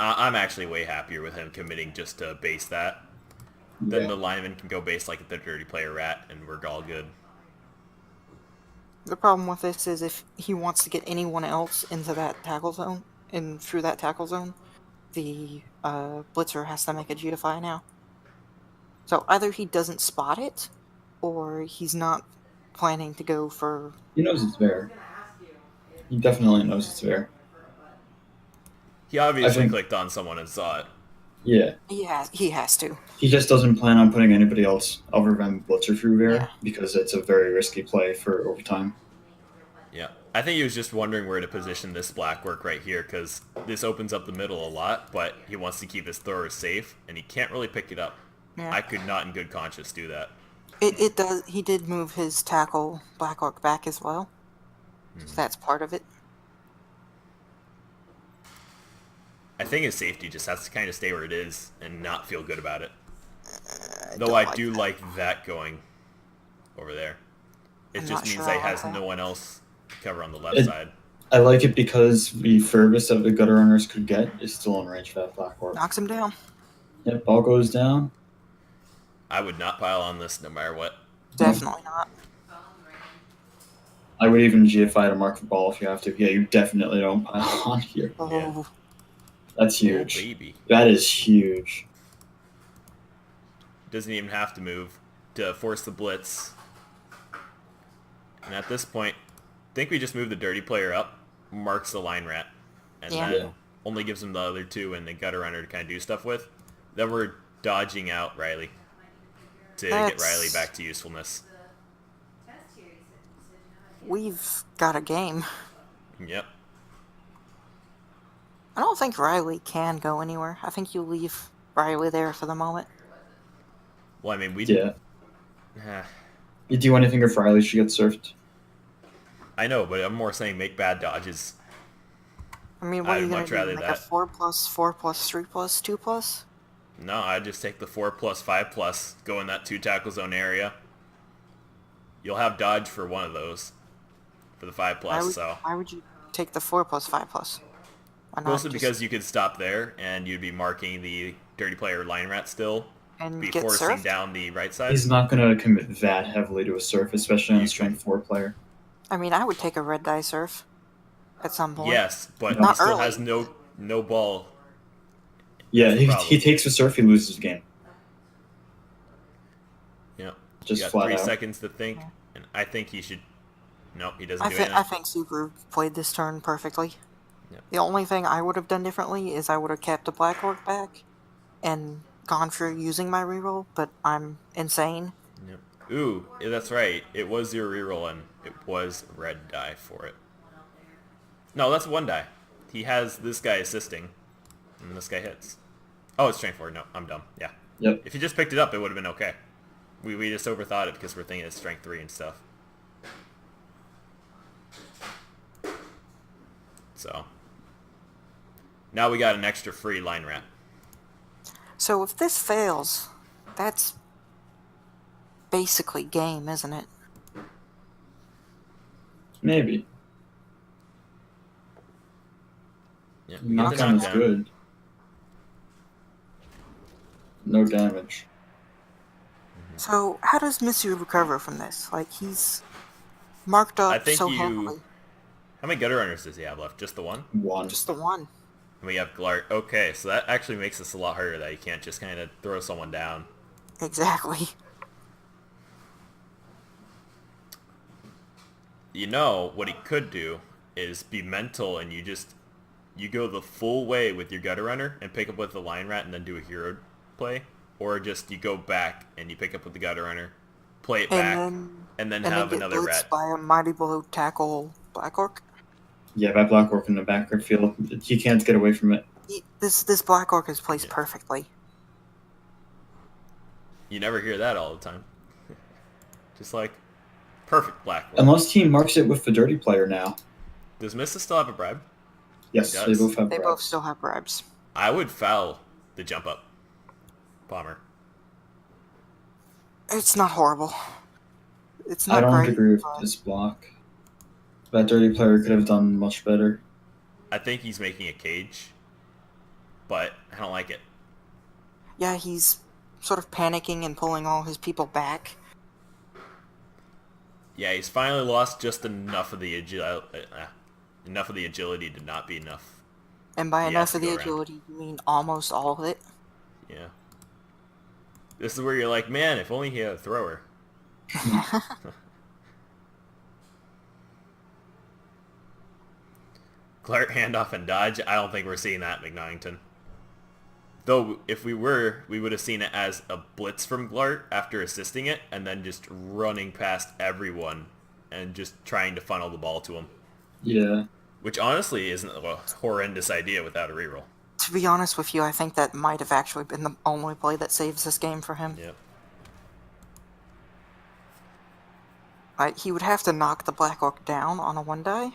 I'm actually way happier with him committing just to base that. Then Yeah. the lineman can go base like the dirty player rat, and we're all good. The problem with this is if he wants to get anyone else into that tackle zone, and through that tackle zone, the blitzer has to make a GFI now. So either he doesn't spot it, or he's not planning to go for... He knows it's there. He definitely knows it's there. He obviously think- clicked on someone and saw it. Yeah. He has to. He just doesn't plan on putting anybody else other than Blitzer through there Yeah. because it's a very risky play for overtime. Yeah. I think he was just wondering where to position this black work right here, because this opens up the middle a lot, but he wants to keep his throwers safe, and he can't really pick it up. Yeah. I could not in good conscience do that. It does. He did move his tackle Black Orc back as well. So that's part of it. I think his safety just has to kind of stay where it is and not feel good about it. Though don't I like do that. like that going over there. It I'm just not means sure that I he like has that. no one else to cover on the left It- side. I like it because the furthest that the gutter runners could get is still in range for that Black Orc. Knocks him down. Yep, ball goes down. I would not pile on this no matter what. Definitely not. I would even GFI to mark the ball if you have to. Yeah, you definitely don't pile on here. Oh, Yeah. That's Oh, huge. baby. That is huge. Doesn't even have to move to force the blitz. And at this point, I think we just move the dirty player up, marks the line rat, and Yeah. then Yeah. only gives him the other two and the gutter runner to kind of do stuff with. Then we're dodging out Riley to get That's- Riley back to usefulness. we've got a game. Yep. I don't think Riley can go anywhere. I think you leave Riley there for the moment. Well, I mean, we Yeah. Eh, You do anything if Riley should get surfed? I know, but I'm more saying make bad dodges. I mean, what are I'd you going much to do? rather Make a that. 4+, 4+, 3+, 2+? No, I just take the 4+, 5+, go in that 2 tackle zone area. You'll have dodge for one of those, for the 5+, so. Why would you take the 4+, 5+? Why not Mostly just- because you could stop there, and you'd be marking the dirty player line rat still, and be get forcing surfed? down the right side. He's not going to commit that heavily to a surf, especially on a strength 4 player. I mean, I would take a red die surf at some point. Yes, but he Not still early. has no ball. Yeah, That's the problem. he takes a surf, he loses the game. Yeah, Just you got flat 3 out. seconds to think, Yeah. and I think he should. No, he doesn't I do think anything. Subaru played this turn perfectly. Yep. The only thing I would have done differently is I would have kept the Black Orc back and gone for using my reroll, but I'm insane. Yep. Ooh, yeah, that's right. It was your reroll, and it was red die for it. No, that's 1 die. He has this guy assisting, and this guy hits. Oh, it's strength 4. No, I'm dumb. Yeah. Yep. If you just picked it up, it would have been okay. We just overthought it because we're thinking it's strength 3 and stuff. So. Now we got an extra free line rat. So if this fails, that's basically game, isn't it? Maybe. Yeah, we get the Knockdown is knockdown. good. No damage. So, how does Mitsu recover from this? Like, he's marked I up think so you... heavily. How many gutter runners does he have left? Just the one? One. Just the one. And we have Glart. Okay, so that actually makes this a lot harder that you can't just kind of throw someone down. Exactly. You know, what he could do is be mental and you go the full way with your gutter runner and pick up with the line rat and then do a hero play. Or just you go back and you pick up with the gutter runner, play it back, and then have get another blitzed rat. by a mighty blow tackle Black Orc. Yeah, that Black Orc in the background field, he can't get away from it. This Black Orc is placed perfectly. You never hear that all the time. Just like, perfect Black Orc. Unless he marks it with the dirty player now. Does Mista still have a bribe? Yes, He they does. both have They bribes. both still have bribes. I would foul the jump up bomber. It's not horrible. It's I not don't great. agree with but this block. That dirty player could have done much better. I think he's making a cage, but I don't like it. Yeah, he's sort of panicking and pulling all his people back. Yeah, he's finally lost just enough of the agility to not be enough. And by He enough has of to the go around. agility, you mean almost all of it. Yeah. This is where you're like, man, if only he had a thrower. Clark handoff and dodge. I don't think we're seeing that, McNonnington. Though, if we were, we would have seen it as a blitz from Glart after assisting it, and then just running past everyone and just trying to funnel the ball to him. Yeah. Which honestly isn't a horrendous idea without a reroll. To be honest with you, I think that might have actually been the only play that saves this game for him. Yep. Like, he would have to knock the Black Orc down on a 1-die.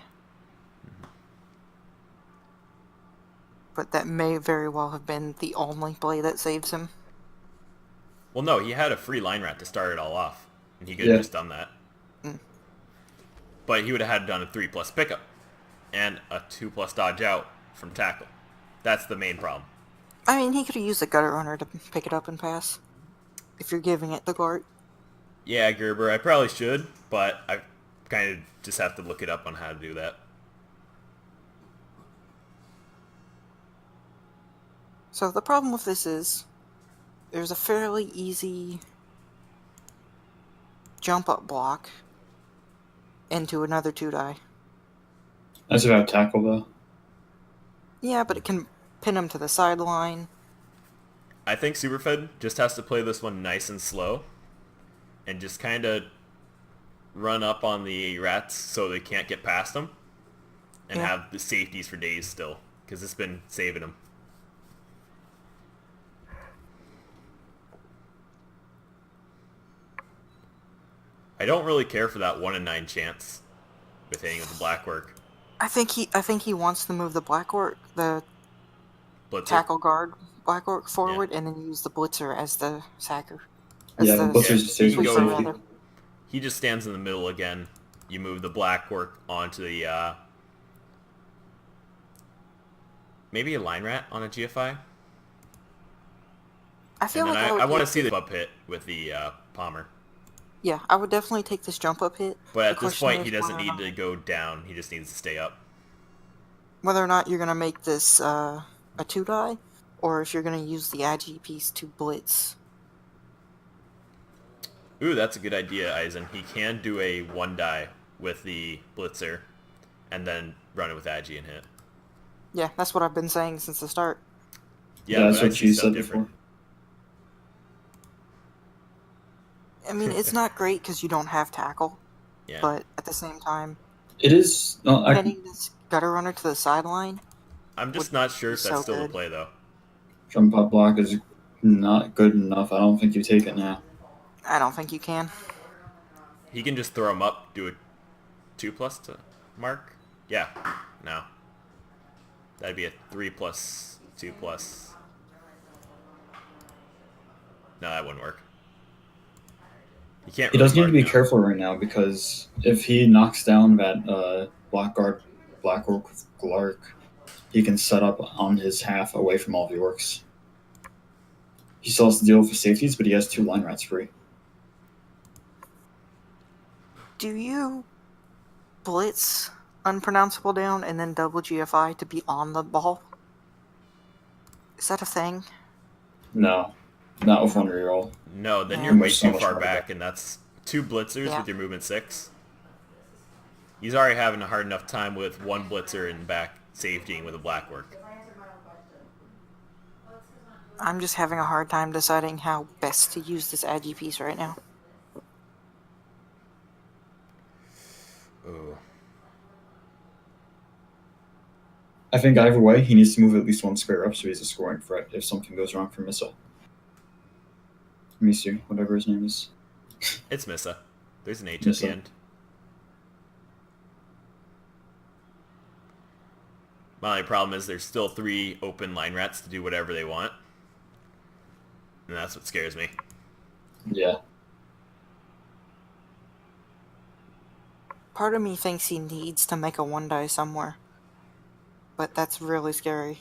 But that may very well have been the only play that saves him. Well, no, he had a free line rat to start it all off, and he could have just done that. But he would have had done a 3+ pickup and a 2+ dodge out from tackle. That's the main problem. I mean, he could have used the Gutter Runner to pick it up and pass. If you're giving it the Glart. Yeah, Gerber, I probably should, but I kind of just have to look it up on how to do that. So the problem with this is, there's a fairly easy jump up block into another 2-die. That's about tackle, though. Yeah, but it can pin him to the sideline. I think Superfed just has to play this one nice and slow and just kind of run up on the rats so they can't get past them and have the safeties for days still, because it's been saving them. I don't really care for that 1 in 9 chance with hitting with the black work. I think he wants to move the Black Orc, the Blitzer. tackle guard Black Orc forward, and then use the Blitzer as the sacker. Yeah, the Blitzer's he safe can for go- safety. He just stands in the middle again. You move the black work onto the maybe a line rat on a GFI. I feel And like then I want to see the up hit with the Palmer. Yeah, I would definitely take this jump up hit. But at The this question point, is he doesn't whether or need to go down. He just needs to stay up. Whether or not you're gonna make this a 2-die, or if you're gonna use the Agi piece to blitz. Ooh, that's a good idea, Eisen. He can do a 1-die with the Blitzer, and then run it with Agi and hit. Yeah, that's what I've been saying since the start. Yeah, that's but I what see you stuff said different. before. I mean, it's not great because you don't have tackle, Yeah. but at the same time, It is. No, pinning this Gutter Runner to the sideline. I'm just not sure if so that's still the good. play, though. jump up block is not good enough. I don't think you take it now. I don't think you can. He can just throw him up, do a 2+ to mark. Yeah, no. That'd be a 3+, 2+. No, that wouldn't work. He can't He really does need to mark be now. careful right now because if he knocks down that Black Orc with Glark, he can set up on his half away from all the orcs. He still has to deal with the safeties, but he has 2 line rats free. Do you blitz unpronounceable down and then double GFI to be on the ball? Is that a thing? No, not with one reroll. No, then Yeah. you're way So too much far more back, and that's 2 blitzers Yeah. with your movement 6. He's already having a hard enough time with 1 blitzer and back safetying with a black work. I'm just having a hard time deciding how best to use this agi piece right now. Ooh. I think either way, he needs to move at least 1 square up so he's a scoring threat if something goes wrong for Misu, whatever his name is. It's Missa. There's an H at Missa. the end. My only problem is there's still 3 open line rats to do whatever they want. And that's what scares me. Yeah. Part of me thinks he needs to make a 1-die somewhere. But that's really scary.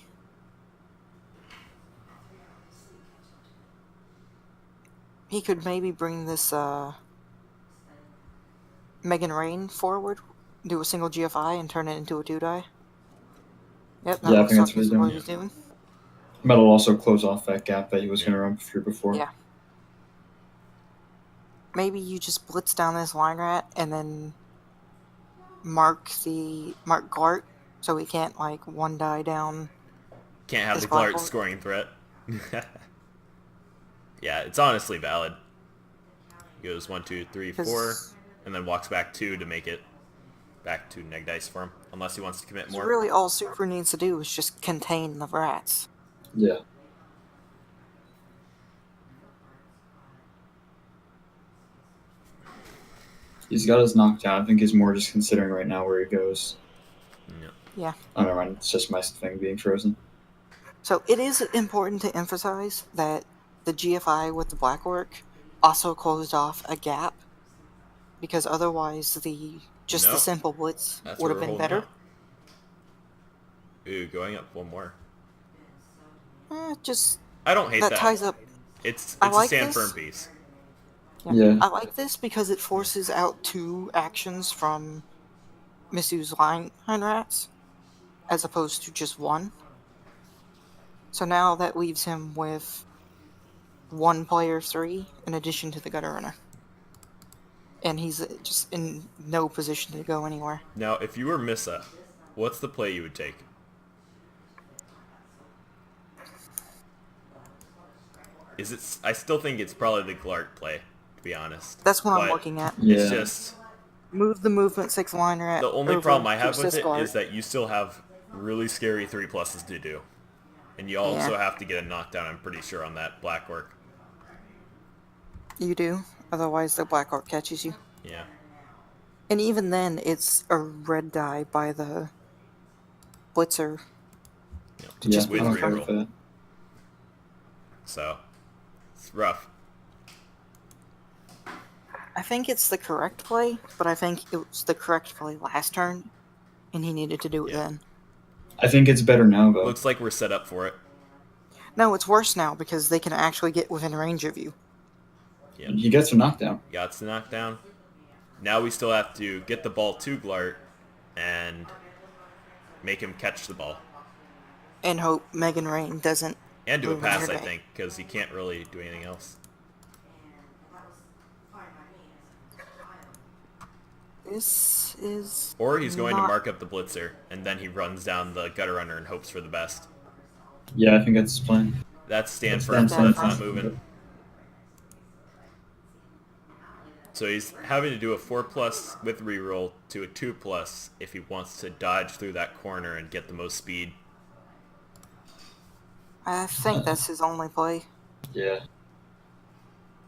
He could maybe bring this Megan Rain forward, do a single GFI, and turn it into a 2-die. Yep, that Yeah, I looks think like that's what he's what doing. he's doing. That'll also close off that gap that he was Yeah. going to run through before. Yeah. Maybe you just blitz down this line rat and then mark Glart so he can't like 1-die down. Can't have Is the Glart Blackboard- scoring threat. Yeah, it's honestly valid. He goes 1, 2, 3, 4, 'Cause and then walks back 2 to make it back to neg dice for him, unless he wants to commit more. really all Super needs to do is just contain the rats. Yeah. He's got his knockdown. I think he's more just considering right now where he goes. Yeah. Yeah. I don't know, it's just my thing being frozen. So it is important to emphasize that the GFI with the Black Orc also closed off a gap, because otherwise the No. simple blitz That's would where have we're been holding better. out. Ooh, going up 1 more. Just I don't hate that. that ties up. It's I a like stand this. firm piece. Yeah. I like this because it forces out 2 actions from Misu's line rats, as opposed to just 1. So now that leaves him with 1 player 3 in addition to the gutter runner. And he's just in no position to go anywhere. Now, if you were Missa, what's the play you would take? Is it? I still think it's probably the Glart play, to be honest. That's what I'm But looking at. Yeah. It's just Move the movement 6 line rat. the only over problem I to have with assist it guard. is that you still have really scary 3+s to do, and you also have to get a knockdown. I'm pretty sure on that black work. You do, otherwise the Black Orc catches you. Yeah. And even then, it's a red die by the Blitzer. Yeah. Just I with don't care reroll. for that. So it's rough. I think it's the correct play, but I think it was the correct play last turn, and he needed to do it Yeah. then. I think it's better now, though. Looks like we're set up for it. No, it's worse now because they can actually get within range of you. Yeah. He gets a knockdown. Got the knockdown. Now we still have to get the ball to Glart and make him catch the ball. And hope Megan Rain doesn't. And do a ruin pass, your I day. think, because he can't really do anything else. This is. Or he's going to not- mark up the blitzer, and then he runs down the gutter runner and hopes for the best. Yeah, I think that's his plan. That's stand That's firm, stand so that's firm. not moving. So he's having to do a 4+ with reroll to a 2+ if he wants to dodge through that corner and get the most speed. I think that's his only play. Yeah.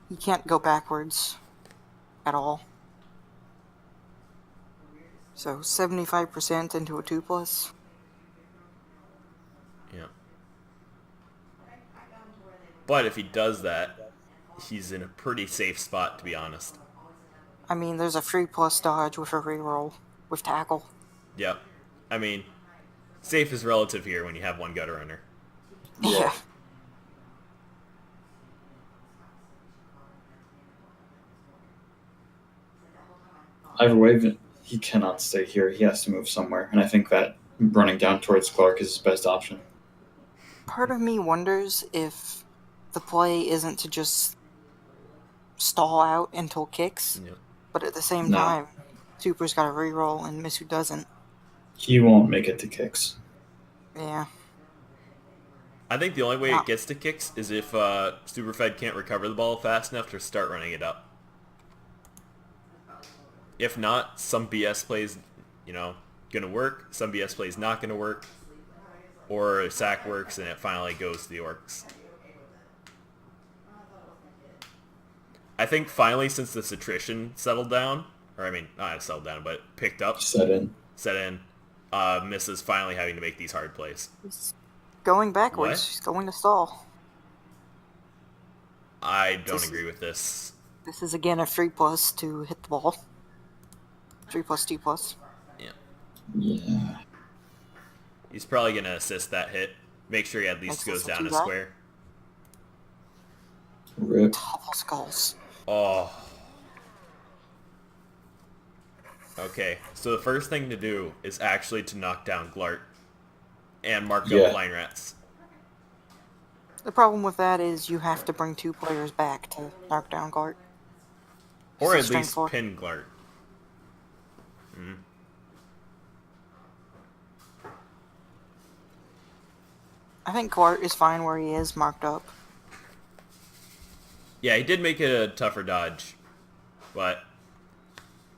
He can't go backwards at all. So 75% into a 2+. Yeah. But if he does that, he's in a pretty safe spot, to be honest. I mean, there's a free plus dodge with a reroll with tackle. Yep. I mean, safe is relative here when you have one gutter runner. Yeah. Either way, he cannot stay here. He has to move somewhere, and I think that running down towards Clark is his best option. Part of me wonders if the play isn't to just stall out until kicks, Yep. but at the same No. time, Super's got a reroll and Misu doesn't. He won't make it to kicks. Yeah. I think the only way it gets to kicks is if Superfed can't recover the ball fast enough to start running it up. If not, some BS plays, gonna work. Some BS plays not gonna work. Or a sack works and it finally goes to the Orcs. I think finally, since this attrition settled down, or I mean, not settled down, but picked up, Set in. Miss is finally having to make these hard plays. He's going backwards. What? He's going to stall. I don't agree with this. This is again a 3+ to hit the ball. 3+, 2+. Yeah. Yeah. He's probably going to assist that hit. Make sure he at least goes down a square. Rip. Double skulls. Oh. Okay, so the first thing to do is actually to knock down Glart and mark up line rats. The problem with that is you have to bring 2 players back to knock down Glart. Or at least pin Glart. I think Glart is fine where he is, marked up. Yeah, he did make it a tougher dodge. But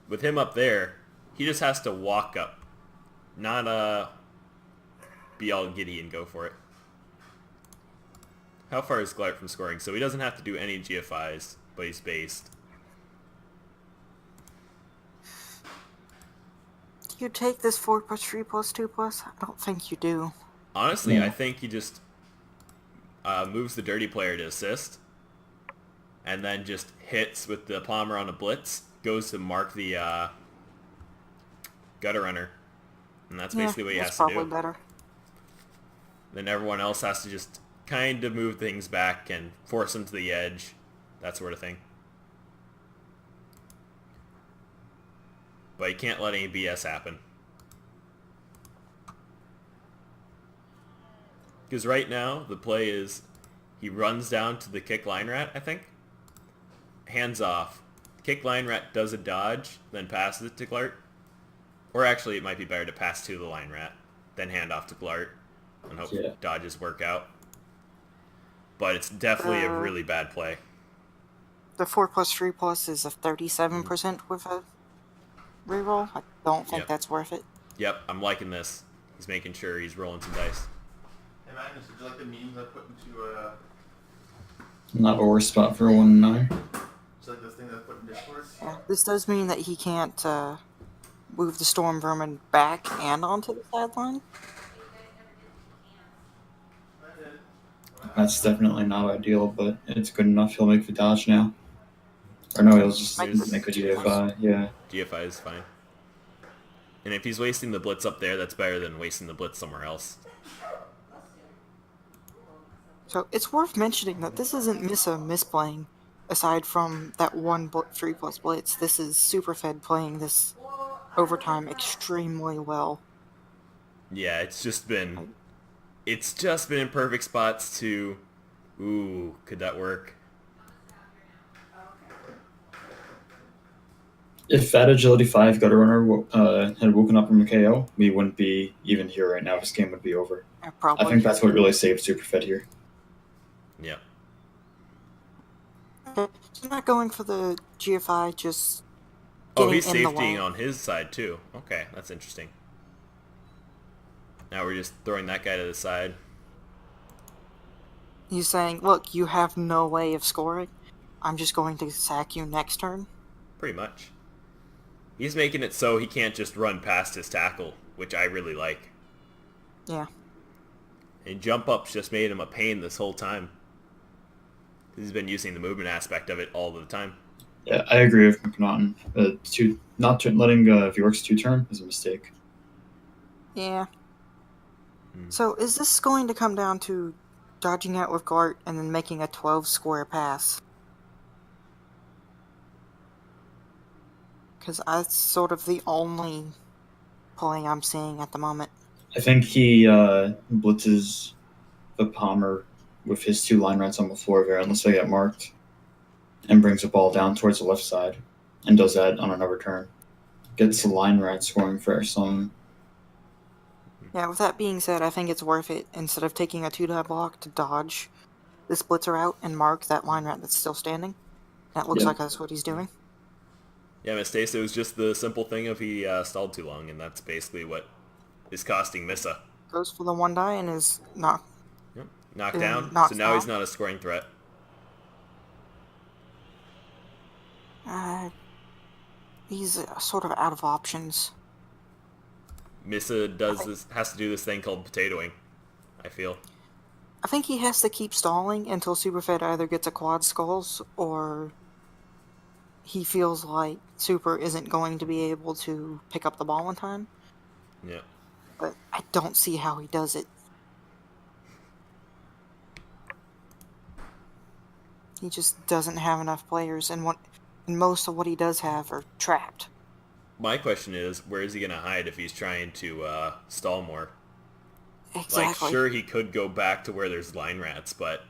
with him up there, he just has to walk up. Not be all giddy and go for it. How far is Glart from scoring? So he doesn't have to do any GFIs, but he's based. Do you take this 4+, 3+, 2+? I don't think you do. Honestly, I think he just moves the dirty player to assist. And then just hits with the Palmer on a blitz. Goes to mark the gutter runner. And that's basically what he has to do. That's probably better. Then everyone else has to just kind of move things back and force him to the edge. That sort of thing. But you can't let any BS happen. Because right now, the play is he runs down to the kick line rat, I think. Hands off. Kick line rat does a dodge, then passes it to Glart. Or actually, it might be better to pass to the line rat, then hand off to Glart, and hope dodges work out. But it's definitely a really bad play. The 4+, 3+ is a 37% with a reroll. I don't think that's worth it. Yep, I'm liking this. He's making sure he's rolling some dice. Hey Magnus, did you like the memes I put into Not a worse spot for a 1-9. It's like this thing that I put in Discord? Yeah, this does mean that he can't move the Storm Vermin back and onto the sideline. That's definitely not ideal, but it's good enough. He'll make the dodge now. Or no, he'll just make a GFI. Yeah. GFI is fine. And if he's wasting the blitz up there, that's better than wasting the blitz somewhere else. So it's worth mentioning that this isn't Missa misplaying. Aside from that one 3+ blitz, this is Superfed playing this overtime extremely well. Yeah, it's just been in perfect spots to, ooh, could that work? If that Agility 5 gutter runner had woken up from KO, we wouldn't be even here right now. This game would be over. I think that's what really saved Superfed here. Yep. Okay, so not going for the GFI, just he's safetying on his side too. Okay, that's interesting. Now we're just throwing that guy to the side. He's saying, look, you have no way of scoring. I'm just going to sack you next turn. Pretty much. He's making it so he can't just run past his tackle, which I really like. Yeah. And jump ups just made him a pain this whole time. He's been using the movement aspect of it all the time. Yeah, I agree with McNaughton. Letting Bjork's 2-turn is a mistake. Yeah. So is this going to come down to dodging out with Glart and then making a 12 square pass? Because that's sort of the only play I'm seeing at the moment. I think he blitzes the Palmer with his 2 line rats on the floor there, unless they get marked, and brings the ball down towards the left side, and does that on another turn. Gets the line rat scoring first on. Yeah, with that being said, I think it's worth it, instead of taking a 2-die block, to dodge this blitzer out and mark that line rat that's still standing. That looks Yeah. like that's what he's doing. Yeah, Mistakes, it was just the simple thing of he stalled too long, and that's basically what is costing Missa. Goes for the 1 die and is knocked Knockdown, so now he's not a scoring threat. He's sort of out of options. Missa has to do this thing called potatoing, I feel. I think he has to keep stalling until Superfed either gets a quad skulls or he feels like Super isn't going to be able to pick up the ball in time. Yeah. But I don't see how he does it. He just doesn't have enough players, and most of what he does have are trapped. My question is, where is he going to hide if he's trying to stall more? Exactly. Like, sure, he could go back to where there's line rats, but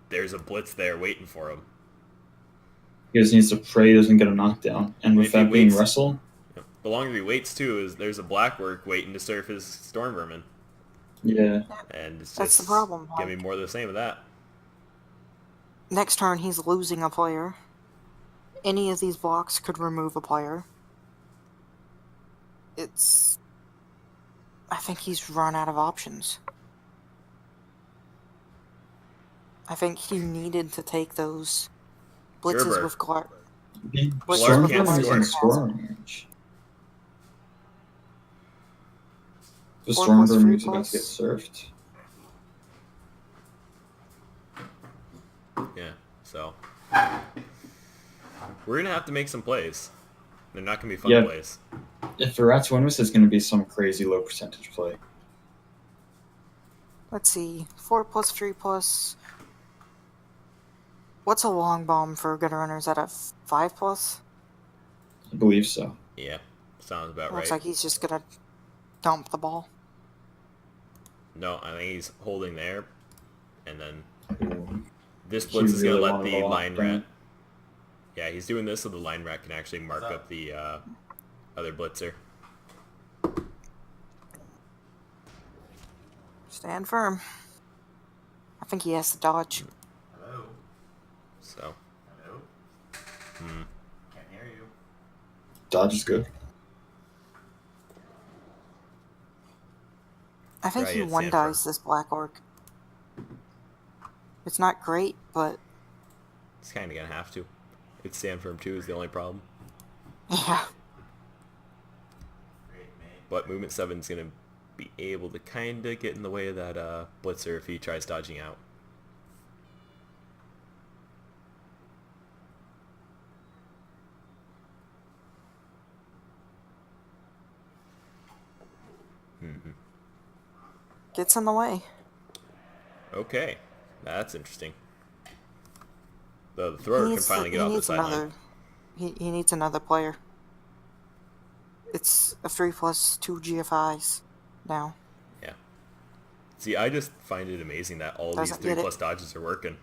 there's a blitz there waiting for him. He just needs to pray he doesn't get a knockdown. And with that being wrestle... The longer he waits, too, is there's a Blackwork waiting to surf his Storm Vermin. Yeah. And it's that's the problem. Give me more of the same of that. Next turn, he's losing a player. Any of these blocks could remove a player. I think he's run out of options. I think he needed to take those blitzes with Glart. Storm Vermin is in scoring range. The Storm Vermin is about to get surfed. Yeah, so we're gonna have to make some plays. They're not gonna be fun plays. If the Rats win this, it's gonna be some crazy low percentage play. Let's see, 4+, 3+. What's a long bomb for good runners at a 5+? I believe so. Yeah, sounds about right. Looks like he's just gonna dump the ball. No, I think he's holding there, and then this blitz is gonna let the line rat. Yeah, he's doing this so the line rat can actually mark up the other blitzer. Stand firm. I think he has to dodge. Hello? So. Hello? Can't hear you. Dodge is good. I think he 1-dies this Black Orc. It's not great, but... It's kind of going to have to. It's stand firm too is the only problem. Yeah. But movement 7 is going to be able to kind of get in the way of that blitzer if he tries dodging out. Gets in the way. Okay, that's interesting. The thrower can finally get off the sideline. He needs another player. It's a 3+2 GFIs now. Yeah. See, I just find it amazing that all these 3+ dodges are working.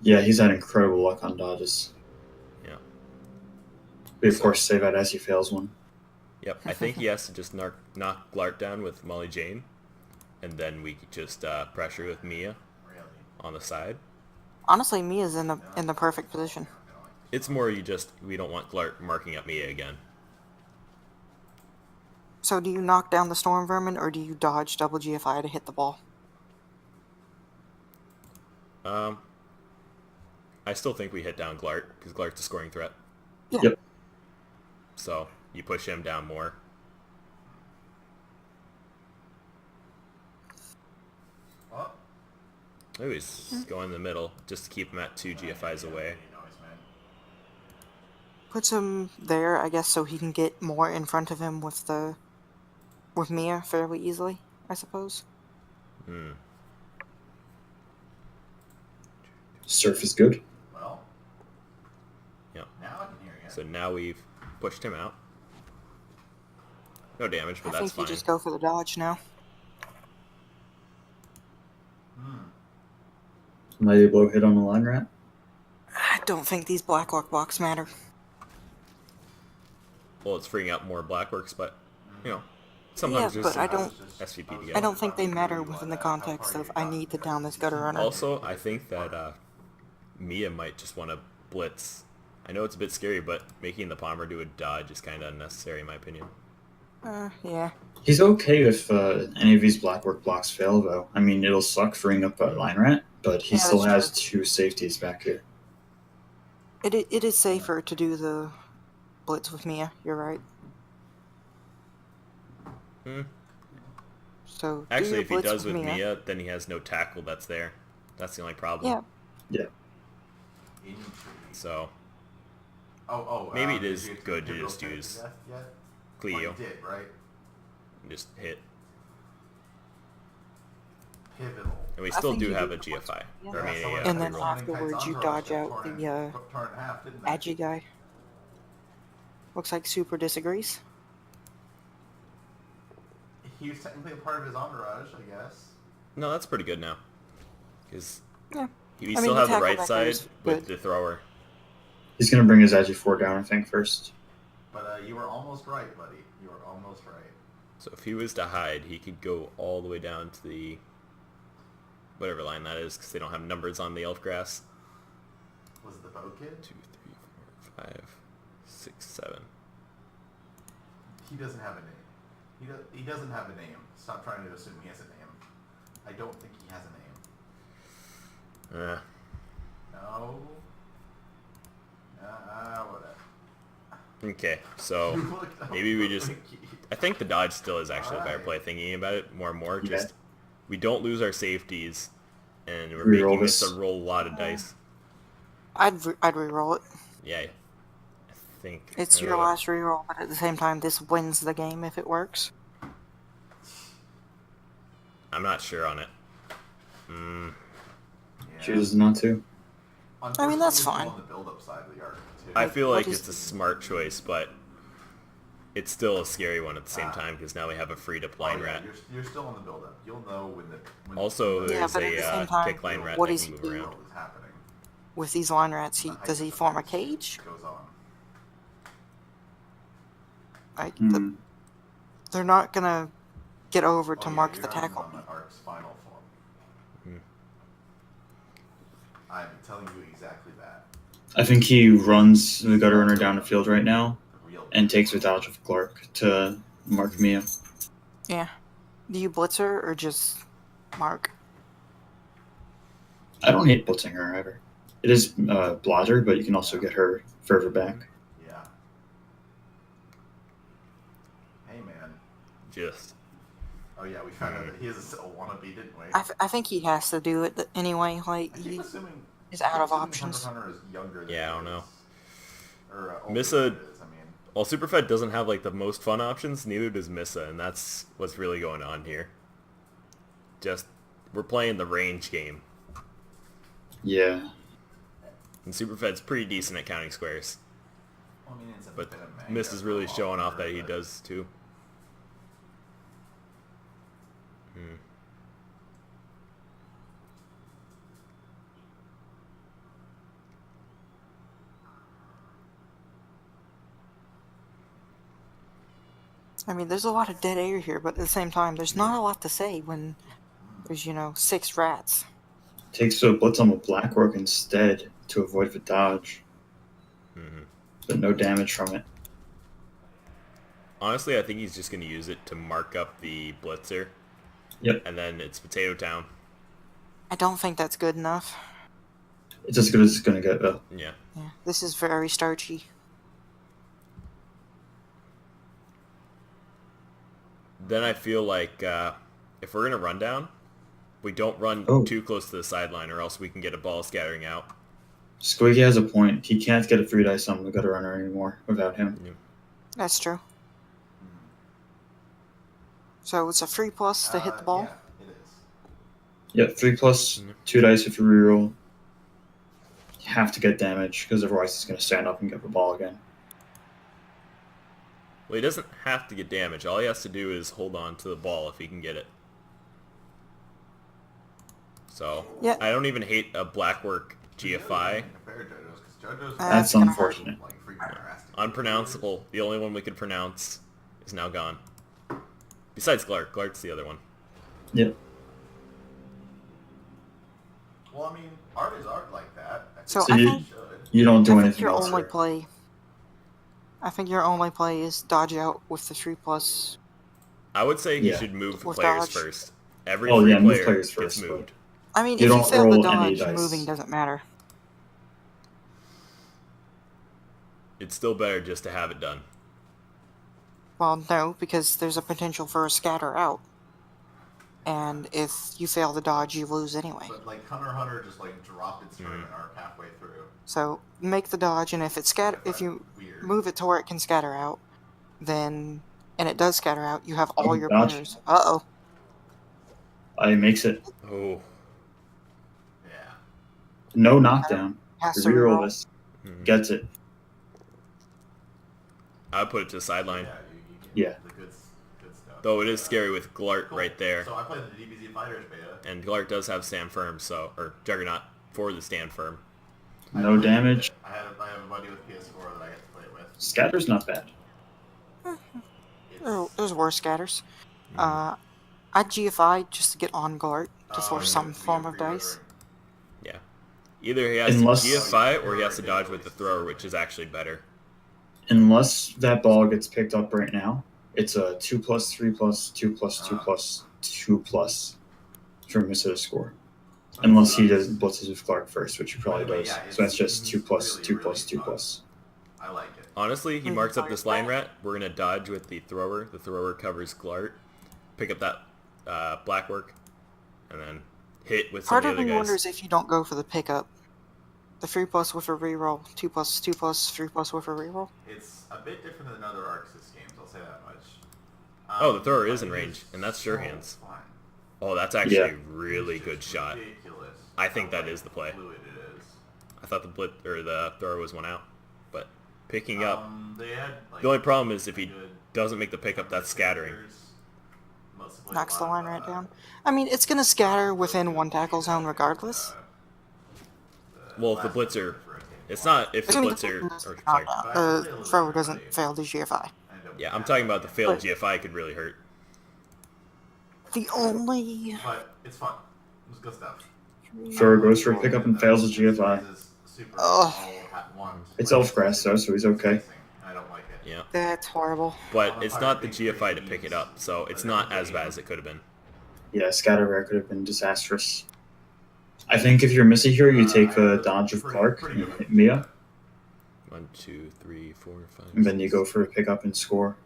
Yeah, he's had incredible luck on dodges. Yeah. We of course say that as he fails one. Yep, I think he has to just knock Glart down with Molly Jane, and then we could just pressure with Mia on the side. Honestly, Mia's in the perfect position. It's more we don't want Glart marking up Mia again. So do you knock down the Storm Vermin, or do you dodge double GFI to hit the ball? I still think we hit down Glart, because Glart's a scoring threat. Yeah. Yep. So, you push him down more. What? Oh, he's going in the middle, just to keep him at 2 GFIs away. puts him there, I guess, so he can get more in front of him with Mia fairly easily, I suppose. Hmm. Surf is good. Well, Yeah. now I can hear you. So now we've pushed him out. No damage, but I that's think you fine. just go for the dodge now. Might be blow hit on the line rat. I don't think these Blacklock blocks matter. Well, it's freeing out more Blackworks, but, you know, Yeah, sometimes there's but some I don't. SVP to I get. don't think they matter within the context of I need to down this gutter runner. Also, I think that Mia might just want to blitz. I know it's a bit scary, but making the Palmer do a dodge is kind of unnecessary in my opinion. Yeah. He's okay if any of these Blackwork blocks fail, though. I mean, it'll suck freeing up a line rat, but he Yeah, still that's has two safeties back here. It is safer to do the blitz with Mia. You're right. Hmm. So do Actually, your if he blitz does with Mia, then he has no tackle that's there. That's the only problem. Yeah. Yeah. So Oh, maybe it did is you good to pivotal just pivot use to death yet? Cleo Well, you did, right? and just hit. Pivotal. And we I still think do you have do a the blitz GFI. with Or I Mia. mean, someone a And then reroll. afterwards you dodge out the torn in half, didn't they? Agi guy. Looks like Super disagrees. He was technically a part of his entourage, I guess. No, that's pretty good now. Because Yeah. we I mean, still the have the tackle right back side is with good. the thrower. He's going to bring his Agi 4 down, I think, first. But you were almost right, buddy. You were almost right. So if he was to hide, he could go all the way down to the whatever line that is, because they don't have numbers on the elf grass. Was it the boat kid? 2, 3, 4, 5, 6, 7. He doesn't have a name. He doesn't have a name. Stop trying to assume he has a name. I don't think he has a name. No. Whatever. Okay, so maybe we just... I think the dodge still is actually a better play. Thinking about it more and more, just we don't lose our safeties, and we're Reroll making this this. a roll a lot of dice. I'd re-roll it. Yeah, I think It's your last re-roll, but at the same time, this wins the game if it works. I'm not sure on it. Yeah. Chooses not to. I mean, that's Unfortunately, fine. it's on the build-up side of the arc, too. I feel what like is- it's a smart choice, but it's still a scary one at the same time because now we have a freed-up line rat. You're still on the build-up. You'll know when Also, when Yeah, there's but at the a same time, kick line rat what that is can move he- the around. world is happening. With these line rats, does he form a cage? Goes on. Like they're Hmm. not gonna get over to Oh, yeah, mark you're the not even tackle. on the arc's final form. Hmm. I'm telling you exactly that. I think he runs the gutter runner down the field right now The real and takes with dodge of Clark to mark Mia. Yeah. Do you blitz her or just mark? I don't hate blitzing her either. It is Blazer, but you can also get her further back. Yeah. Hey, man. Just Oh, yeah, we found out that he is a wannabe, didn't we? I think he has to do it anyway. Like I keep he assuming is out of assuming options. Hunter is younger than Yeah, I he don't know. is. Or older Missa- than he is, I mean. while Superfed doesn't have like the most fun options, neither does Missa, and that's what's really going on here. Just we're playing the range game, Yeah. and Superfed's pretty decent at counting squares, Well, I mean, it's a but bit of manga Miss is for really a showing off longer, that he but- does too. I mean, there's a lot of dead air here, but at the same time, there's not a lot to say when there's 6 rats. Takes a blitz on the Blackwork instead to avoid the dodge, but no damage from it. Honestly, I think he's just going to use it to mark up the blitzer. Yep. And then it's Potato Town. I don't think that's good enough. It's as good as it's going to get, though. Yeah. Yeah, this is very starchy. Then I feel like if we're going to run down, we don't run Oh. too close to the sideline or else we can get a ball scattering out. Squeaky has a point. He can't get a free dice on the gutter runner anymore without him. That's true. So it's a 3+ to hit the ball. Yeah, it is. Yep, 3+, 2 dice if you reroll. You have to get damage, because otherwise he's going to stand up and get the ball again. Well, he doesn't have to get damage. All he has to do is hold on to the ball if he can get it. So, Yeah. I don't even hate a blackwork GFI. That's gonna unfortunate. Unpronounceable. The only one we could pronounce is now gone. Besides Glark. Glark's the other one. Yep. Well, I mean, art is art like that. So So I you, think, you don't do I think anything your else only here. play. I think your only play is dodge out with the 3+. I would say he Yeah. should move With players dodge. first. Every Oh, free yeah, move player players gets first, moved. I mean, You if you don't fail the roll any dodge, dice. moving doesn't matter. It's still better just to have it done. Well, no, because there's a potential for a scatter out. And if you fail the dodge, you lose anyway. But like Hunter just like dropped its turn and arc halfway through. So make the dodge, and if if you Weird. move it to where it can scatter out, then and it does scatter out, you have all your dodge. players. Uh-oh. He makes it. Oh. Yeah. No knockdown. Has to Reroll reroll. this. Gets it. I would put it to the sideline. You Yeah. get the good stuff. Though it is scary with Glart Cool. right there. So I played the DBZ Fighters beta. And Glart does have stand firm, so... Or Juggernaut for the stand firm. No damage. I have a buddy with PS4 that I get to play it with. Scatter's not bad. There's worse scatters. I'd GFI just to get on guard to force some form of dice. Yeah. Either he has Unless- to GFI or he has to dodge with the thrower, which is actually better. Unless that ball gets picked up right now, it's a 2+, 3+, 2+, 2+, 2+ for Minnesota score. Unless he does blitzes with Clark first, which he probably does. So that's just 2+, 2+, 2+. I like it. Honestly, he marks up this line rat. We're going to dodge with the thrower. The thrower covers Glart. Pick up that blackwork. And then hit with some Part of of the other me guys. wonders if you don't go for the pickup. The 3+ with a reroll, 2+, 2+, 3+ with a reroll. It's a bit different than other Arxis games, I'll say that much. Oh, the thrower but is in it range, and that's sure hands. fun. Oh, that's actually Yeah. a really good shot. Ridiculous I think how, that is the play. fluid it is. I thought the thrower was one out. But picking up... They had, like, The only problem is if he good doesn't make the pickup, that's scattering. mostly played Knocks a the lot line of, right down. I mean, it's going to scatter within one tackle zone regardless. Well, if the blitzer... It's not if the I mean, blitzer... Or, the sorry. thrower doesn't fail the GFI. Yeah, I'm talking about the failed But- GFI could really hurt. The only... But it's fun. It's good stuff. Thrower goes for a pickup and fails his GFI. Ugh. It's Elfgrass though, so he's okay. I don't like it. Yeah. That's horrible. But it's not the GFI to pick it up, so it's not as bad as it could have been. Yeah, scatter rare could have been disastrous. I think if you're Missy here, you take a dodge of Clark and hit Mia, 1, 2, 3, 4, 5. and then you go for a pickup and score.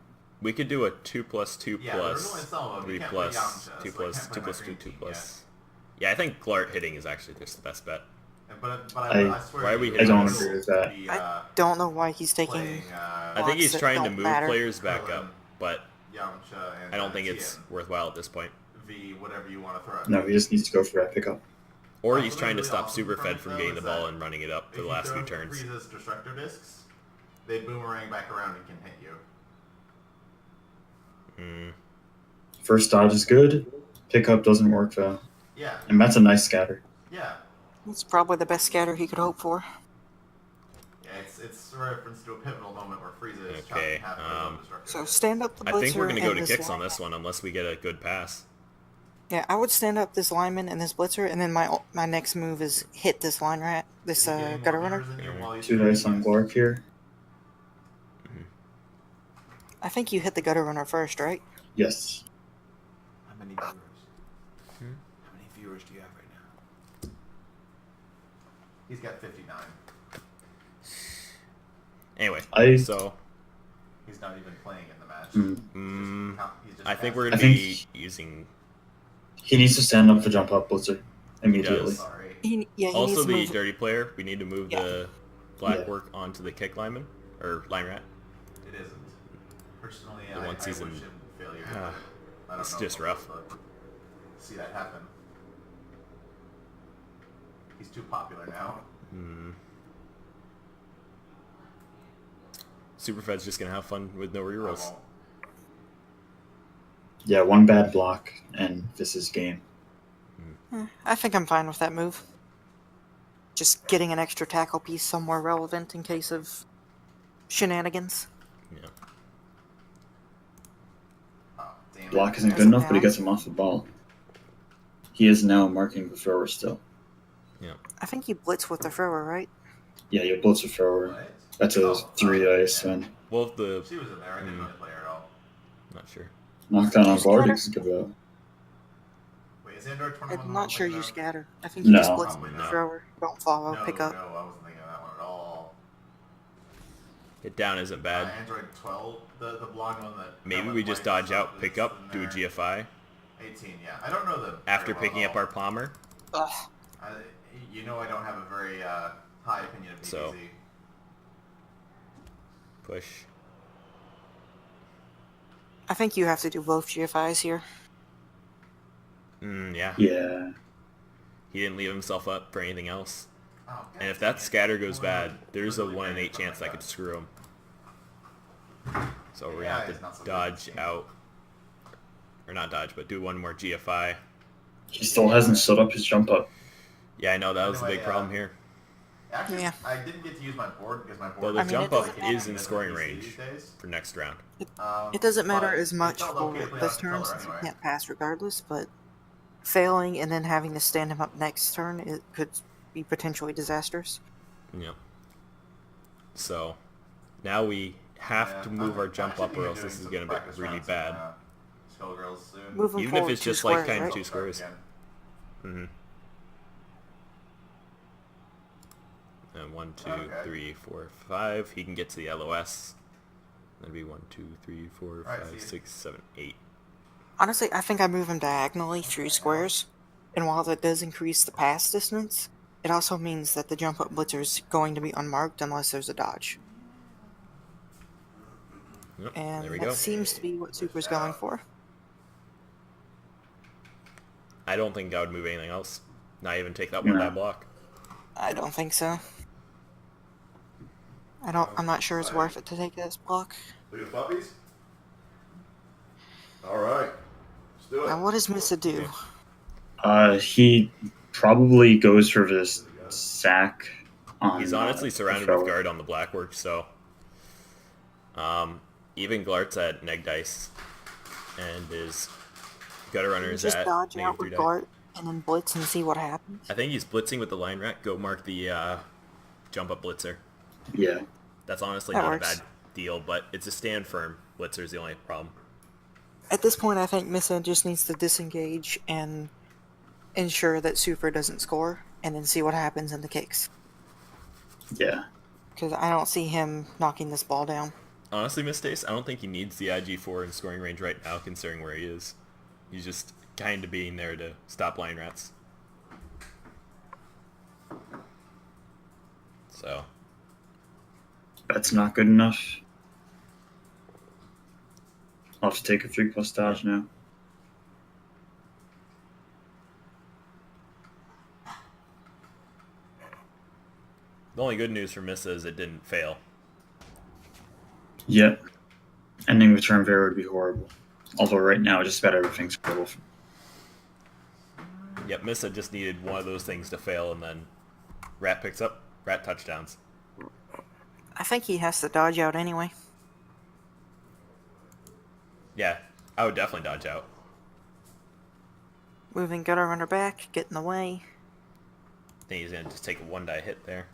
We could do a 2+, 2+, Yeah, but everyone in some of them, 3+, you can't play 2+, Yamcha, 2+, so I can't play 2+, my 2+, green 2+. team Yeah, I think Glart hitting is actually just the best bet. But I- I swear why are we you hitting I don't this? agree with that. the, I don't know why he's taking... playing, I think he's that trying to don't move matter. players back up, but Yamcha and I don't think it's Tien. worthwhile at this point. V whatever you want to throw. No, he just needs to go for that pickup. Or What's he's trying to really stop awesome Superfed it, from though, getting the is ball that and running it up for if the you last few throw turns. Frieza's destructor discs, they boomerang back around and can hit you. Mm. First dodge is good. Pickup doesn't work though. Yeah, And that's a nice scatter. yeah. It's probably the best scatter he could hope for. Yeah, it's a reference to a pivotal moment where Frieza is Okay, chopping half of his own destructor So disc. stand up the blitzer I think we're going to go and to this kicks on lineman. this one unless we get a good pass. Yeah, I would stand up this lineman and this blitzer, and then my next move is hit this line rat, this If you get any gutter more runner. mirrors in your wall, you 2 should dice on yes. Glark here. I think you hit the gutter runner first, right? Yes. How many viewers? How many viewers do you have right now? He's got 59. Anyway, so He's not even playing in the match. Mm. He's just I think we're I going to think be using... he needs to stand up for jump up blitzer He immediately. does. Sorry. He Also, needs to the move. dirty player, we need to move Yeah. the black Yeah. work onto the kick lineman, or line rat. It isn't. Personally, The I one wish season- him failure. Ah, I don't it's know just if I'll rough. be able to see that happen. He's too popular now. Superfed's just gonna have fun with no I rerolls. won't. Yeah, one bad block, and this is game. I think I'm fine with that move. Just getting an extra tackle piece somewhere relevant in case of shenanigans. Yeah. Oh, damn Block it. isn't There's good a enough, but he down. gets him off the ball. He is now marking the thrower still. Yeah. I think you blitz with the thrower, right? Yeah, you blitz a thrower. What? That's a Oh, 3 okay, ice, yeah. and Well, if the She was in there. I didn't really play her at all. not sure. knockdown Do you on guard scatter? is good though. Wait, is Android 21 I'm the one not sure thinking you of? scatter. I think you just No. blitz Probably with the not. thrower. Don't follow, No, pick up. no, I wasn't thinking of that one at all. Hit down isn't bad. Android 12, the blonde one that... Maybe that we went just white dodge out, stuff pick is up, in do a there. GFI 18, yeah. I don't know them after very well picking at up all. our Palmer. Ugh. You know I don't have a very high opinion of DBZ. So. Push. I think you have to do both GFIs here. Yeah. Yeah. He didn't leave himself up for anything else. Oh, God And if dang that it. scatter goes Oh, bad, there's a literally 1 in ran 8 chance something I like could screw him. So we're Yeah, gonna have it's not to so good. dodge out. Or not dodge, but do one more GFI. He still hasn't stood up his jump up. Yeah, I know, that was the Anyway, big problem here. Actually, Yeah. I didn't get to use my board because my board... Though the I mean, jump it up doesn't matter. is in That's scoring what we see range these days. for next round. It doesn't matter But as much it felt for okay to play this out turn color since you anyway. can't pass regardless, but failing and then having to stand him up next turn, it could be potentially disastrous. Yep. So now we have to move our jump up or else this is going to be really bad. Skullgirls soon. Move him Even if forward it's 2 just like squares, kind of right? 2 squares. Again. Mm-hmm. And 1, 2, Okay. 3, 4, 5. He can get to the LOS. That'd be 1, 2, 3, 4, Alright, 5, see. 6, 7, 8. Honestly, I think I move him diagonally 3 squares, and while that does increase the pass distance, it also means that the jump up blitzer is going to be unmarked unless there's a dodge. Yep, And there we that go. seems to be what Super's going for. I don't think I would move anything else. Not even take that one No. bad block. I don't think so. I'm not sure it's worth it to take this block. Look at the puppies. Alright. Let's do it. Now what does Missa do? He probably goes for this sack on. He's honestly the surrounded thrower. with guard on the blackwork, so even Glart's at neg dice, and his gutter runner is Just at dodge negative out 3 with die. Gart and then blitz and see what happens. I think he's blitzing with the line rat. Go mark the jump up blitzer. Yeah. That's honestly That not works. a bad deal, but it's a stand firm. Blitzer is the only problem. At this point, I think Missa just needs to disengage and ensure that Super doesn't score, and then see what happens in the kicks. Yeah. Because I don't see him knocking this ball down. Honestly, Mistace, I don't think he needs the IG4 in scoring range right now, considering where he is. He's just kind of being there to stop line rats. So, That's not good enough. I'll have to take a 3+ dodge now. the only good news for Missa is it didn't fail. Yep. Ending the turn there would be horrible. Although right now, just about everything's horrible. Yep, Missa just needed one of those things to fail, and then Rat picks up. Rat touchdowns. I think he has to dodge out anyway. Yeah, I would definitely dodge out. Moving gutter runner back, get in the way. I think he's going to just take a 1 die hit there.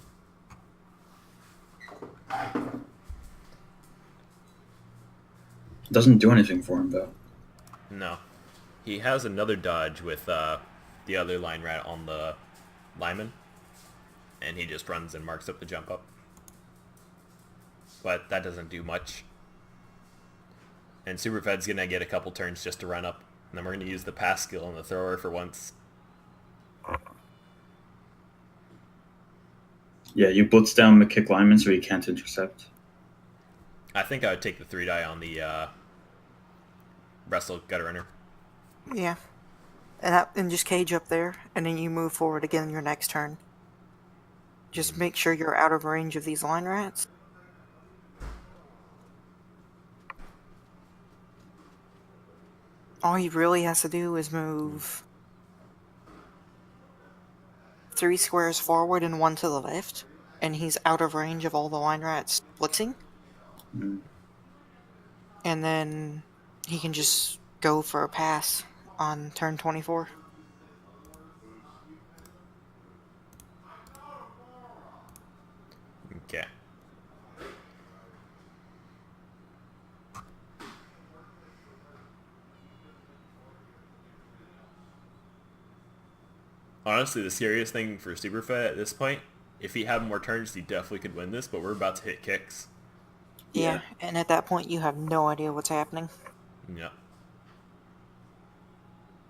Doesn't do anything for him, though. No. He has another dodge with the other line rat on the lineman, and he just runs and marks up the jump up. But that doesn't do much. And Superfed's going to get a couple turns just to run up, and then we're going to use the pass skill on the thrower for once. Yeah, you blitz down the kick lineman so he can't intercept. I think I would take the 3 die on the wrestle gutter runner. Yeah. And just cage up there, and then you move forward again your next turn. Just make sure you're out of range of these line rats. All he really has to do is move 3 squares forward and 1 to the left, and he's out of range of all the line rats blitzing. Mm. And then he can just go for a pass on turn 24. Okay. Honestly, the scariest thing for Superfed at this point, if he had more turns, he definitely could win this, but we're about to hit kicks. Yeah, and at that point you have no idea what's happening. Yeah.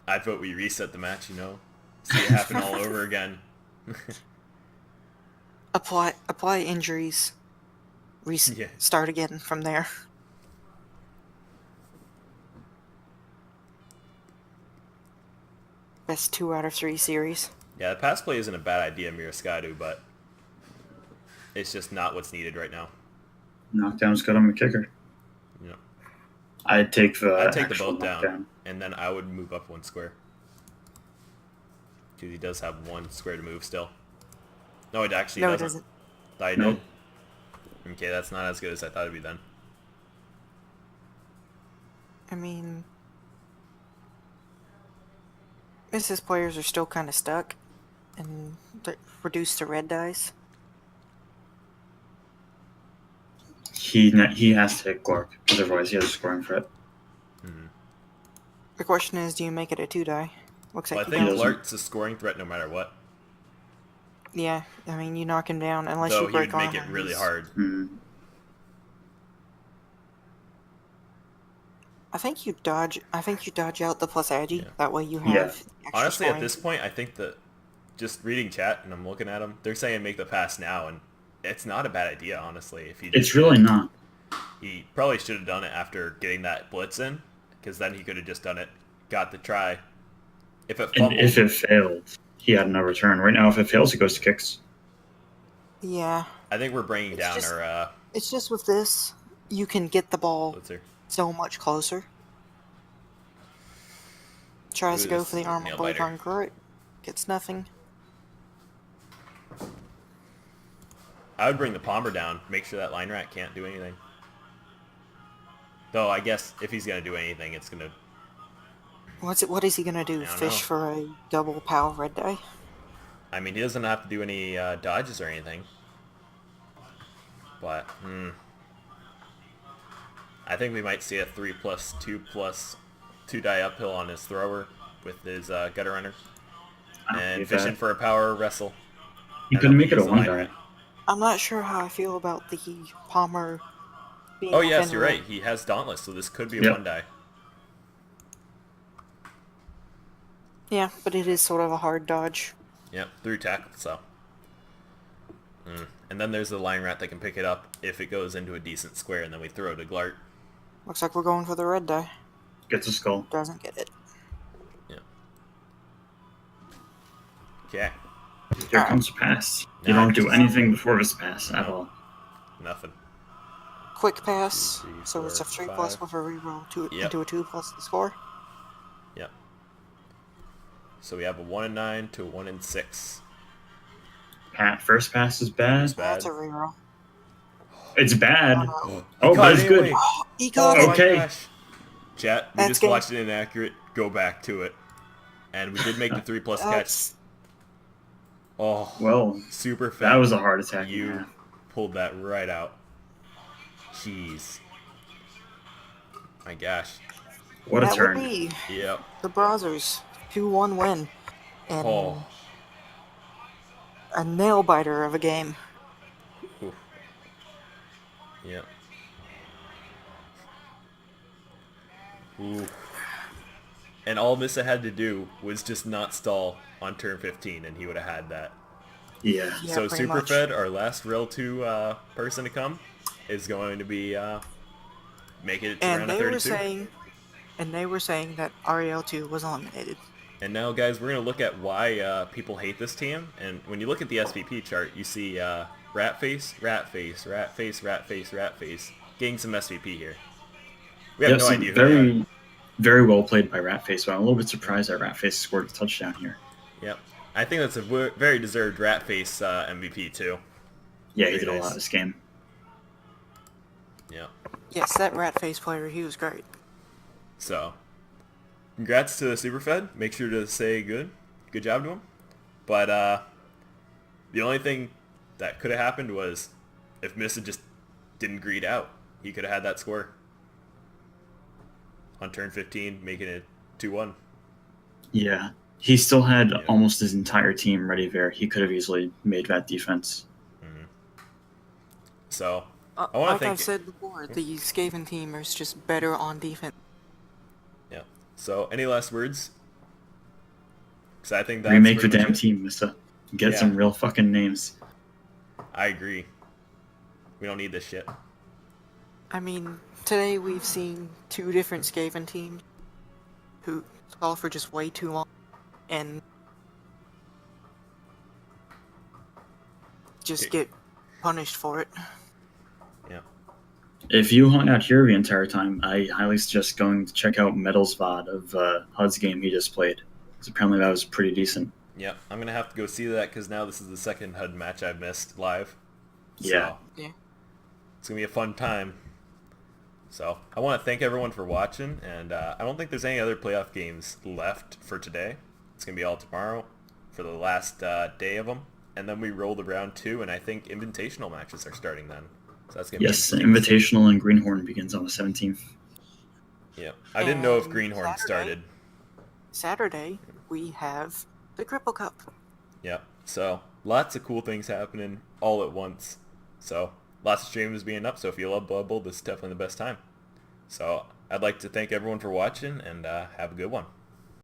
I'd vote we reset the match, you know? See it happen all over again. Apply injuries. Yeah. Start again from there. Best 2 out of 3 series. Yeah, the pass play isn't a bad idea, Miraskadu, but it's just not what's needed right now. Knockdown's good on the kicker. Yeah. I'd take the boat knockdown. down, and then I would move up 1 square. Because he does have 1 square to move still. No, it actually No, it doesn't. doesn't. Thought he Nope. did. Okay, that's not as good as I thought it'd be then. I mean, Mrs. players are still kind of stuck and they're reduced to red dice. He has to hit Clark, otherwise he has a scoring threat. The question is, do you make it a 2 die? Looks Well, I like you think don't. Lart's a scoring threat no matter what. Yeah, I mean, you knock him down unless Though you he break would make armor. it really He's- hard. Mm. I think you dodge out the plus agi. Yeah. That way you have Yeah. extra Honestly, at scoring. this point, I think that just reading chat and I'm looking at them, they're saying make the pass now, and it's not a bad idea, honestly. If he It's really not. he probably should have done it after getting that blitz in, because then he could have just done it, got the try. If it And fumbled, if it failed, he had no return. Right now, if it fails, he goes to kicks. Yeah, I think we're bringing It's down just- our it's just with this, you can get the ball blitzer. so much closer. Tries to Ooh, go this for the is a armor nail blade biter. on Grit. Gets nothing. I would bring the Palmer down, make sure that line rat can't do anything. Though I guess if he's gonna do anything, it's gonna. What is he gonna do? don't Fish know. for a double POW red die? I mean, he doesn't have to do any dodges or anything. But I think we might see a 3+2+2 die uphill on his thrower with his gutter runner, and If fishing that- for a power wrestle. You And couldn't then make it a use the 1 line die. rat. I'm not sure how I feel about the Palmer being Oh yes, within you're right. range. He has Dauntless, so this could be a Yep. 1 die. Yeah, but it is sort of a hard dodge. Yep, through tackle, so. And then there's the line rat that can pick it up if it goes into a decent square, and then we throw it to Glart. Looks like we're going for the red die. Gets a skull. Doesn't get it. Yeah. Okay. Here Alright. comes a pass. You Nah, don't do just- anything before this pass at all. Nothing. Quick pass. 2, 3, So it's a 4, 3+ 5. with a reroll to, Yep. into a 2+ the score. Yep. So we have a 1 and 9 to a 1 and 6. First pass is bad. Bad. That's a reroll. It's bad. Oh, Oh, He but caught it's it good. anyway. He got Oh it! my Okay. gosh. Chat, we That's just good. watched an inaccurate. Go back to it. And we did make the 3+ catch. That's, Oh, Well, super fat. that was a heart attack. You Yeah. pulled that right out. Jeez. My gosh. What a that turn. would be Yep. the Brazzerz 2-1 win. And Oh. a nail biter of a game. Oof. Yep. Ooh. And all Missa had to do was just not stall on turn 15, and he would have had that. Yeah. Yeah, So pretty much. Superfed, our last Real 2 person to come, is going to be making it to And round of they were 32. saying, that REL2 was eliminated. And now, guys, we're going to look at why people hate this team. And when you look at the SVP chart, you see Rat Face, Rat Face, Rat Face, Rat Face, Rat Face, getting some SVP here. We have Yep, no some idea who they are. very, very well played by Ratface, but I'm a little bit surprised that Ratface scored a touchdown here. Yep. I think that's a very deserved Rat Face MVP, too. Yeah, he Very did a nice. lot this game. Yeah. Yes, that rat face player, he was great. So, congrats to Superfed. Make sure to say good job to him. But the only thing that could have happened was if Missa just didn't greed out. He could have had that score on turn 15, making it 2-1. Yeah, he still had Yeah. almost his entire team ready there. He could have easily made that defense. So, I want to Like thank... I've said before, the Skaven team is just better on defense. Yeah. So, any last words? Because I think that's Remake the pretty much damn it. team, Mista. Get Yeah. some real fucking names. I agree. We don't need this shit. I mean, today we've seen 2 different Skaven teams who stall for just way too long and just get punished for it. Yeah. If you hung out here the entire time, I highly suggest going to check out Metal's VOD of HUD's game he just played. Because apparently that was pretty decent. Yeah, I'm going to have to go see that because now this is the second HUD match I've missed live. So, Yeah. Yeah. it's going to be a fun time. So, I want to thank everyone for watching, and I don't think there's any other playoff games left for today. It's going to be all tomorrow for the last day of them. And then we roll to round 2, and I think invitational matches are starting then. So that's going to Yes, be interesting. Invitational and Greenhorn begins on the 17th. Yeah, I didn't know if And Greenhorn started. Saturday, we have the Cripple Cup. Yeah, so lots of cool things happening all at once. So lots of streams being up, so if you love Blood Bowl, this is definitely the best time. So I'd like to thank everyone for watching, and have a good one.